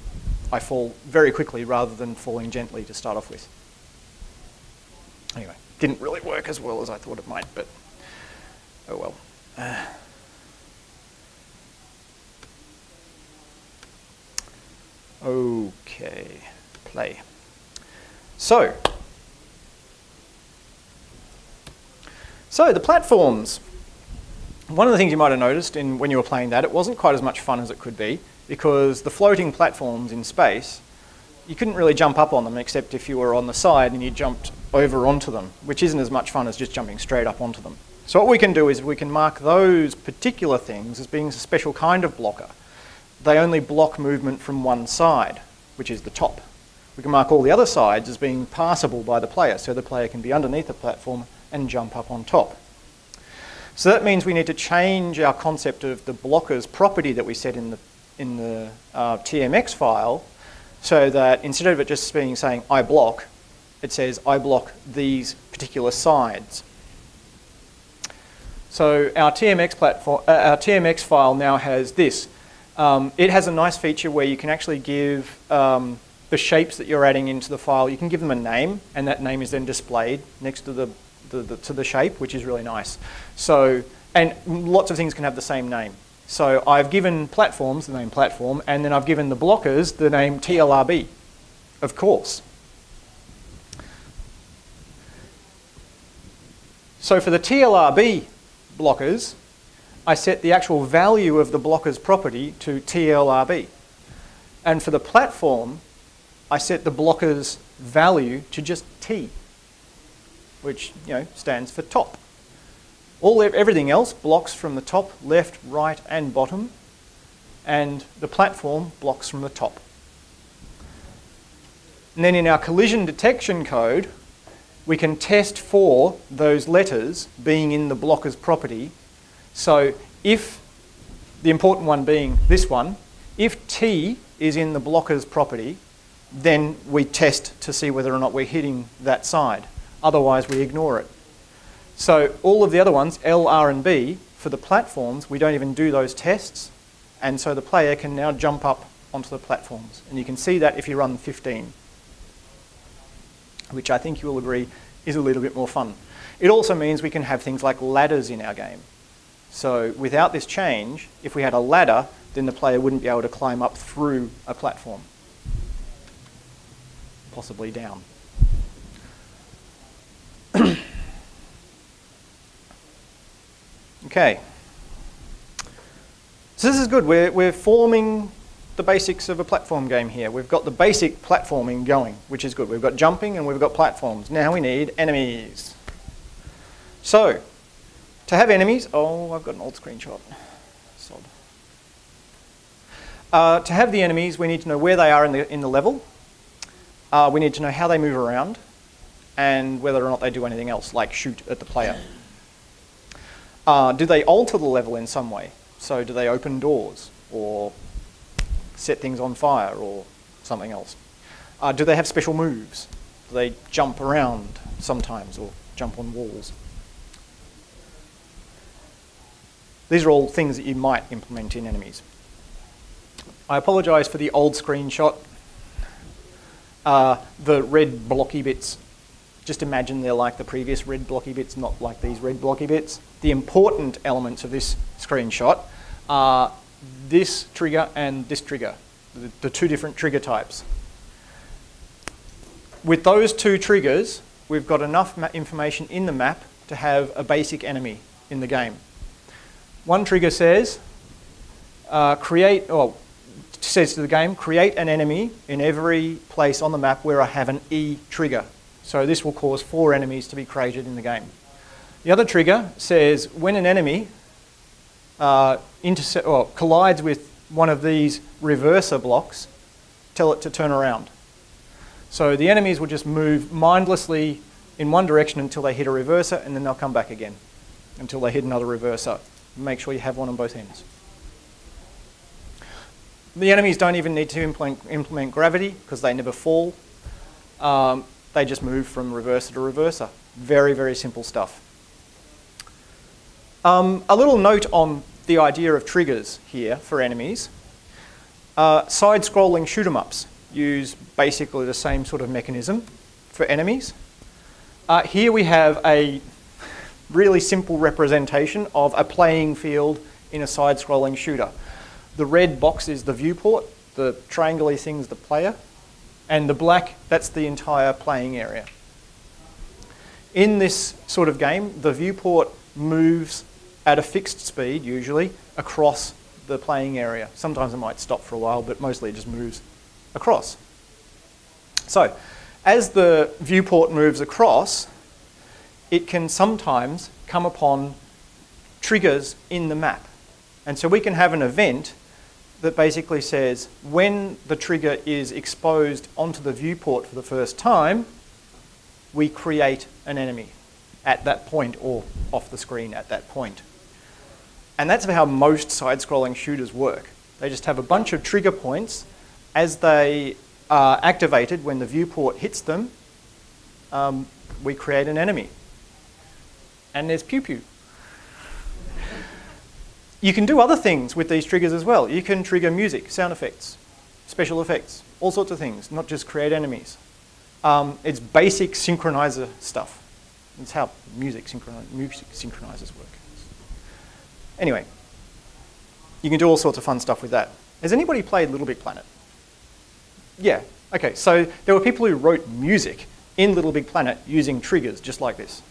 I fall very quickly rather than falling gently to start off with. Anyway, didn't really work as well as I thought it might, but oh well. Okay, play. So the platforms. One of the things you might have noticed when you were playing that, it wasn't quite as much fun as it could be, because the floating platforms in space, you couldn't really jump up on them except if you were on the side and you jumped over onto them, which isn't as much fun as just jumping straight up onto them. So what we can do is we can mark those particular things as being a special kind of blocker. They only block movement from one side, which is the top. We can mark all the other sides as being passable by the player, so the player can be underneath the platform and jump up on top. So that means we need to change our concept of the blocker's property that we set in the TMX file, so that instead of it just saying I block, it says I block these particular sides. So our TMX file now has this. It has a nice feature where you can actually give the shapes that you're adding into the file, you can give them a name, and that name is then displayed next to the shape, which is really nice. So, and lots of things can have the same name. So I've given platforms the name platform, and then I've given the blockers the name TLRB, of course. So for the TLRB blockers, I set the actual value of the blocker's property to TLRB. And for the platform, I set the blocker's value to just T, which stands for top. Everything else blocks from the top, left, right, and bottom, and the platform blocks from the top. And then in our collision detection code, we can test for those letters being in the blocker's property. So if, the important one being this one, if T is in the blocker's property, then we test to see whether or not we're hitting that side. Otherwise, we ignore it. So all of the other ones, L, R, and B, for the platforms, we don't even do those tests. And so the player can now jump up onto the platforms. And you can see that if you run 15, which I think you will agree is a little bit more fun. It also means we can have things like ladders in our game. So without this change, if we had a ladder, then the player wouldn't be able to climb up through a platform, possibly down. Okay. So this is good. We're forming the basics of a platform game here. We've got the basic platforming going, which is good. We've got jumping and we've got platforms. Now we need enemies. So, to have enemies, oh, I've got an old screenshot. Sod. To have the enemies, we need to know where they are in the level. We need to know how they move around and whether or not they do anything else, like shoot at the player. Do they alter the level in some way? So do they open doors or set things on fire or something else? Do they have special moves? Do they jump around sometimes or jump on walls? These are all things that you might implement in enemies. I apologise for the old screenshot. The red blocky bits, just imagine they're like the previous red blocky bits, not like these red blocky bits. The important elements of this screenshot are this trigger and this trigger, the two different trigger types. With those two triggers, we've got enough information in the map to have a basic enemy in the game. One trigger says, says to the game, create an enemy in every place on the map where I have an E trigger. So this will cause 4 enemies to be created in the game. The other trigger says when an enemy collides with one of these reverser blocks, tell it to turn around. So the enemies will just move mindlessly in one direction until they hit a reverser, and then they'll come back again until they hit another reverser. Make sure you have one on both ends. The enemies don't even need to implement gravity because they never fall. They just move from reverser to reverser. Very, very simple stuff. A little note on the idea of triggers here for enemies. Side-scrolling shoot-'em-ups use basically the same sort of mechanism for enemies. Here we have a really simple representation of a playing field in a side-scrolling shooter. The red box is the viewport, the triangle-y thing is the player, and the black, that's the entire playing area. In this sort of game, the viewport moves at a fixed speed, usually, across the playing area. Sometimes it might stop for a while, but mostly it just moves across. So, as the viewport moves across, it can sometimes come upon triggers in the map. And so we can have an event that basically says when the trigger is exposed onto the viewport for the first time, we create an enemy at that point or off the screen at that point. And that's how most side-scrolling shooters work. They just have a bunch of trigger points. As they are activated when the viewport hits them, we create an enemy. And there's pew-pew. You can do other things with these triggers as well. You can trigger music, sound effects, special effects, all sorts of things, not just create enemies. It's basic synchronizer stuff. It's how music synchronizers work. Anyway, you can do all sorts of fun stuff with that. Has anybody played Little Big Planet? Yeah, okay, so there were people who wrote music in Little Big Planet using triggers just like this.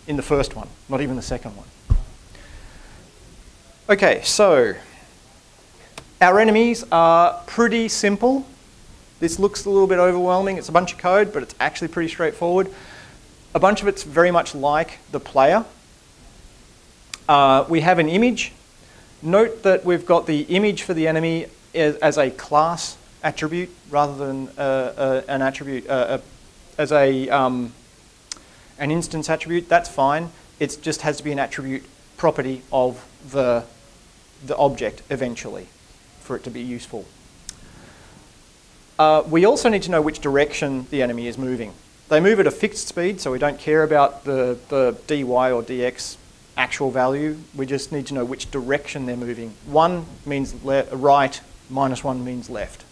In the first one, not even the second one. Okay, so our enemies are pretty simple. This looks a little bit overwhelming. It's a bunch of code, but it's actually pretty straightforward. A bunch of it's very much like the player. We have an image. Note that we've got the image for the enemy as a class attribute rather than an attribute as an instance attribute. That's fine. It just has to be an attribute property of the object eventually for it to be useful. We also need to know which direction the enemy is moving. They move at a fixed speed, so we don't care about the dy or dx actual value. We just need to know which direction they're moving. 1 means right, -1 means left.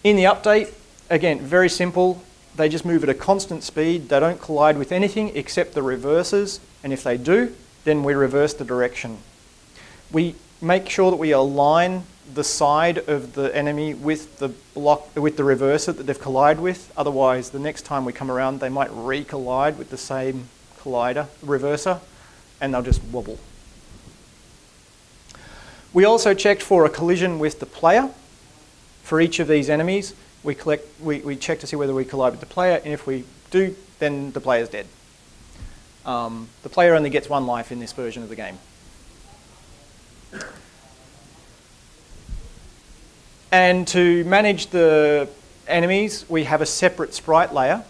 In the update, again, very simple. They just move at a constant speed. They don't collide with anything except the reversers, and if they do, then we reverse the direction. We make sure that we align the side of the enemy with the block, with the reverser that they've collided with. Otherwise, the next time we come around, they might re-collide with the same collider, reverser, and they'll just wobble. We also checked for a collision with the player. For each of these enemies, we check to see whether we collide with the player, and if we do, then the player's dead. The player only gets 1 life in this version of the game. And to manage the enemies, we have a separate sprite layer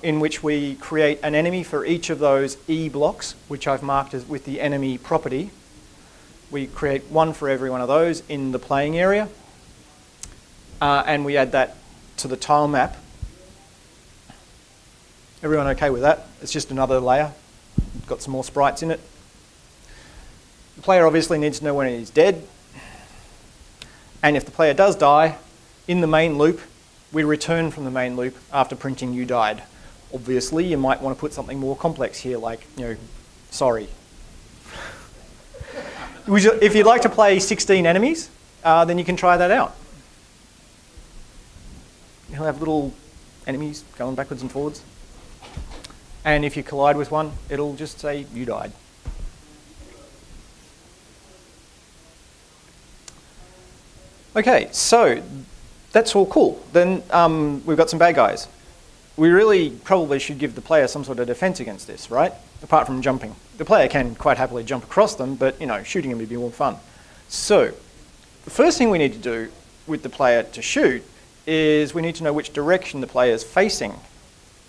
in which we create an enemy for each of those E blocks, which I've marked as with the enemy property. We create 1 for every one of those in the playing area, and we add that to the tile map. Everyone okay with that? It's just another layer. Got some more sprites in it. The player obviously needs to know when he's dead. And if the player does die, in the main loop, we return from the main loop after printing you died. Obviously, you might want to put something more complex here, like, sorry. If you'd like to play 16 enemies, then you can try that out. You'll have little enemies going backwards and forwards. And if you collide with one, it'll just say you died. Okay, so that's all cool. Then we've got some bad guys. We really probably should give the player some sort of defense against this, right? Apart from jumping. The player can quite happily jump across them, but shooting them would be more fun. So the first thing we need to do with the player to shoot is we need to know which direction the player is facing.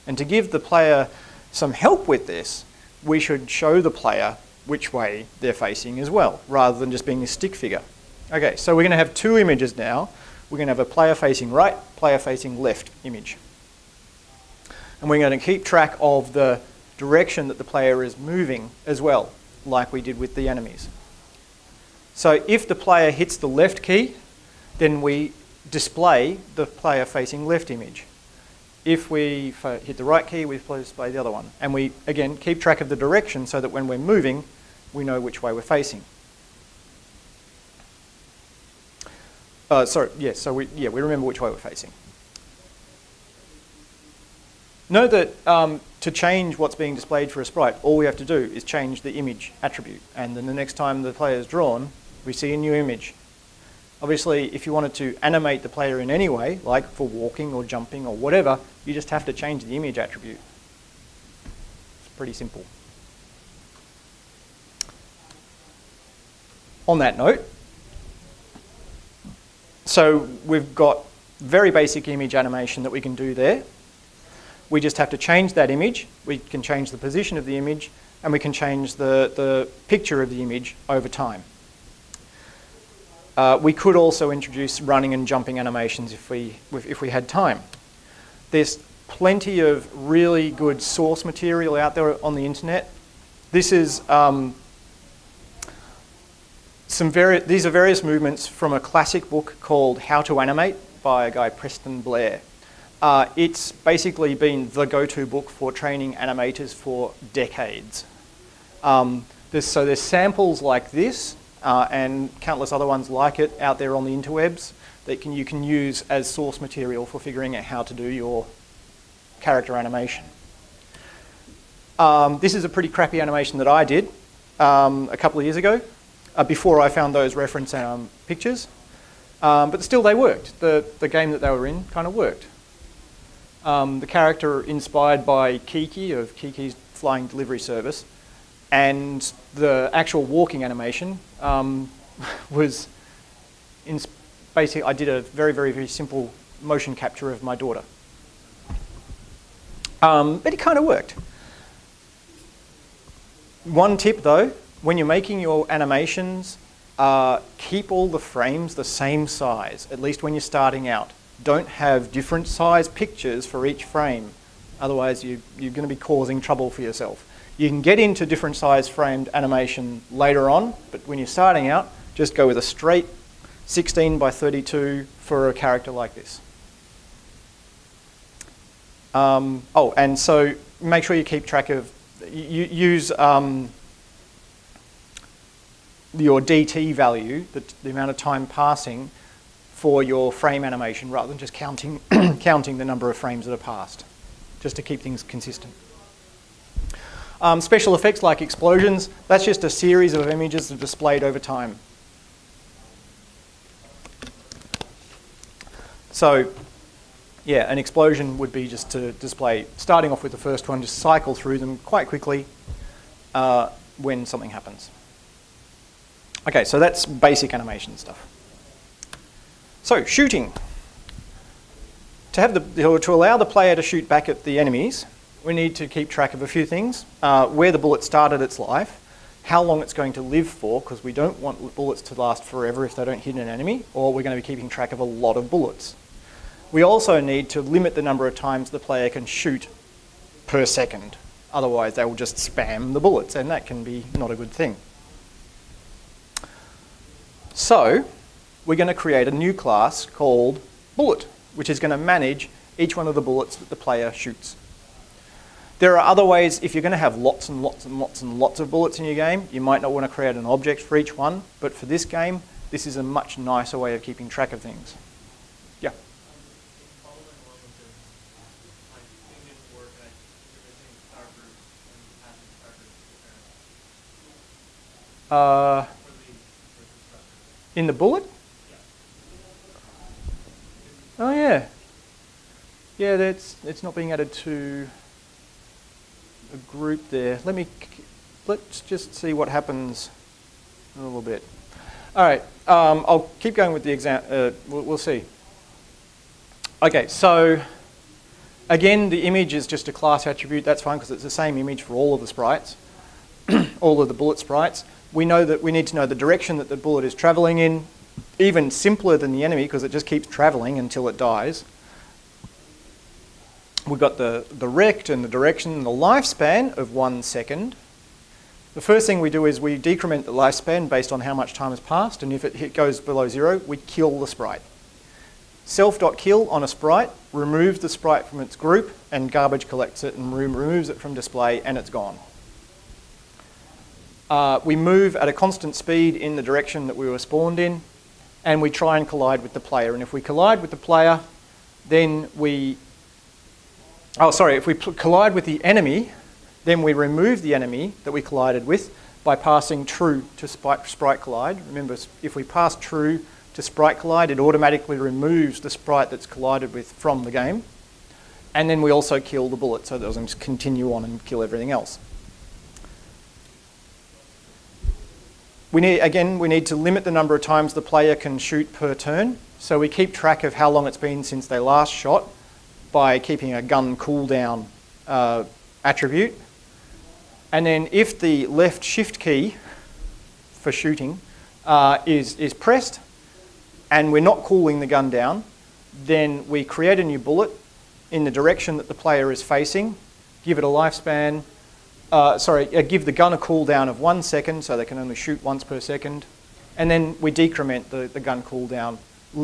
And to give the player some help with this, we should show the player which way they're facing as well, rather than just being a stick figure. Okay, so we're going to have two images now. We're going to have a player facing right, player facing left image. And we're going to keep track of the direction that the player is moving as well, like we did with the enemies. So if the player hits the left key, then we display the player facing left image. If we hit the right key, we display the other one. And we, again, keep track of the direction so that when we're moving, we know which way we're facing. So we remember which way we're facing. Note that to change what's being displayed for a sprite, all we have to do is change the image attribute. And then the next time the player is drawn, we see a new image. Obviously, if you wanted to animate the player in any way, like for walking or jumping or whatever, you just have to change the image attribute. It's pretty simple. On that note, so we've got very basic image animation that we can do there. We just have to change that image. We can change the position of the image, and we can change the picture of the image over time. We could also introduce running and jumping animations if we had time. There's plenty of really good source material out there on the internet. This is these are various movements from a classic book called How to Animate by a guy, Preston Blair. It's basically been the go-to book for training animators for decades. There's samples like this and countless other ones like it out there on the interwebs that you can use as source material for figuring out how to do your character animation. This is a pretty crappy animation that I did a couple of years ago, before I found those reference pictures. But still they worked. The game that they were in kind of worked. The character inspired by Kiki of Kiki's Flying Delivery Service, and the actual walking animation was basically I did a very, very, very simple motion capture of my daughter. But it kind of worked. One tip though, when you're making your animations, keep all the frames the same size, at least when you're starting out. Don't have different size pictures for each frame. Otherwise, you're going to be causing trouble for yourself. You can get into different size framed animation later on, but when you're starting out, just go with a straight 16 by 32 for a character like this. And so make sure you keep track of, use your DT value, the amount of time passing, for your frame animation rather than just counting the number of frames that are passed, just to keep things consistent. Special effects like explosions, that's just a series of images that are displayed over time. So, yeah, an explosion would be just to display, starting off with the first one, just cycle through them quite quickly when something happens. Okay, so that's basic animation stuff. So, shooting. To allow the player to shoot back at the enemies, we need to keep track of a few things. Where the bullet started its life, how long it's going to live for, because we don't want bullets to last forever if they don't hit an enemy, or we're going to be keeping track of a lot of bullets. We also need to limit the number of times the player can shoot per second. Otherwise, they will just spam the bullets, and that can be not a good thing. So, we're going to create a new class called Bullet, which is going to manage each one of the bullets that the player shoots. There are other ways, if you're going to have lots and lots and lots and lots of bullets in your game, you might not want to create an object for each one, but for this game, this is a much nicer way of keeping track of things. Yeah? In the bullet? Oh yeah. Yeah, it's not being added to a group there. Let's just see what happens in a little bit. All right, I'll keep going with the exam. We'll see. Okay, so again, the image is just a class attribute. That's fine because it's the same image for all of the sprites. all of the bullet sprites. We know that we need to know the direction that the bullet is traveling in, even simpler than the enemy because it just keeps traveling until it dies. We've got the rect and the direction and the lifespan of 1 second. The first thing we do is we decrement the lifespan based on how much time has passed, and if it goes below 0, we kill the sprite. Self.kill on a sprite removes the sprite from its group and garbage collects it and removes it from display, and it's gone. We move at a constant speed in the direction that we were spawned in, and we try and collide with the player. And if we collide with the player, then if we collide with the enemy, then we remove the enemy that we collided with by passing true to sprite collide. Remember, if we pass true to sprite collide, it automatically removes the sprite that's collided with from the game. And then we also kill the bullet so that it doesn't just continue on and kill everything else. We need to limit the number of times the player can shoot per turn. So we keep track of how long it's been since they last shot by keeping a gun cooldown attribute. And then if the left shift key for shooting is pressed and we're not cooling the gun down, then we create a new bullet in the direction that the player is facing, give it a lifespan, give the gun a cooldown of 1 second so they can only shoot once per second, and then we decrement the gun cooldown,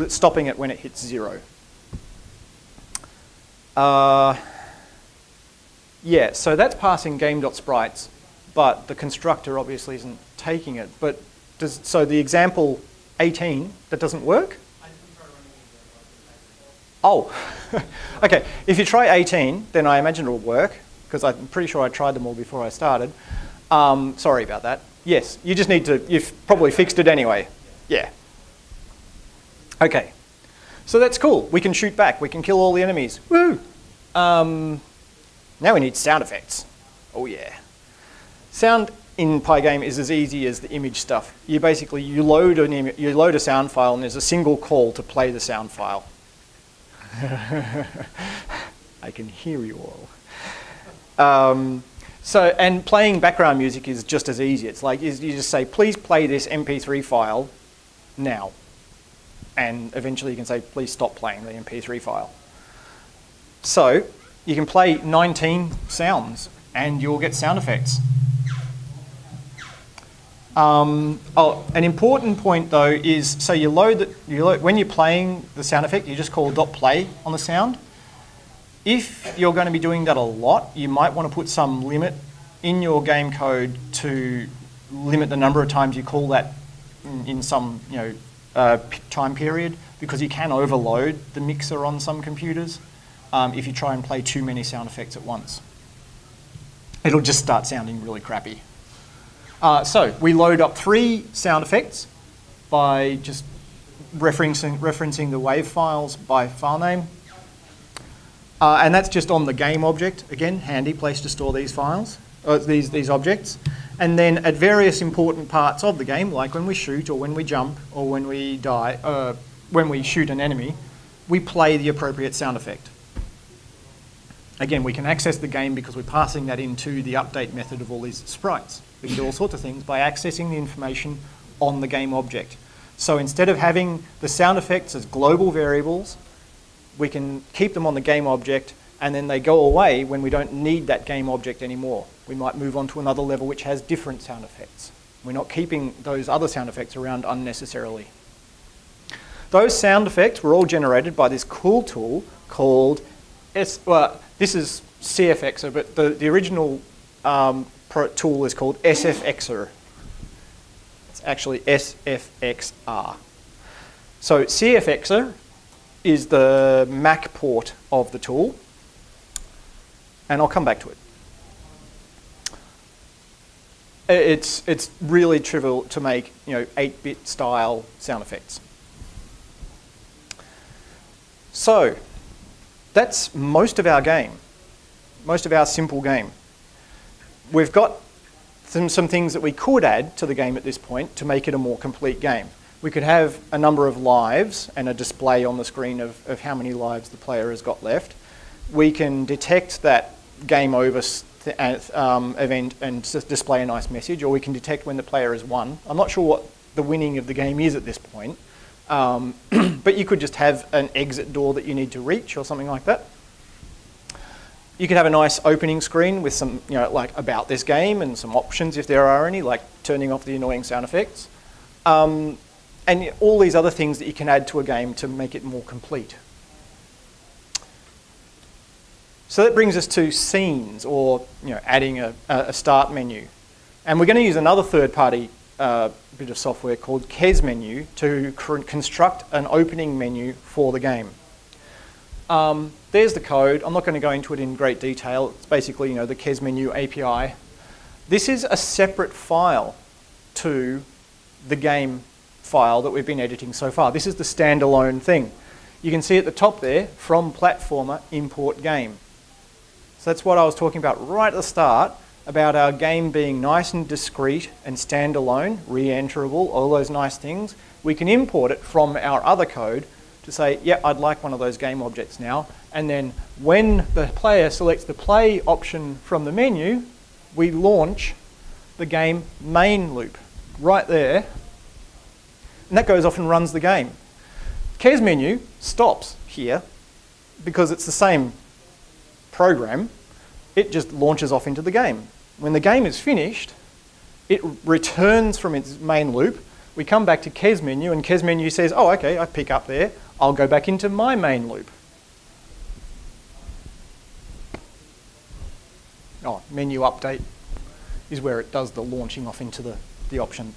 stopping it when it hits 0. Yeah, so that's passing game.sprites, but the constructor obviously isn't taking it. But so the example 18, that doesn't work? Oh, okay. If you try 18, then I imagine it'll work, because I'm pretty sure I tried them all before I started. Sorry about that. Yes, you just need to, you've probably fixed it anyway. Yeah. Okay. So that's cool. We can shoot back. We can kill all the enemies. Woo! Now we need sound effects. Oh yeah. Sound in PyGame is as easy as the image stuff. You basically, you load a sound file and there's a single call to play the sound file. I can hear you all. And playing background music is just as easy. It's like, you just say, please play this MP3 file now. And eventually you can say, please stop playing the MP3 file. So you can play 19 sounds and you'll get sound effects. An important point though is, so when you're playing the sound effect, you just call .play on the sound. If you're going to be doing that a lot, you might want to put some limit in your game code to limit the number of times you call that in some time period, because you can overload the mixer on some computers if you try and play too many sound effects at once. It'll just start sounding really crappy. So we load up 3 sound effects by just referencing the wave files by file name. And that's just on the game object. Again, handy place to store these files, these objects. And then at various important parts of the game, like when we shoot or when we jump or when we die, when we shoot an enemy, we play the appropriate sound effect. Again, we can access the game because we're passing that into the update method of all these sprites. We can do all sorts of things by accessing the information on the game object. So instead of having the sound effects as global variables, we can keep them on the game object and then they go away when we don't need that game object anymore. We might move on to another level which has different sound effects. We're not keeping those other sound effects around unnecessarily. Those sound effects were all generated by this cool tool called, this is CFXer, but the original tool is called SFXer. It's actually SFXR. So CFXer is the Mac port of the tool, and I'll come back to it. It's really trivial to make 8-bit style sound effects. So that's most of our game, most of our simple game. We've got some things that we could add to the game at this point to make it a more complete game. We could have a number of lives and a display on the screen of how many lives the player has got left. We can detect that game over event and display a nice message, or we can detect when the player has won. I'm not sure what the winning of the game is at this point, but you could just have an exit door that you need to reach or something like that. You could have a nice opening screen with some, like about this game and some options if there are any, like turning off the annoying sound effects. And all these other things that you can add to a game to make it more complete. So that brings us to scenes, or adding a start menu. And we're going to use another third-party bit of software called Kes Menu to construct an opening menu for the game. There's the code. I'm not going to go into it in great detail. It's basically, the Kes Menu API. This is a separate file to the game file that we've been editing so far. This is the standalone thing. You can see at the top there, from platformer, import game. So that's what I was talking about right at the start, about our game being nice and discrete and standalone, re-enterable, all those nice things. We can import it from our other code to say, yeah, I'd like one of those game objects now. And then when the player selects the play option from the menu, we launch the game main loop right there. And that goes off and runs the game. Kes Menu stops here because it's the same program. It just launches off into the game. When the game is finished, it returns from its main loop. We come back to Kes Menu, and Kes Menu says, oh, okay, I pick up there. I'll go back into my main loop. Oh, menu update is where it does the launching off into the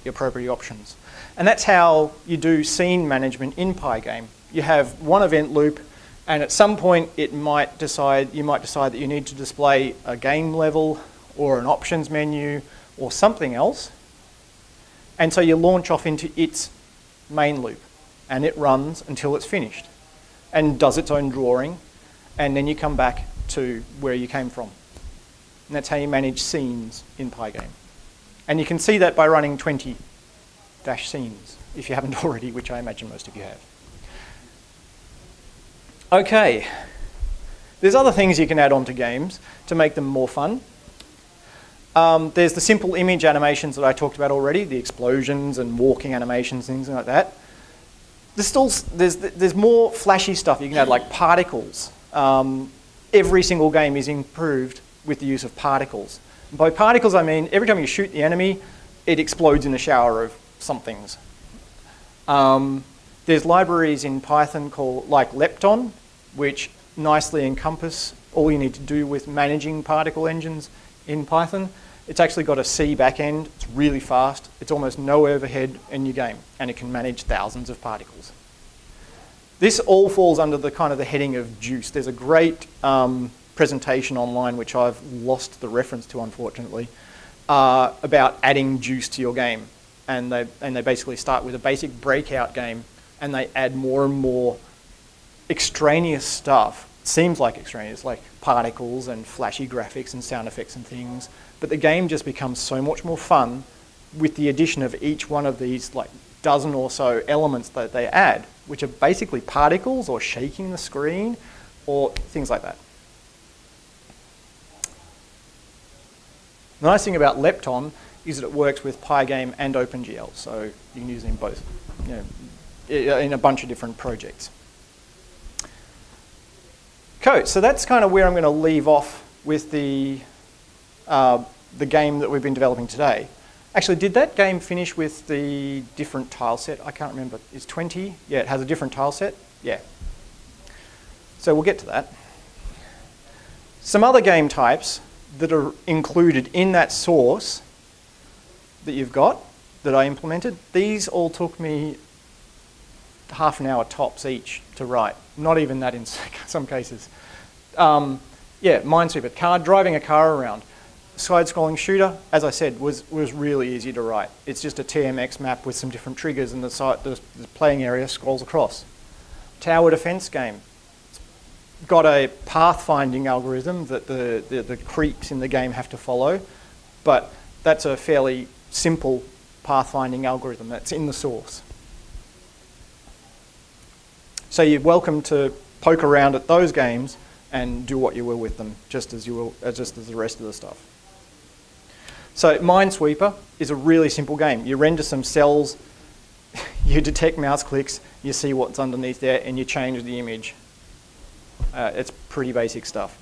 appropriate options. And that's how you do scene management in Pycgame. You have one event loop, and at some point you might decide that you need to display a game level or an options menu or something else. And so you launch off into its main loop, and it runs until it's finished and does its own drawing, and then you come back to where you came from. And that's how you manage scenes in Pycgame. And you can see that by running 20-scenes, if you haven't already, which I imagine most of you have. Okay, there's other things you can add on to games to make them more fun. There's the simple image animations that I talked about already, the explosions and walking animations, things like that. There's more flashy stuff you can add, like particles. Every single game is improved with the use of particles. And by particles, I mean every time you shoot the enemy, it explodes in a shower of somethings. There's libraries in Python like Lepton, which nicely encompass all you need to do with managing particle engines in Python. It's actually got a C backend. It's really fast. It's almost no overhead in your game, and it can manage thousands of particles. This all falls under the kind of the heading of juice. There's a great presentation online, which I've lost the reference to, unfortunately, about adding juice to your game. And they basically start with a basic breakout game, and they add more and more extraneous stuff. It seems like extraneous, like particles and flashy graphics and sound effects and things. But the game just becomes so much more fun with the addition of each one of these like dozen or so elements that they add, which are basically particles or shaking the screen or things like that. The nice thing about Lepton is that it works with Pygame and OpenGL, so you can use them both, in a bunch of different projects. Cool, so that's kind of where I'm going to leave off with the game that we've been developing today. Actually, did that game finish with the different tile set? I can't remember. Is 20? Yeah, it has a different tile set. Yeah. So we'll get to that. Some other game types that are included in that source that you've got, that I implemented, these all took me half an hour tops each to write. Not even that in some cases. Yeah, Minesweeper, driving a car around. Side-scrolling shooter, as I said, was really easy to write. It's just a TMX map with some different triggers, and the playing area scrolls across. Tower defense game. It's got a pathfinding algorithm that the creeps in the game have to follow, but that's a fairly simple pathfinding algorithm that's in the source. So you're welcome to poke around at those games and do what you will with them, just as the rest of the stuff. So Minesweeper is a really simple game. You render some cells, you detect mouse clicks, you see what's underneath there, and you change the image. It's pretty basic stuff,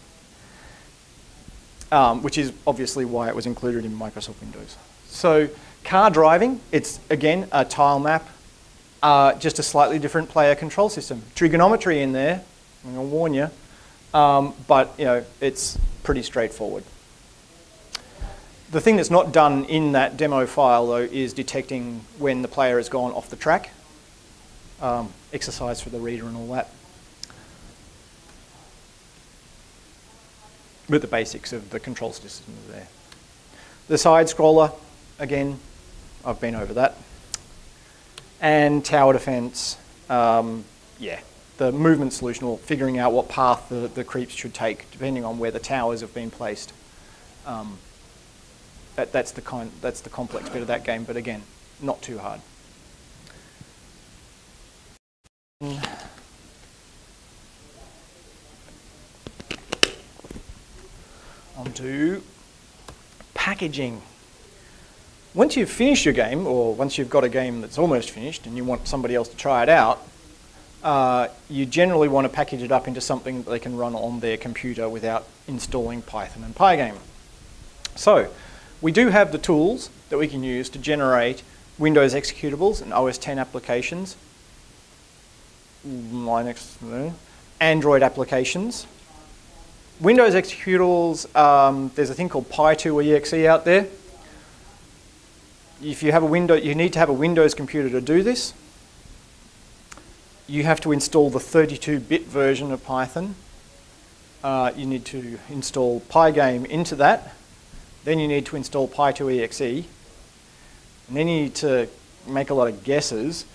which is obviously why it was included in Microsoft Windows. So car driving, it's again a tile map, just a slightly different player control system. Trigonometry in there, I'm going to warn you, but it's pretty straightforward. The thing that's not done in that demo file, though, is detecting when the player has gone off the track. Exercise for the reader and all that. But the basics of the control system are there. The side scroller, again, I've been over that. And tower defense, yeah, the movement solution, or figuring out what path the creeps should take, depending on where the towers have been placed. That's the complex bit of that game, but again, not too hard. On to packaging. Once you've finished your game, or once you've got a game that's almost finished and you want somebody else to try it out, you generally want to package it up into something that they can run on their computer without installing Python and PyGame. So we do have the tools that we can use to generate Windows executables and OS X applications, Linux, Android applications. Windows executables, there's a thing called Py2exe out there. If you have a Windows, you need to have a Windows computer to do this. You have to install the 32-bit version of Python. You need to install PyGame into that. Then you need to install Py2exe. And then you need to make a lot of guesses.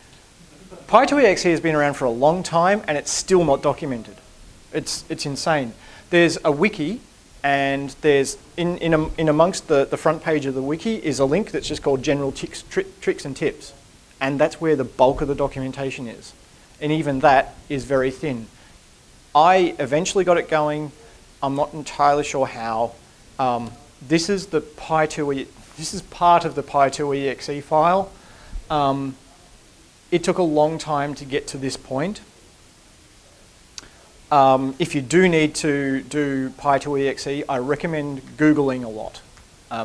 Py2exe has been around for a long time and it's still not documented. It's insane. There's a wiki, and there's in amongst the front page of the wiki is a link that's just called General Tricks and Tips. And that's where the bulk of the documentation is. And even that is very thin. I eventually got it going. I'm not entirely sure how. This is the this is part of the Py2exe file. It took a long time to get to this point. If you do need to do Py2exe, I recommend Googling a lot,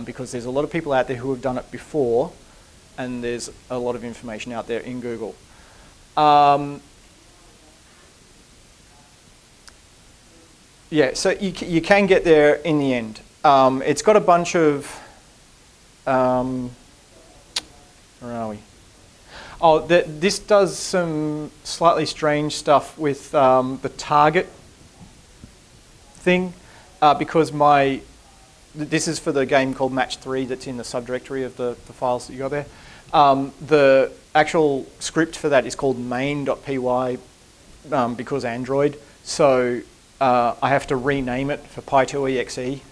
because there's a lot of people out there who have done it before, and there's a lot of information out there in Google. Yeah, so you can get there in the end. It's got a bunch of, where are we? Oh, this does some slightly strange stuff with the target thing, because this is for the game called Match 3 that's in the subdirectory of the files that you got there. The actual script for that is called main.py because Android, so I have to rename it for Py2exe,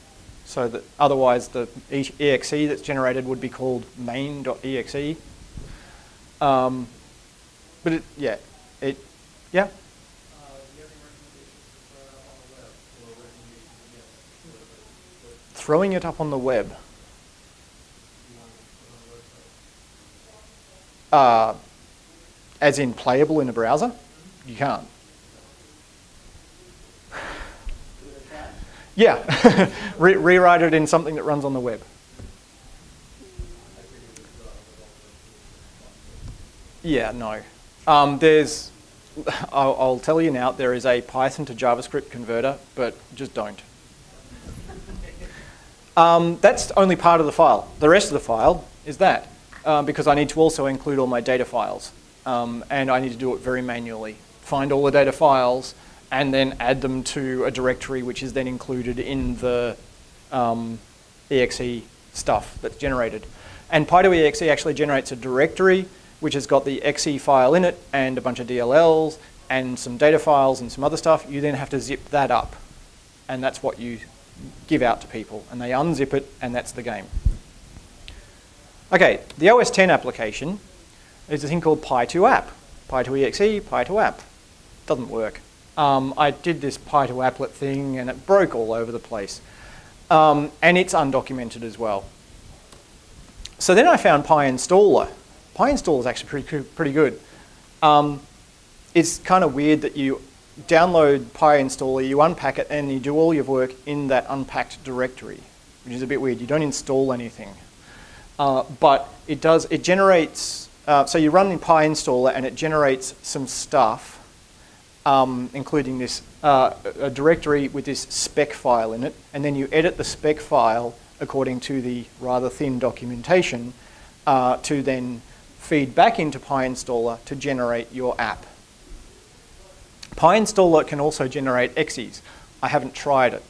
so that otherwise the exe that's generated would be called main.exe. But yeah. Do you have any recommendations for throwing it up on the web, or recommendations Throwing it up on the web. As in playable in a browser? You can't. Yeah, rewrite it in something that runs on the web. Yeah, no. I'll tell you now, there is a Python to JavaScript converter, but just don't. That's only part of the file. The rest of the file is that, because I need to also include all my data files. And I need to do it very manually. Find all the data files, and then add them to a directory, which is then included in the exe stuff that's generated. And Py2exe actually generates a directory which has got the exe file in it and a bunch of DLLs and some data files and some other stuff. You then have to zip that up, and that's what you give out to people, and they unzip it, and that's the game. Okay, the OS X application is a thing called Py2app. Py2exe, Py2app. Doesn't work. I did this Py2Applet thing and it broke all over the place. And it's undocumented as well. So then I found PyInstaller. PyInstaller is actually pretty good. It's kind of weird that you download PyInstaller, you unpack it, and you do all your work in that unpacked directory, which is a bit weird. You don't install anything. But it generates, so you run in PyInstaller and it generates some stuff, including this, a directory with this spec file in it, and then you edit the spec file according to the rather thin documentation to then feed back into PyInstaller to generate your app. PyInstaller can also generate exes. I haven't tried it.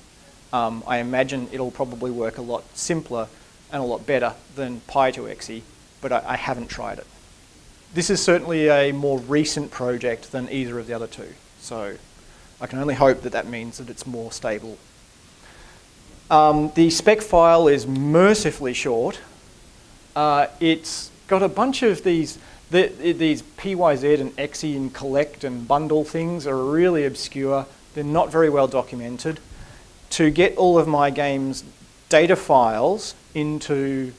I imagine it'll probably work a lot simpler and a lot better than Py2exe, but I haven't tried it. This is certainly a more recent project than either of the other two, so I can only hope that that means that it's more stable. The spec file is mercifully short. It's got a bunch of these PYZ and exe and collect and bundle things are really obscure. They're not very well documented. To get all of my game's data files into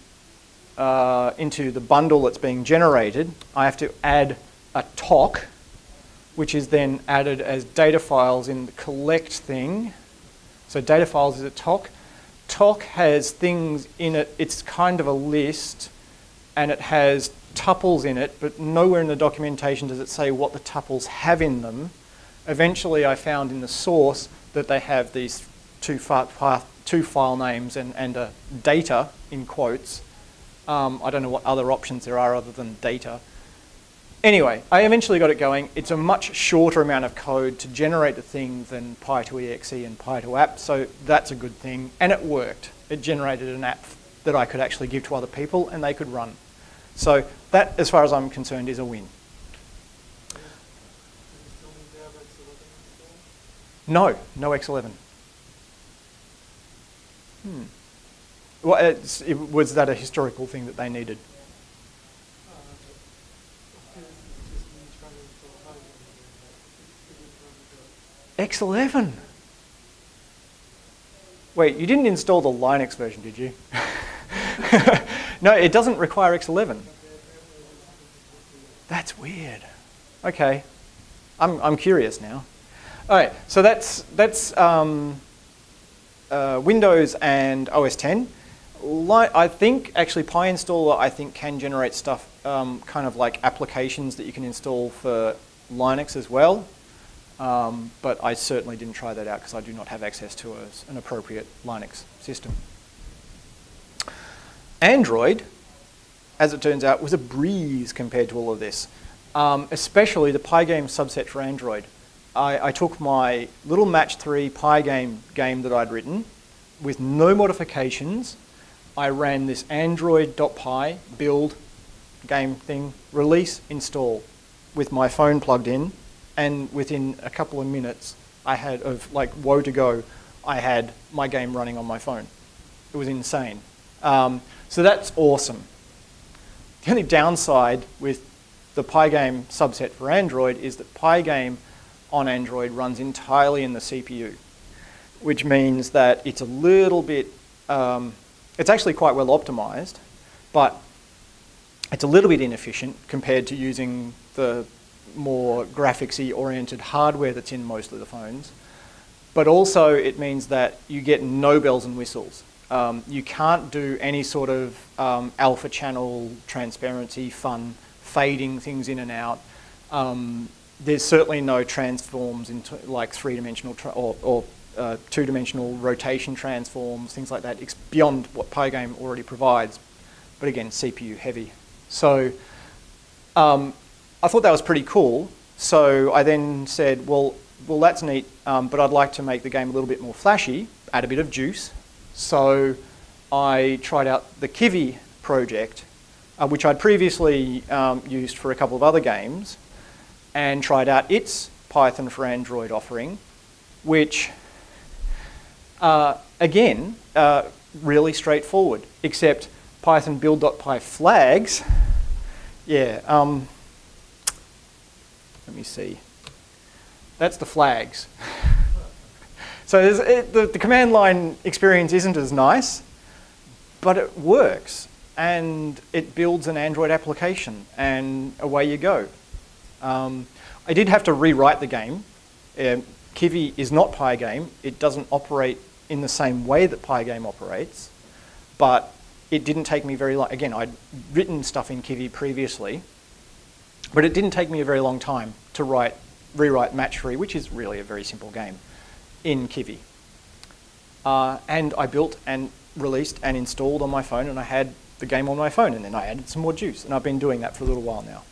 the bundle that's being generated, I have to add a TOC, which is then added as data files in the collect thing. So data files is a TOC. TOC has things in it, it's kind of a list, and it has tuples in it, but nowhere in the documentation does it say what the tuples have in them. Eventually I found in the source that they have these two file names and a data in quotes. I don't know what other options there are other than data. Anyway, I eventually got it going. It's a much shorter amount of code to generate the thing than Py2exe and Py2app, so that's a good thing. And it worked. It generated an app that I could actually give to other people and they could run. So that, as far as I'm concerned, is a win. No, no X11. Well, was that a historical thing that they needed? X11? Wait, you didn't install the Linux version, did you? No, it doesn't require X11. That's weird. Okay, I'm curious now. All right, so that's Windows and OS X. I think actually PyInstaller I think can generate stuff kind of like applications that you can install for Linux as well. But I certainly didn't try that out because I do not have access to an appropriate Linux system. Android, as it turns out, was a breeze compared to all of this, especially the PyGame subset for Android. I took my little match 3 PyGame game that I'd written with no modifications. I ran this android.py build game thing, release, install with my phone plugged in, and within a couple of minutes I had, of like woe to go, I had my game running on my phone. It was insane. So that's awesome. The only downside with the PyGame subset for Android is that PyGame on Android runs entirely in the CPU, which means that it's a little bit, it's actually quite well optimized, but it's a little bit inefficient compared to using the more graphics-y oriented hardware that's in most of the phones. But also it means that you get no bells and whistles. You can't do any sort of alpha channel transparency, fun, fading things in and out. There's certainly no transforms into like three-dimensional or two-dimensional rotation transforms, things like that. It's beyond what PyGame already provides, but again, CPU heavy. So I thought that was pretty cool. So I then said, well, that's neat, but I'd like to make the game a little bit more flashy, add a bit of juice. So I tried out the Kivy project, which I'd previously used for a couple of other games, and tried out its Python for Android offering, which, again, really straightforward, except Python build.py flags. Yeah, let me see. That's the flags. So the command line experience isn't as nice, but it works. And it builds an Android application, and away you go. I did have to rewrite the game. Kivy is not PyGame. It doesn't operate in the same way that PyGame operates, but it didn't take me very long. Again, I'd written stuff in Kivy previously, but it didn't take me a very long time to rewrite Match-Free, which is really a very simple game, in Kivy. And I built and released and installed on my phone, and I had the game on my phone, and then I added some more juice, and I've been doing that for a little while now.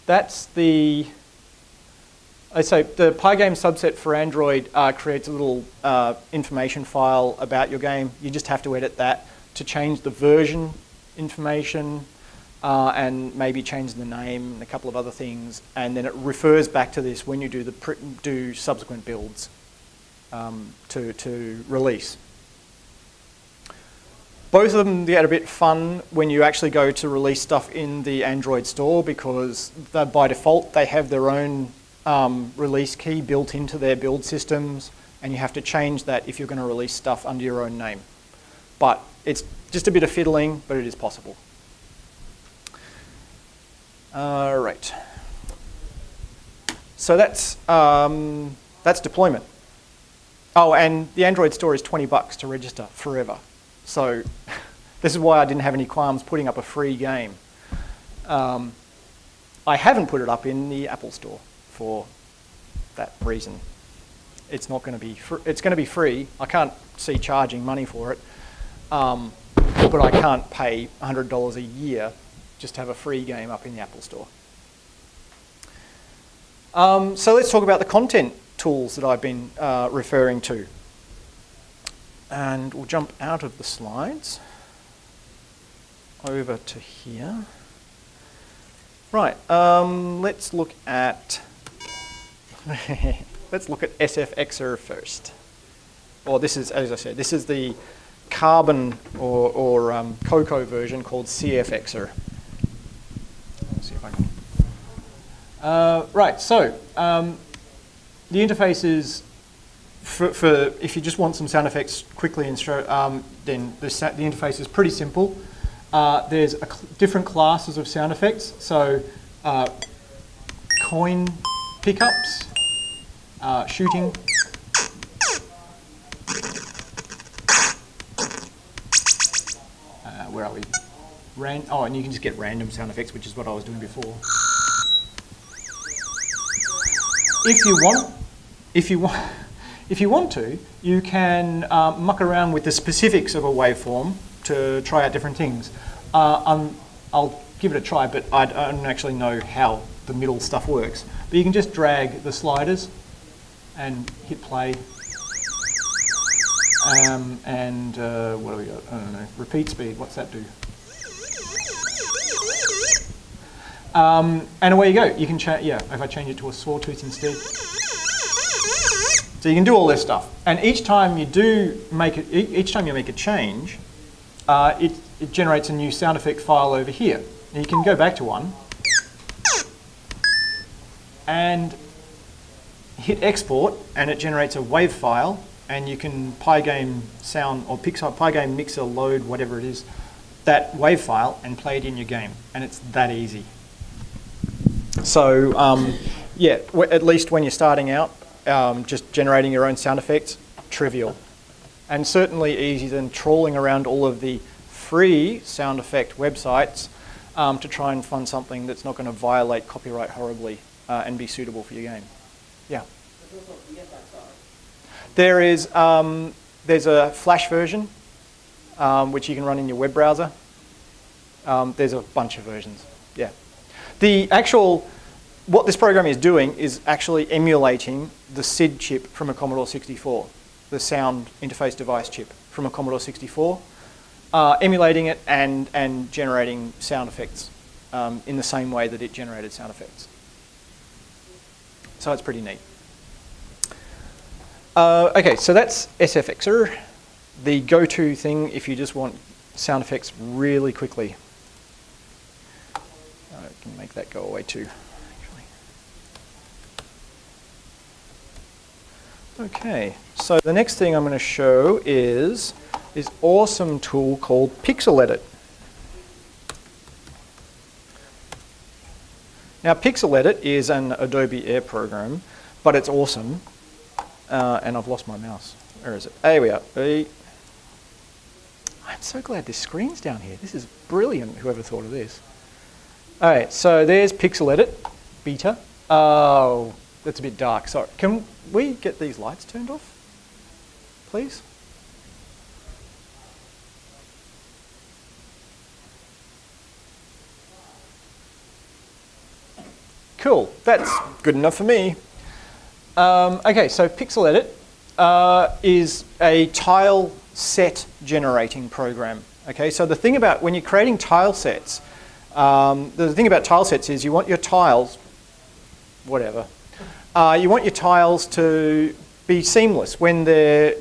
That's the... So the PyGame subset for Android creates a little information file about your game. You just have to edit that to change the version information and maybe change the name and a couple of other things, and then it refers back to this when you do subsequent builds to release. Both of them get a bit fun when you actually go to release stuff in the Android store, because by default they have their own release key built into their build systems, and you have to change that if you're going to release stuff under your own name. But it's just a bit of fiddling, but it is possible. All right. So that's deployment. Oh, and the Android store is $20 to register forever. So this is why I didn't have any qualms putting up a free game. I haven't put it up in the Apple Store for that reason. It's not going to be it's going to be free. I can't see charging money for it, but I can't pay $100 a year just to have a free game up in the Apple Store. So let's talk about the content tools that I've been referring to. And we'll jump out of the slides over to here. Right, let's look at SFXer first. Or this is, as I said, this is the Carbon or Cocoa version called CFXer. Let's see if I can. Right, so the interface is for if you just want some sound effects quickly and show, then the interface is pretty simple. There's different classes of sound effects. So coin pickups, shooting, where are we? Oh, and you can just get random sound effects, which is what I was doing before. If you want to, you can muck around with the specifics of a waveform to try out different things. I'll give it a try, but I don't actually know how the middle stuff works. But you can just drag the sliders and hit play. And what do we got? I don't know. Repeat speed. What's that do? And away you go. You can if I change it to a sawtooth instead. So you can do all this stuff, and each time you make a change, it generates a new sound effect file over here. And you can go back to one and hit export, and it generates a wave file, and you can PyGame sound or PyGame mixer load whatever it is that wave file and play it in your game, and it's that easy. So yeah, at least when you're starting out. Just generating your own sound effects, trivial. And certainly easier than trawling around all of the free sound effect websites to try and find something that's not going to violate copyright horribly and be suitable for your game. Yeah? There's a Flash version, which you can run in your web browser. There's a bunch of versions, yeah. What this program is doing is actually emulating the SID chip from a Commodore 64, the sound interface device chip from a Commodore 64, emulating it and generating sound effects in the same way that it generated sound effects. So it's pretty neat. Okay, so that's SFXer, the go-to thing if you just want sound effects really quickly. I can make that go away too. Okay, so the next thing I'm going to show is this awesome tool called Pixel Edit. Now, Pixel Edit is an Adobe Air program, but it's awesome. And I've lost my mouse. Where is it? There we are. I'm so glad this screen's down here. This is brilliant, whoever thought of this. All right, so there's Pixel Edit, beta. Oh, that's a bit dark. Sorry. Can we get these lights turned off, please? Cool, that's good enough for me. Okay, so Pixel Edit is a tile set generating program. Okay, so the thing about when you're creating tile sets, the thing about tile sets is you want your tiles, whatever, you want your tiles to be seamless when they're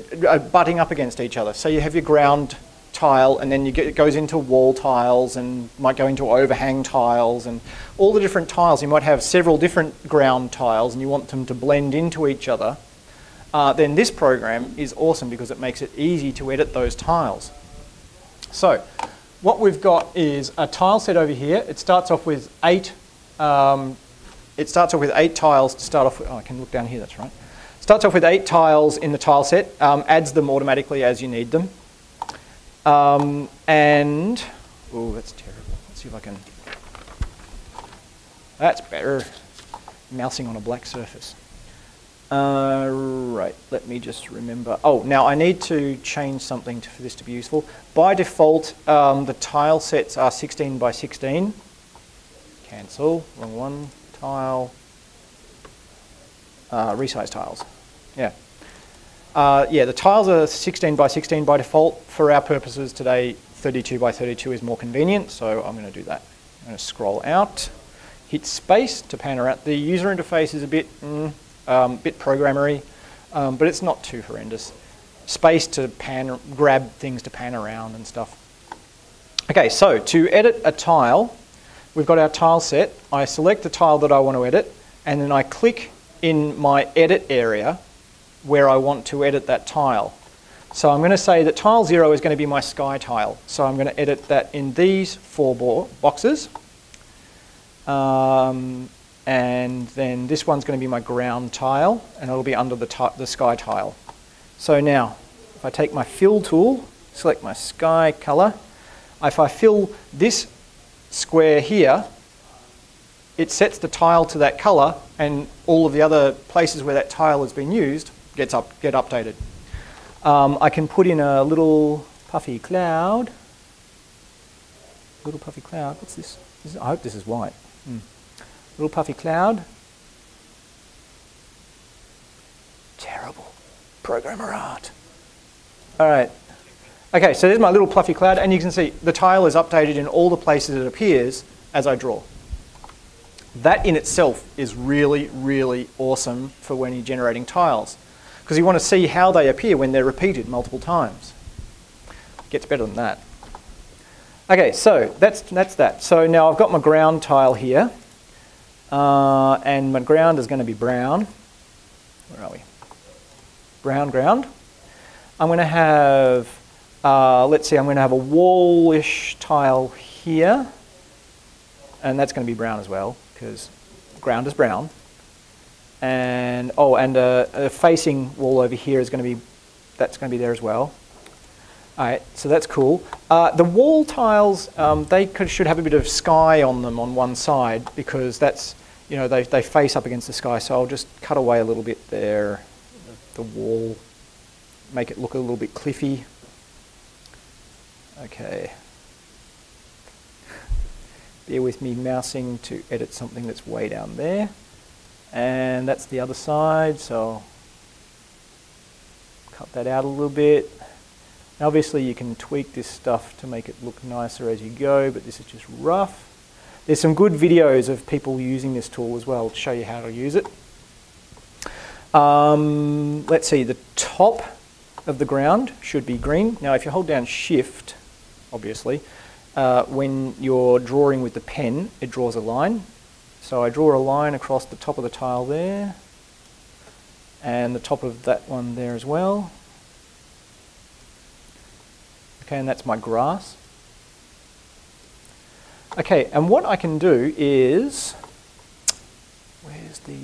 butting up against each other. So you have your ground tile, and then it goes into wall tiles, and might go into overhang tiles, and all the different tiles. You might have several different ground tiles, and you want them to blend into each other. Then this program is awesome because it makes it easy to edit those tiles. So what we've got is a tile set over here. It starts off with 8. It starts off with 8 tiles to start off with. Oh, I can look down here. That's right. Starts off with 8 tiles in the tile set. Adds them automatically as you need them. And oh, that's terrible. Let's see if I can. That's better. Mousing on a black surface. Right, let me just remember. Oh, now I need to change something for this to be useful. By default, the tile sets are 16 by 16. Cancel, wrong one. Tile. Resize tiles. Yeah. Yeah, the tiles are 16 by 16 by default. For our purposes today, 32 by 32 is more convenient, so I'm going to do that. I'm going to scroll out, hit space to pan around. The user interface is a bit programmery, but it's not too horrendous. Space to grab things to pan around and stuff. Okay, so to edit a tile, we've got our tile set. I select the tile that I want to edit, and then I click in my edit area where I want to edit that tile. So I'm going to say that tile 0 is going to be my sky tile. So I'm going to edit that in these 4 boxes. And then this one's going to be my ground tile, and it'll be under the sky tile. So now, if I take my fill tool, select my sky color, if I fill this square here, it sets the tile to that color, and all of the other places where that tile has been used get updated. I can put in a little puffy cloud. Little puffy cloud. What's this? I hope this is white. Little puffy cloud. Terrible programmer art. All right. Okay, so there's my little puffy cloud, and you can see the tile is updated in all the places it appears as I draw. That in itself is really, really awesome for when you're generating tiles, because you want to see how they appear when they're repeated multiple times. It gets better than that. Okay, so that's that. So now I've got my ground tile here, and my ground is going to be brown. Where are we? Brown ground. I'm going to have, let's see, I'm going to have a wall-ish tile here, and that's going to be brown as well, because ground is brown. And a facing wall over here is going to be, that's going to be there as well. All right, so that's cool. The wall tiles, they should have a bit of sky on them on one side, because that's, you know, they face up against the sky. So I'll just cut away a little bit there, the wall, make it look a little bit cliffy. Okay. Bear with me mousing to edit something that's way down there. And that's the other side, so cut that out a little bit. Now obviously you can tweak this stuff to make it look nicer as you go, but this is just rough. There's some good videos of people using this tool as well to show you how to use it. Let's see, the top of the ground should be green. Now if you hold down Shift, obviously, when you're drawing with the pen, it draws a line. So I draw a line across the top of the tile there, and the top of that one there as well. Okay, and that's my grass. Okay, and what I can do is, where's the,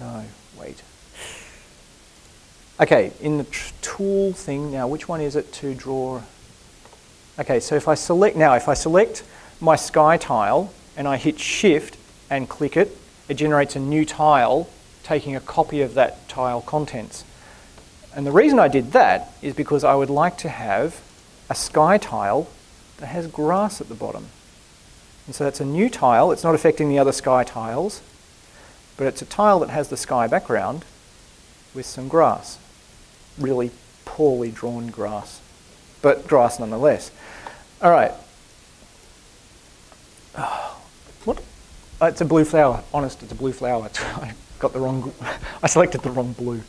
no, wait. Okay, in the tool thing now, which one is it to draw? Okay, so if I select my sky tile and I hit shift and click it, it generates a new tile taking a copy of that tile contents. And the reason I did that is because I would like to have a sky tile that has grass at the bottom. And so that's a new tile. It's not affecting the other sky tiles, but it's a tile that has the sky background with some grass. Really poorly drawn grass, but grass nonetheless. All right. What? It's a blue flower. Honest, it's a blue flower. I got the wrong. I selected the wrong blue.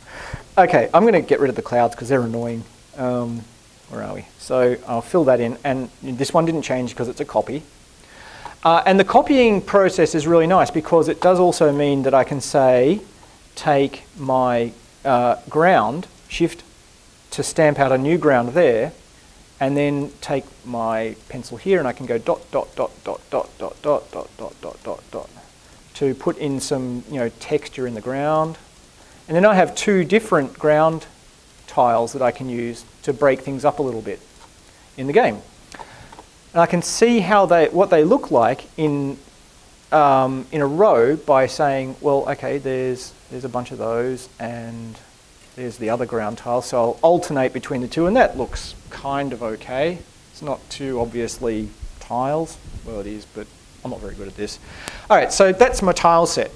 Okay, I'm going to get rid of the clouds because they're annoying. Where are we? So I'll fill that in, and this one didn't change because it's a copy. And the copying process is really nice because it does also mean that I can say, take my ground, shift to stamp out a new ground there, and then take my pencil here and I can go dot, dot, dot, dot, dot, dot, dot, dot, dot, dot, dot, dot, to put in some, texture in the ground. And then I have two different ground tiles that I can use to break things up a little bit in the game. And I can see how what they look like in a row by saying, well, okay, there's a bunch of those and there's the other ground tile. So I'll alternate between the two, and that looks kind of okay. It's not too obviously tiles. Well, it is, but I'm not very good at this. All right, so that's my tile set.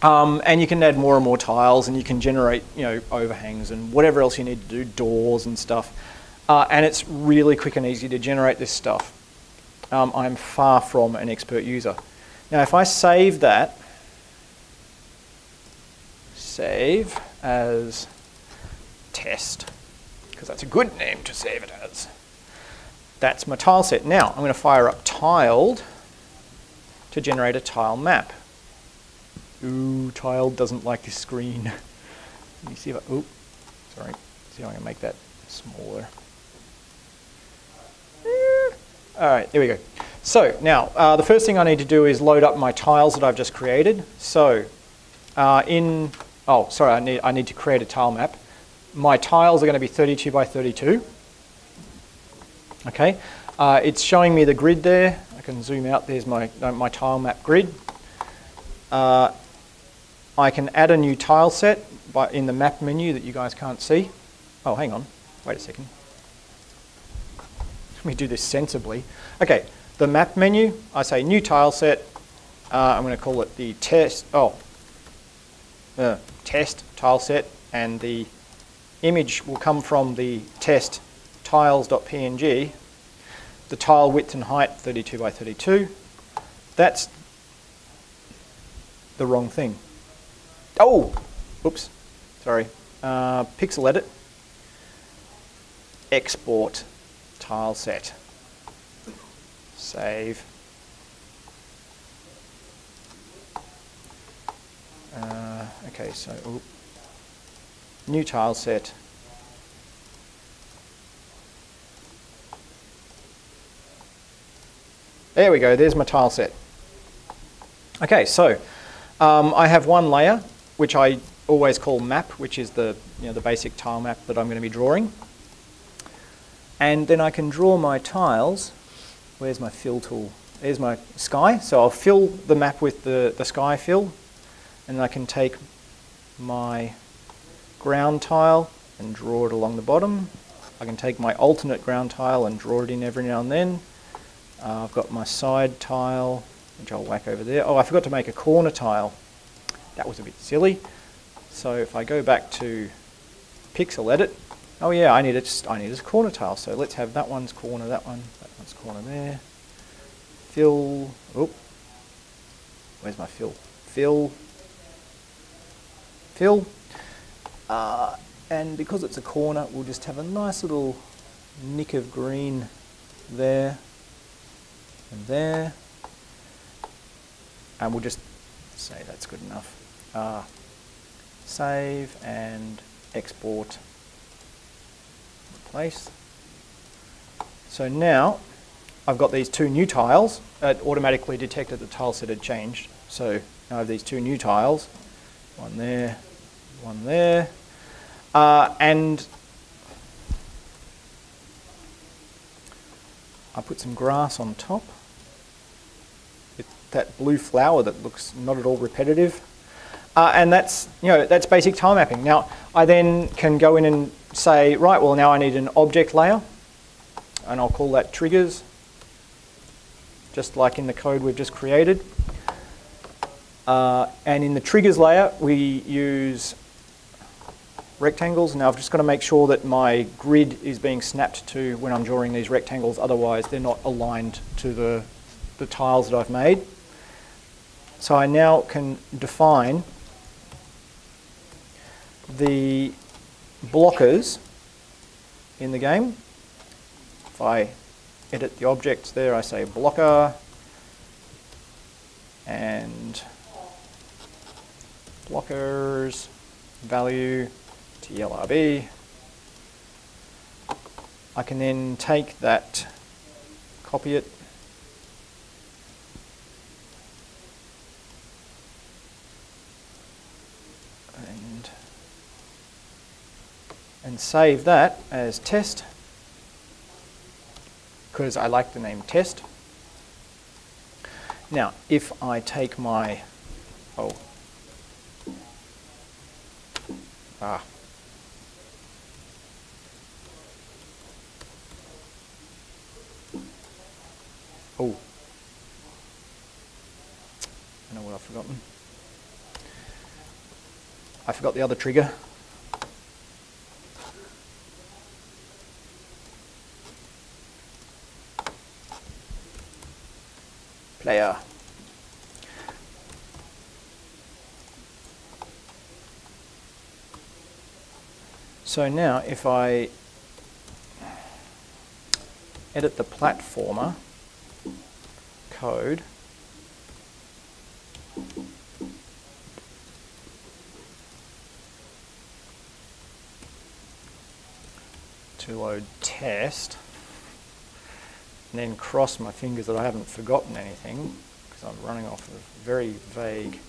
And you can add more and more tiles, and you can generate, overhangs and whatever else you need to do, doors and stuff. And it's really quick and easy to generate this stuff. I'm far from an expert user. Now, if I save that, save as test, because that's a good name to save it as. That's my tile set. Now, I'm going to fire up tiled to generate a tile map. Ooh, tiled doesn't like this screen. Let me see if I, ooh, sorry. See how I can make that smaller. All right, there we go. So now, the first thing I need to do is load up my tiles that I've just created. So I need to create a tile map. My tiles are going to be 32 by 32. Okay, it's showing me the grid there. I can zoom out. There's my tile map grid. I can add a new tile set in the map menu that you guys can't see. Oh, hang on. Wait a second. Let me do this sensibly. Okay, the map menu, I say new tile set. I'm going to call it the test tile set, and the image will come from the test tiles.png. The tile width and height 32 by 32. That's the wrong thing. Oh, whoops, sorry. Pixel edit, export tile set, save. Okay, so new tile set. There we go, there's my tile set. Okay, so I have one layer, which I always call map, which is the basic tile map that I'm going to be drawing. And then I can draw my tiles. Where's my fill tool? There's my sky. So I'll fill the map with the sky fill. And I can take my ground tile and draw it along the bottom. I can take my alternate ground tile and draw it in every now and then. I've got my side tile, which I'll whack over there. Oh, I forgot to make a corner tile. That was a bit silly. So if I go back to pixel edit, oh yeah, I need a corner tile. So let's have that one's corner, that one's corner there. Fill, oh, where's my fill? Fill. And because it's a corner, we'll just have a nice little nick of green there and there. And we'll just say that's good enough. save and export, replace. So now I've got these two new tiles. It automatically detected the tile set had changed. So now I have these two new tiles, one there, one there. And I put some grass on top. That blue flower that looks not at all repetitive. And that's, that's basic tile mapping. Now, I then can go in and say, right, well, now I need an object layer. And I'll call that triggers, just like in the code we've just created. And in the triggers layer, we use rectangles. Now I've just got to make sure that my grid is being snapped to when I'm drawing these rectangles, otherwise they're not aligned to the tiles that I've made. So I now can define the blockers in the game. If I edit the objects there, I say blocker and blockers value TLRB. I can then take that, copy it, and save that as test, because I like the name test. Now, if I take my, oh I know what I've forgotten. I forgot the other trigger. Player. So now if I edit the platformer code, to load test, and then cross my fingers that I haven't forgotten anything, because I'm running off of very vague.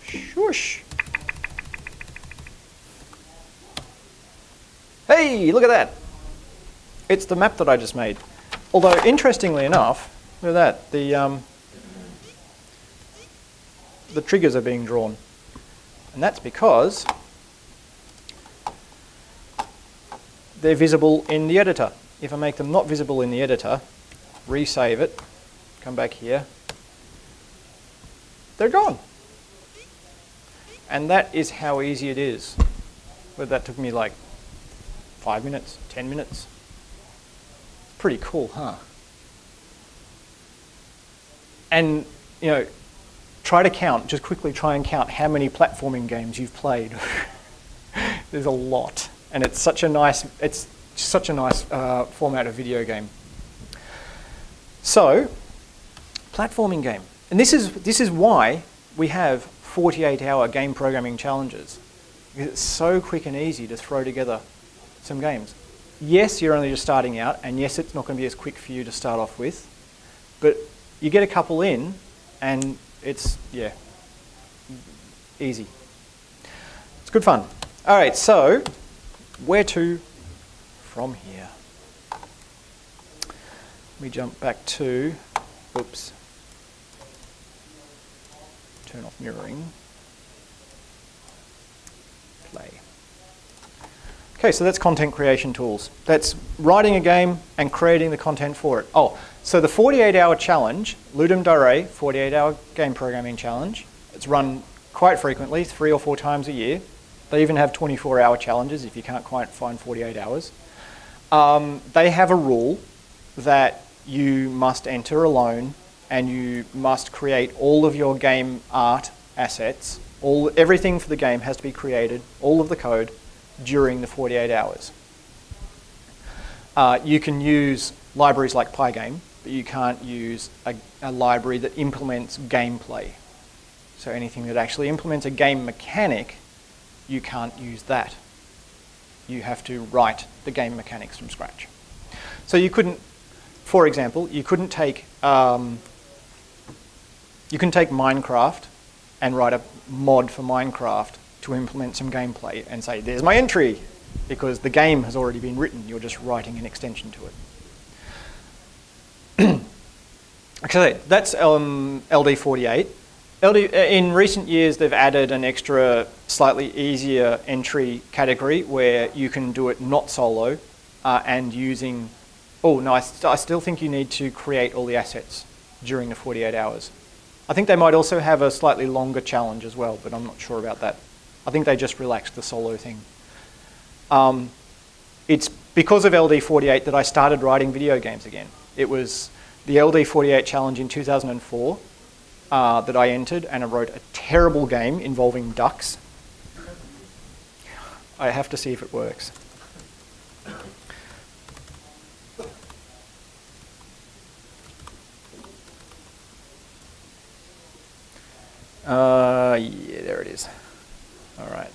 Shush! Hey, look at that! It's the map that I just made. Although, interestingly enough, look at that, the triggers are being drawn. And that's because they're visible in the editor. If I make them not visible in the editor, resave it, come back here, they're gone. And that is how easy it is. But that took me like 5 minutes, 10 minutes. Pretty cool, huh? And, try to count, just quickly try and count how many platforming games you've played. There's a lot. And it's such a nice format of video game. So, platforming game. And this is why we have 48-hour game programming challenges. Because it's so quick and easy to throw together some games. Yes, you're only just starting out, and yes, it's not going to be as quick for you to start off with, but you get a couple in, and it's, easy. It's good fun. All right, so where to from here? Let me jump back to, oops, turn off mirroring, play. Okay, so that's content creation tools. That's writing a game and creating the content for it. Oh, so the 48-hour challenge, Ludum Dare 48-hour game programming challenge, it's run quite frequently, 3 or 4 times a year. They even have 24-hour challenges if you can't quite find 48 hours. They have a rule that you must enter alone and you must create all of your game art assets. Everything for the game has to be created, all of the code, during the 48 hours. You can use libraries like PyGame, but you can't use a library that implements gameplay. So anything that actually implements a game mechanic, you can't use that. You have to write the game mechanics from scratch. So you couldn't, for example, you couldn't take Minecraft and write a mod for Minecraft to implement some gameplay and say, there's my entry, because the game has already been written. You're just writing an extension to it. Okay, that's LD48. In recent years, they've added an extra, slightly easier entry category where you can do it not solo and using... Oh, no, I still think you need to create all the assets during the 48 hours. I think they might also have a slightly longer challenge as well, but I'm not sure about that. I think they just relaxed the solo thing. It's because of LD48 that I started writing video games again. It was the LD48 challenge in 2004 that I entered, and I wrote a terrible game involving ducks. I have to see if it works. Yeah, there it is. All right.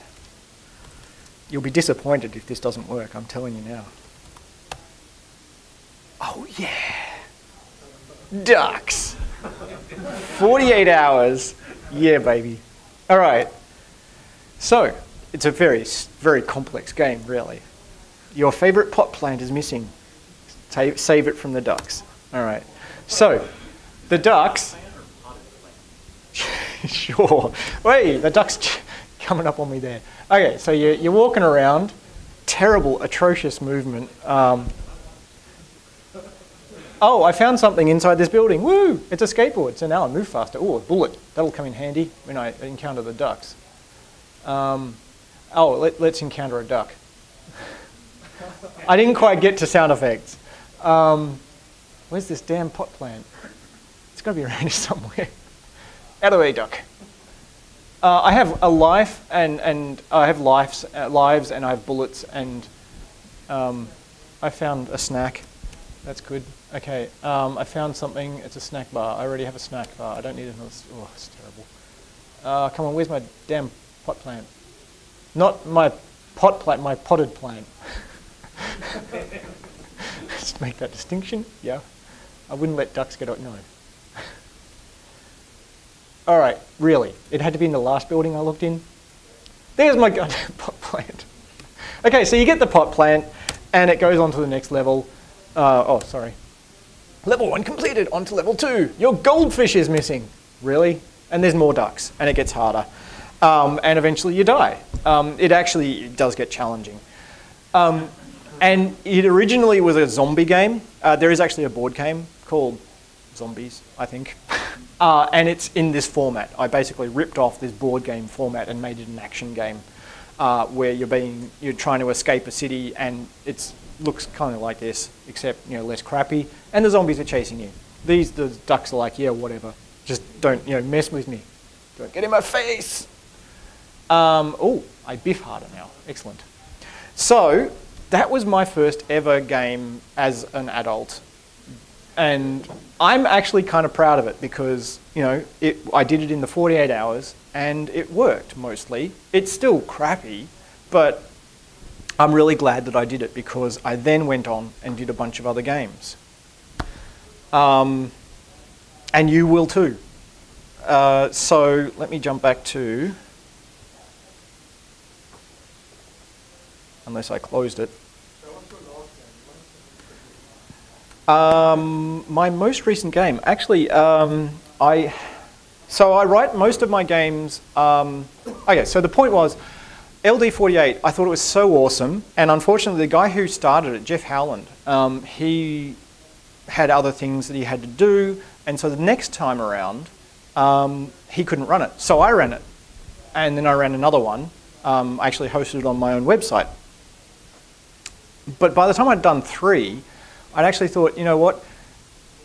You'll be disappointed if this doesn't work, I'm telling you now. Oh, yeah. Ducks. 48 hours. Yeah, baby. All right. So, it's a very, very complex game, really. Your favorite pot plant is missing. Save it from the ducks. All right. So, the ducks... Sure. Wait, the duck's coming up on me there. Okay, so you're walking around. Terrible, atrocious movement. Oh, I found something inside this building. Woo! It's a skateboard. So now I move faster. Oh, a bullet. That'll come in handy when I encounter the ducks. Let's encounter a duck. I didn't quite get to sound effects. Where's this damn pot plant? It's got to be around here somewhere. Out of the way, duck. I have a life, and I have lives, and I have bullets, and I found a snack. That's good. Okay, I found something. It's a snack bar. I already have a snack bar. I don't need another. Oh, it's terrible. Come on, where's my damn pot plant? Not my pot plant, my potted plant. Just make that distinction. Yeah. I wouldn't let ducks get out. No. All right, really. It had to be in the last building I looked in. There's my goddamn pot plant. Okay, so you get the pot plant, and it goes on to the next level. Oh, sorry. Level 1 completed, on to level 2. Your goldfish is missing. Really? And there's more ducks, and it gets harder. And eventually you die. It actually does get challenging. And it originally was a zombie game. There is actually a board game called Zombies, I think. And it's in this format. I basically ripped off this board game format and made it an action game where you're trying to escape a city, and it looks kind of like this, except less crappy. And the zombies are chasing you. The ducks are like, yeah, whatever. Just don't mess with me. Don't get in my face. Oh, I biff harder now. Excellent. So that was my first ever game as an adult. And I'm actually kind of proud of it because, I did it in the 48 hours and it worked mostly. It's still crappy, but I'm really glad that I did it because I then went on and did a bunch of other games. And you will too. So let me jump back to, unless I closed it. My most recent game, actually, I write most of my games. Okay, so the point was, LD48, I thought it was so awesome, and unfortunately, the guy who started it, Jeff Howland, he had other things that he had to do, and so the next time around, he couldn't run it. So I ran it, and then I ran another one. I actually hosted it on my own website. But by the time I'd done 3, I'd actually thought, you know what,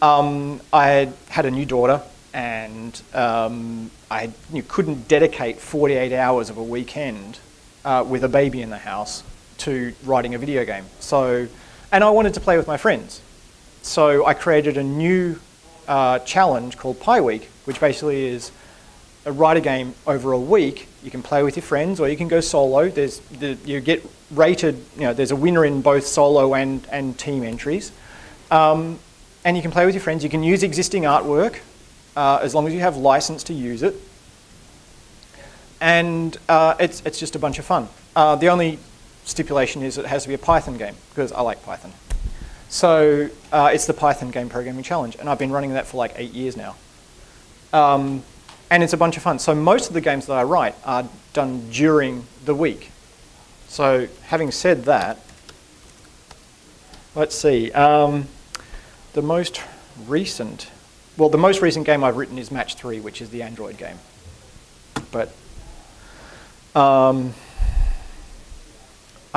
I had a new daughter, and I couldn't dedicate 48 hours of a weekend with a baby in the house to writing a video game. So, and I wanted to play with my friends. So I created a new challenge called Pi Week, which basically is write a game over a week, you can play with your friends or you can go solo. You get rated, there's a winner in both solo and team entries. And you can play with your friends. You can use existing artwork as long as you have license to use it. And it's just a bunch of fun. The only stipulation is it has to be a Python game, because I like Python. So it's the Python Game Programming Challenge, and I've been running that for like 8 years now. And it's a bunch of fun. So most of the games that I write are done during the week. So having said that, let's see. The most recent game I've written is Match 3, which is the Android game. But I've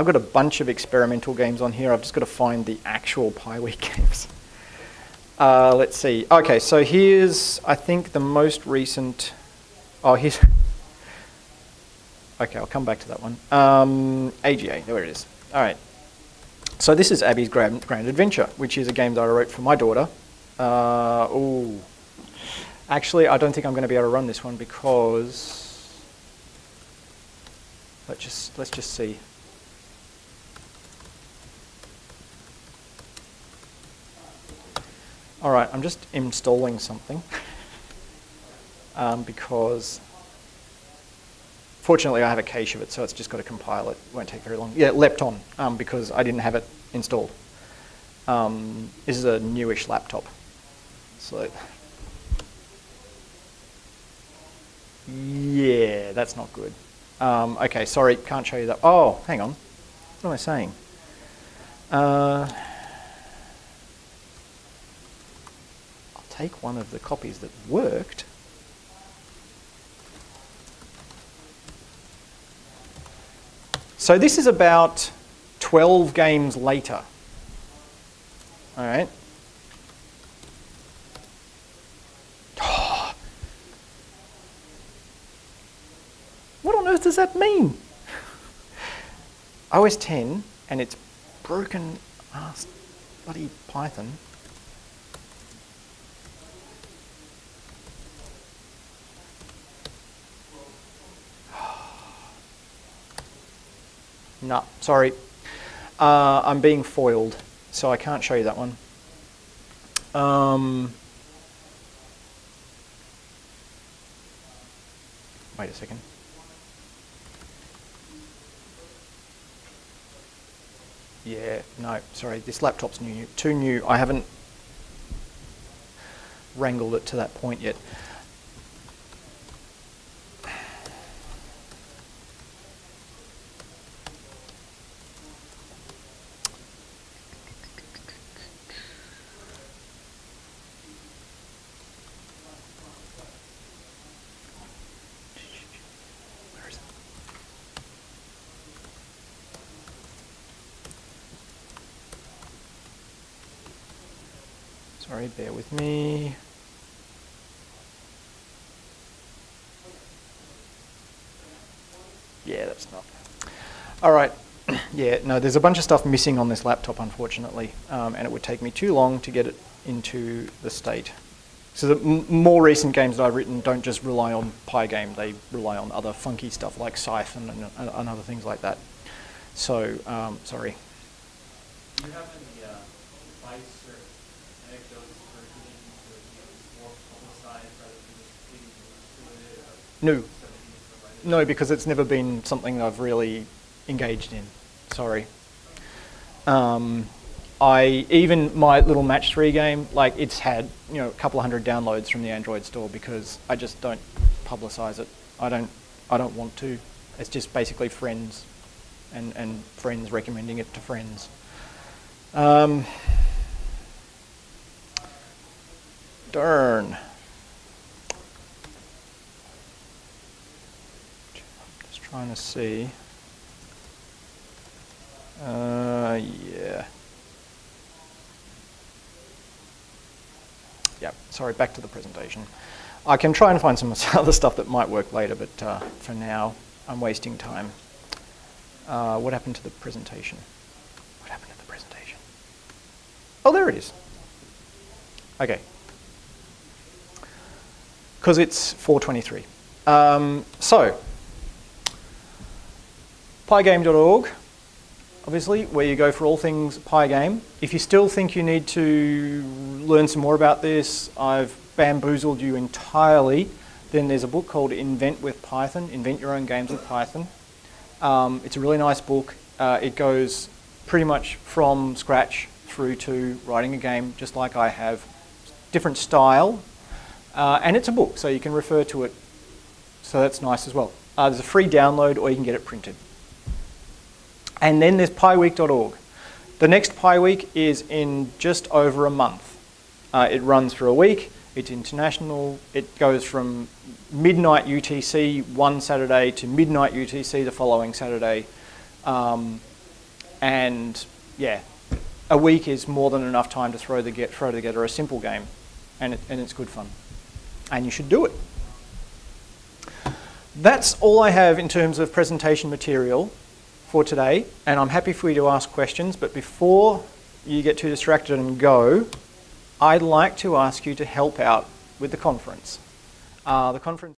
got a bunch of experimental games on here. I've just got to find the actual PyWeek games. Let's see. Okay, so here's, I think, the most recent. Oh, here's. Okay, I'll come back to that one. AGA, there it is. All right. So this is Abby's Grand Adventure, which is a game that I wrote for my daughter. Actually, I don't think I'm going to be able to run this one because let's just see. All right, I'm just installing something because fortunately I have a cache of it, so it's just got to compile it. It won't take very long. Yeah, Lepton, because I didn't have it installed. This is a newish laptop. So, yeah, that's not good. Okay, sorry, can't show you that. Oh, hang on. What am I saying? I'll take one of the copies that worked. So this is about 12 games later. All right. What on earth does that mean? OS 10 and it's broken ass bloody Python. No, sorry. I'm being foiled, so I can't show you that one. Wait a second. Yeah, no, sorry, this laptop's too new. I haven't wrangled it to that point yet. Sorry, bear with me. Yeah, that's not. All right. Yeah, no, there's a bunch of stuff missing on this laptop, unfortunately, and it would take me too long to get it into the state. So the more recent games that I've written don't just rely on PyGame, they rely on other funky stuff like Siphon and other things like that. So, sorry. Do you have any advice or anecdotes for getting into more publicized rather than just leaving it to it? No. No, because it's never been something I've really engaged in. Sorry. Even my little Match 3 game, like it's had a couple of hundred downloads from the Android store because I just don't publicize it. I don't want to. It's just basically friends and friends recommending it to friends. Darn. Just trying to see. Yeah. Yeah, sorry, back to the presentation. I can try and find some other stuff that might work later, but for now, I'm wasting time. What happened to the presentation? What happened to the presentation? Oh, there it is. Okay. Because it's 4:23. So, PyGame.org, obviously, where you go for all things PyGame. If you still think you need to learn some more about this, I've bamboozled you entirely, then there's a book called Invent with Python, Invent Your Own Games with Python. It's a really nice book. It goes pretty much from scratch through to writing a game, just like I have. Different style, and it's a book, so you can refer to it, so that's nice as well. There's a free download, or you can get it printed. And then there's pyweek.org. The next PyWeek is in just over a month. It runs for a week. It's international. It goes from midnight UTC one Saturday to midnight UTC the following Saturday. And yeah, a week is more than enough time to throw together a simple game, and it's good fun. And you should do it. That's all I have in terms of presentation material for today, and I'm happy for you to ask questions, but before you get too distracted and go, I'd like to ask you to help out with the conference. The conference